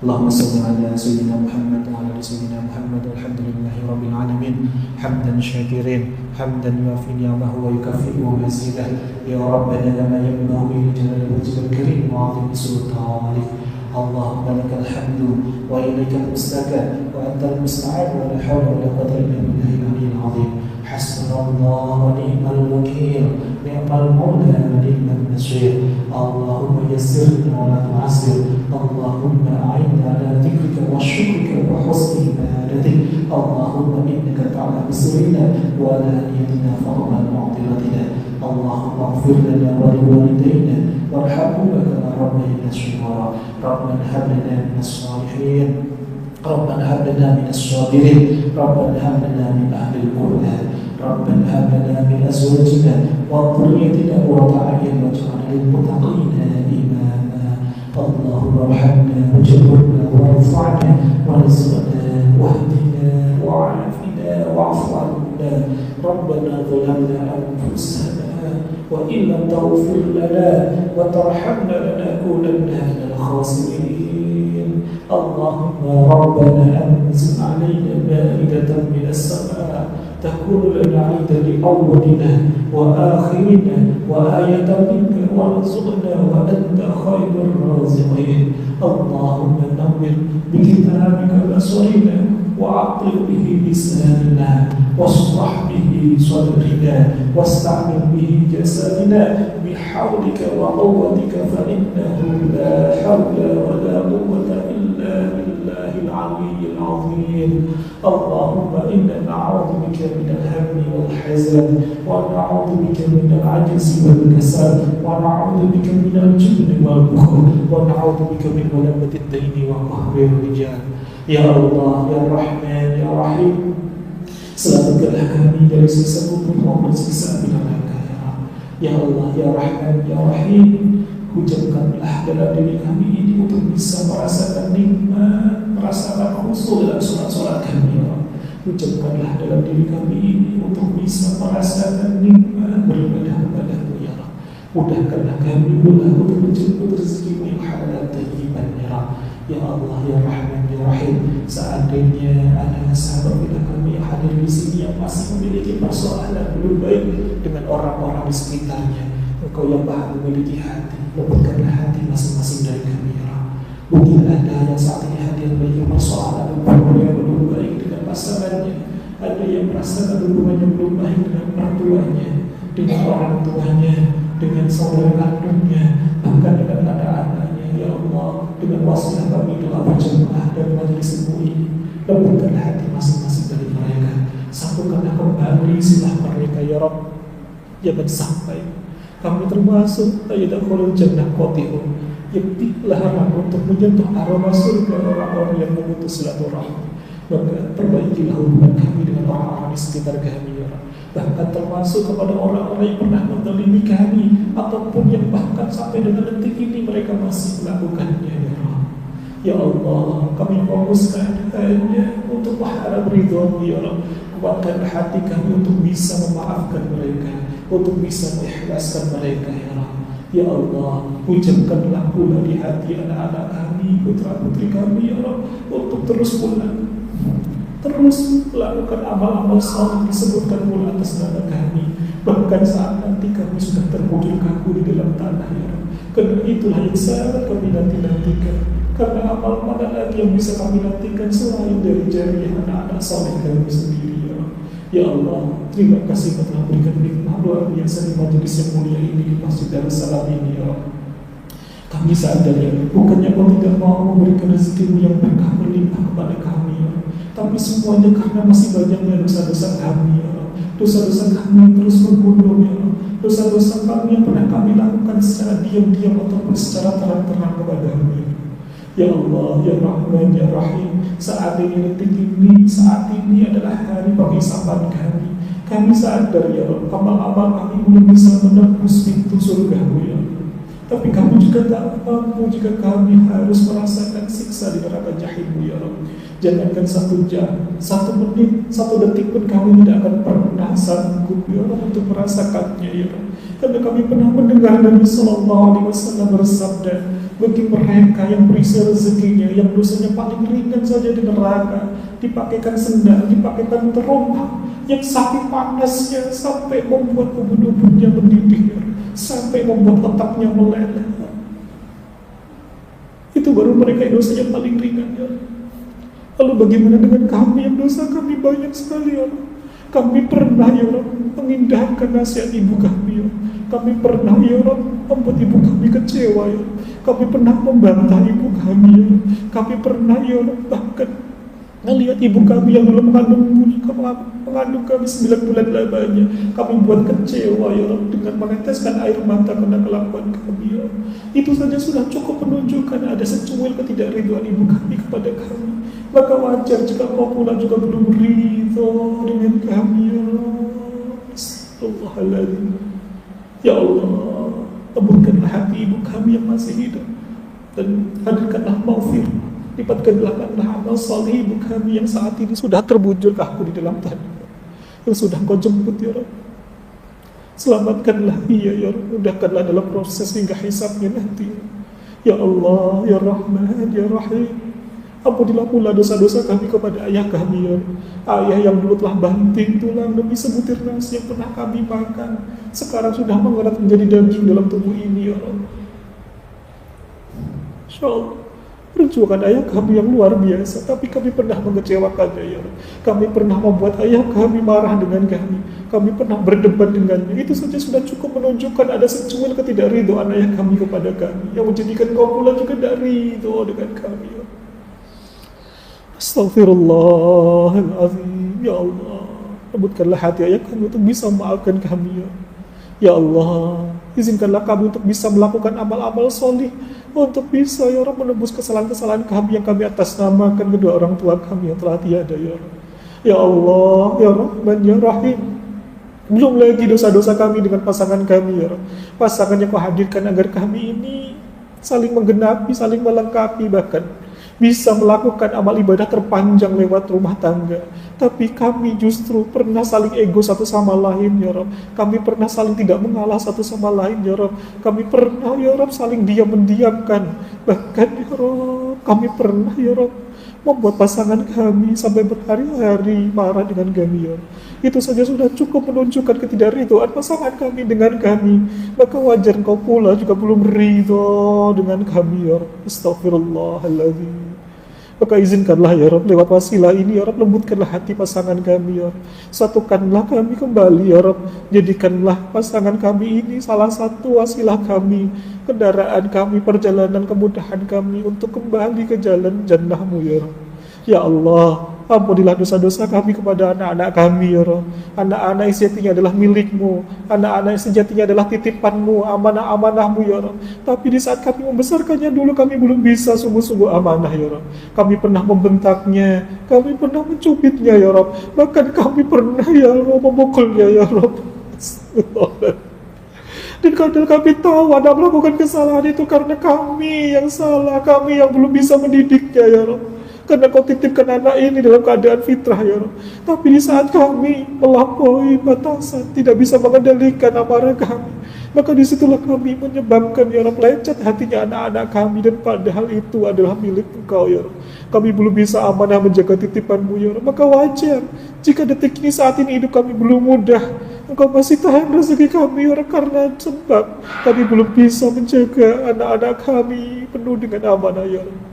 Allahumma shalli ala sayyidina Muhammad wa ala ali sayyidina Muhammad walhamdulillahi rabbil alamin hamdan syakirin hamdan yuafi ni'amahu wa yukafi'u mazidah ya rabbana lama yanbaghi li jalali wajhikal karim wa 'azimi sultanik. Allahumma lakal hamdu wa ilaikal mustaqim wa antal musta'an wa la hawla wa la quwwata illa billahil aliyyil 'azim. Hasbunallahu wa ni'mal wakeel, ni'mal mawla wa ni'man nasir. Allahumma yassir wa la tu'assir. Allahumma a'inna ala dhikrika wa syukrika wa husni ibadatik. Allahumma innaka ta'lamu sirrina wa alaniyatina fa'lam mu'tiratina. Allahumma ighfir lana wa liwalidayna warhamhuma kama rabbayana shighara. Rabbana hab lana minas salihin, Rabbana hab lana minas sabirin, Rabbana hab lana min ahlil qur'an, Rabbana hab lana min azwajina wa dhurriyyatina qurrata a'yun waj'alna lil muttaqina imama. Allahumma arhamna wajburna warfa'na warzuqna wahdina wa'afina wa'fu 'anna. Rabbana zalamna anfusana wa in lam taghfir lana wa tarhamna lanakunanna minal khasirin. Allahumma rabbana anzil 'alaina ma'idatan minas sama' takunu lana 'idan li awwalina wa akhirina wa ayatan minka warzuqna wa anta khairur raziqin. Allahumma nawwir bi kitabika basarina wa aqil bihi lisanina washrah bihi sadrina wasta'mil bihi jasadina bihawlika wa quwwatika fa innahu la hawla wa la quwwata illa billahil aliyyil azim. Allahumma inna na'udzu bika minal hammi wal hazan wa na'udzu bika minal 'ajzi wal kasal wa na'udzu bika minal jubni wal bukhl wa na'udzu bika min ghalabati ad-daini wa qahri ar-rijal. Ya Allah, Ya Rahman, Ya Rahim, selamatkanlah kami dari siksa kubur maupun siksa api neraka. Ya Allah, Ya Rahman, Ya Rahim, hujamkanlah dalam diri kami ini untuk bisa merasakan nikmat, merasakan khusyuk dalam sholat-sholat kami. Ya Allah, hujamkanlah dalam diri kami ini untuk bisa merasakan nikmat beribadah kepada-Mu. Ya Allah, mudahkanlah kami pula untuk menjemput rezeki yang halal thayyiban. Ya Allah, Ya Allah, Ya Rahman, Ya Rahim, seandainya ada sahabat kita kami yang hadir di sini yang masih memiliki persoalan belum baik dengan orang-orang di sekitarnya, Engkau yang Maha memiliki hati, lembutkanlah hati masing-masing dari kami. Ya Allah, mungkin ada yang saat ini hadir memiliki persoalan yang belum baik dengan pasangannya, ada yang merasakan hubungannya belum baik dengan orang tuanya, dengan orang tuanya, dengan saudara kandungnya, bahkan dengan anak-anaknya. Ya Allah, dengan wasilah kami doa berjamaah dan majelis ilmu ini, lembutkanlah hati masing-masing dari mereka, sambungkanlah kembali silah mereka. Ya Rabb, jangan sampai kami termasuk yadkhulul jannah qati'un, yang dilarang untuk menyentuh aroma surga orang-orang yang memutus silaturahmi. Maka perbaikilah hubungan kami dengan orang-orang di sekitar kami. Ya Rabb, bahkan termasuk kepada orang-orang yang pernah menzalimi kami ataupun yang bahkan sampai dengan detik ini mereka masih melakukannya. Ya Allah, Ya Allah, kami fokuskan hanya untuk mengharap ridho-Mu. Ya Allah, kuatkan hati kami untuk bisa memaafkan mereka, untuk bisa mengikhlaskan mereka. Ya Allah, Ya Allah, hujamkanlah pula di hati anak-anak kami, putra-putri kami. Ya Allah, untuk terus melakukan amal-amal saleh disebutkan pula atas nama kami, bahkan saat nanti kami sudah terbujur kaku di dalam tanah. Ya Rabb, karena itulah yang sangat kami nantikan, karena amal mana lagi yang bisa kami nantikan selain dari jariah anak-anak saleh kami sendiri. Ya Rabb, Ya Allah, terima kasih telah berikan nikmat luar biasa di majelis yang mulia ini, di Masjid Darussalam ini. Ya Rabb, kami sadar ya, bukannya Kau tidak mau memberikan rezeki-Mu yang berkah berlimpah kepada kami, ya, tapi semuanya karena masih banyaknya dosa-dosa kami. Ya, dosa-dosa kami terus berbunuh. Ya, dosa-dosa kami yang pernah kami lakukan secara diam-diam ataupun secara terang-terang kepada-Mu. Ya Allah, Ya Rahman, Ya Rahim, saat ini detik ini, saat ini adalah hari penghisapan kami. Kami sadar ya, amal-amal kami belum bisa menembus pintu surga-Mu. Ya, Tapi kamu juga tak mampu jika kami harus merasakan siksa di neraka jahim, ya Rabb. Jangankan 1 jam, 1 menit, 1 detik pun kami tidak akan pernah sanggup, ya Rabb, untuk merasakannya, ya Rabb. Karena kami pernah mendengar Nabi Sallallahu Alaihi Wasallam bersabda, bagi mereka yang berisi rezekinya, yang dosanya paling ringan saja di neraka, dipakaikan sendal, dipakaikan terompah, yang saking panasnya sampai membuat ubun-ubunnya mendidih, sampai membuat otaknya meleleh. Itu baru mereka yang dosanya paling ringan, ya. Lalu bagaimana dengan kami yang dosa kami banyak sekali, ya. Kami pernah, ya Rabb, mengindahkan nasihat ibu kami, ya. Kami pernah, ya Rabb, membuat ibu kami kecewa, ya. Kami pernah membantah ibu kami, ya. Kami pernah, ya Rabb, bahkan melihat ibu kami yang belum mengandung kami 9 bulan lamanya, kami buat kecewa, ya Rabb, dengan meneteskan air mata karena kelakuan kami, ya. Itu saja sudah cukup menunjukkan ada secuil ketidakridhoan ibu kami kepada kami. Maka wajar jika kau pula juga belum ridho dengan kami, ya Rabb. Astagfirullahaladzim. Ya Allah, lembutkanlah hati ibu kami yang masih hidup, dan hadirkanlah maufir, lipatkanlah amal salih ibu kami yang saat ini sudah terbujur kaku di dalam tanah, yang sudah kau jemput, ya Rabb. Selamatkanlah ia, ya Rabb. Mudahkanlah dalam proses hingga hisabnya nanti. Ya Allah, ya Rahman, ya Rahim. Ampunilah pula dosa-dosa kami kepada ayah kami, ya Rabb. Ayah yang dulu telah banting tulang demi sebutir nasi yang pernah kami makan, sekarang sudah mengerat menjadi daging dalam tubuh ini, ya Rabb. Insya Allah, perjuangan ayah kami yang luar biasa, tapi kami pernah mengecewakannya, ya Rabb. Kami pernah membuat ayah kami marah dengan kami pernah berdebat dengannya. Itu saja sudah cukup menunjukkan ada secuil ketidakridhoan ayah kami kepada kami, yang menjadikan kau pula juga tidak ridho dengan kami, ya. Astaghfirullahaladzim. Ya Allah, lembutkanlah hati ayah kami untuk bisa memaafkan kami, ya. Ya Allah, izinkanlah kami untuk bisa melakukan amal-amal solih, untuk bisa, ya Rabb, menebus kesalahan-kesalahan kami yang kami atasnamakan kedua orang tua kami yang telah tiada, ya Rabb. Ya Allah, ya Rahman, ya Rahim. Belum lagi dosa-dosa kami dengan pasangan kami, ya Rabb. Pasangan yang kau hadirkan agar kami ini saling menggenapi, saling melengkapi, bahkan bisa melakukan amal ibadah terpanjang lewat rumah tangga. Tapi kami justru pernah saling ego satu sama lain, ya Rabb. Kami pernah saling tidak mengalah satu sama lain, ya Rabb. Kami pernah, ya Rabb, saling diam-mendiamkan. Bahkan, ya Rabb, kami pernah, ya Rabb, membuat pasangan kami sampai berhari-hari marah dengan kami, ya Rabb. Itu saja sudah cukup menunjukkan ketidakridhoan pasangan kami dengan kami. Maka wajar kau pula juga belum ridho dengan kami, ya Rabb. Astaghfirullahaladzim. Maka izinkanlah, ya Rabb, lewat wasilah ini, ya Rabb, lembutkanlah hati pasangan kami, ya Rabb. Satukanlah kami kembali, ya Rabb. Jadikanlah pasangan kami ini salah satu wasilah kami, kendaraan kami, perjalanan kemudahan kami untuk kembali ke jalan jannah-Mu, ya Rabb. Ya Allah, ampunilah dosa-dosa kami kepada anak-anak kami, ya Rabb. Anak-anak yang sejatinya adalah milik-Mu, anak-anak yang sejatinya adalah titipan-Mu, amanah-amanah-Mu, ya Rabb. Tapi di saat kami membesarkannya dulu, kami belum bisa sungguh-sungguh amanah, ya Rabb. Kami pernah membentaknya, kami pernah mencubitnya, ya Rabb. Bahkan kami pernah, ya Rabb, memukulnya, ya Rabb. Dan kadang kami tahu Anda melakukan kesalahan itu karena kami yang salah, kami yang belum bisa mendidiknya, ya Rabb. Karena kau titipkan anak ini dalam keadaan fitrah, ya Rabb. Tapi di saat kami melampaui batasan, tidak bisa mengendalikan amarah kami, maka disitulah kami menyebabkan, ya Rabb, lecet hatinya anak-anak kami. Dan padahal itu adalah milik Engkau, ya Rabb. Kami belum bisa amanah menjaga titipan-Mu, ya Rabb. Maka wajar jika detik ini, saat ini hidup kami belum mudah. Engkau masih tahan rezeki kami, ya Rabb, karena sebab kami belum bisa menjaga anak-anak kami penuh dengan amanah, ya Rabb.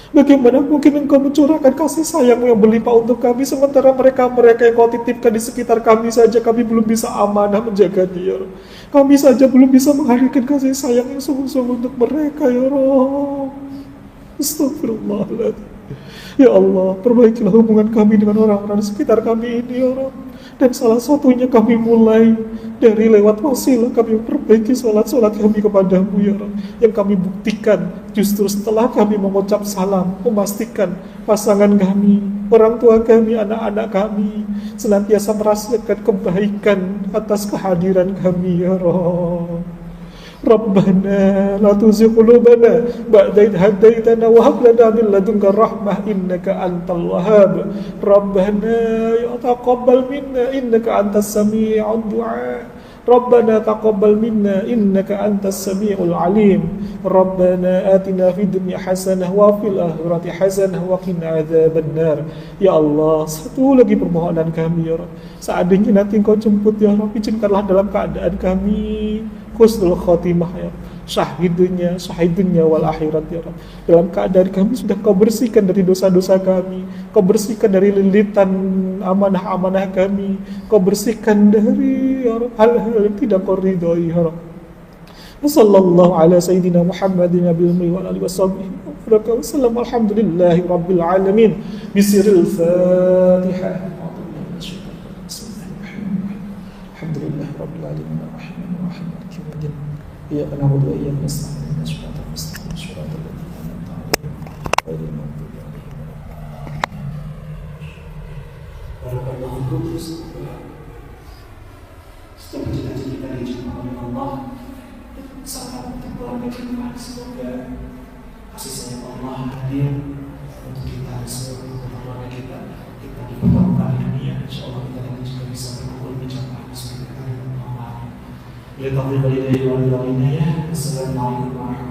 Bagaimana mungkin Engkau mencurahkan kasih sayang-Mu yang berlimpah untuk kami, sementara mereka-mereka yang Kau titipkan di sekitar kami saja kami belum bisa amanah menjaganya, ya Rabb. Kami saja belum bisa menghadirkan kasih sayang yang sungguh-sungguh untuk mereka, ya Rabb. Astagfirullahaladzim. Ya Allah, perbaikilah hubungan kami dengan orang-orang di sekitar kami ini, ya Rabb. Dan salah satunya kami mulai dari lewat wasilah kami perbaiki sholat-sholat kami kepadamu, ya Rabb. Yang kami buktikan justru setelah kami mengucap salam, memastikan pasangan kami, orang tua kami, anak-anak kami senantiasa merasakan kebaikan atas kehadiran kami, ya Rabb. Rabbana la tuzigh qulubana ba'da idh hadaitana wa hab lana min ladunka rahmah innaka antal wahhab. Rabbana ya taqabbal minna innaka antas sami'ud du'a. Rabbana taqabbal minna innaka antas sami'ul alim. Rabbana atina fid dunya hasanah wa fil akhirati hasanah wa qina adzabannar. Ya Allah, satu lagi permohonan kami ya Rabb. Seandainya nanti Engkau jemput ya Rabb, izinkanlah dalam keadaan kami husnul khotimah ya Rabb. Syahidnya wal akhirat ya Rabb. Dalam keadaan kami sudah Kau bersihkan dari dosa-dosa kami, Kau bersihkan dari lilitan amanah-amanah kami, Kau bersihkan dari ya Rabb, hal-hal yang tidak Kau ridhoi ya Rabb. Wassallallahu ala sayyidina Muhammadin nabil ummi wa alihi washabbihi wa sallam. Alhamdulillahi rabbil alamin. Bisiril Fatihah. Alhamdulillahi rabbil alamin arrahmanir rahim maliki yaumiddin. Iyyaka na'budu wa iyyaka nasta'in ihdinas siratal mustaqim siratal ladzina an'amta 'alaihim ghairil maghdubi 'alaihim waladdallin. Barakallahu fikum. Setelah cita-cita dijadikan oleh Allah, sahabat keluarga kita, semoga kasih sayang Allah hadir untuk kita semua, untuk keluarga kita di pertemuan dunia. Insyaallah kita nanti juga bisa berkumpul di jamaah seperti Allah. Ya taufiq walhidayah wal hidayah. Assalamualaikum warahmatullahi wabarakatuh.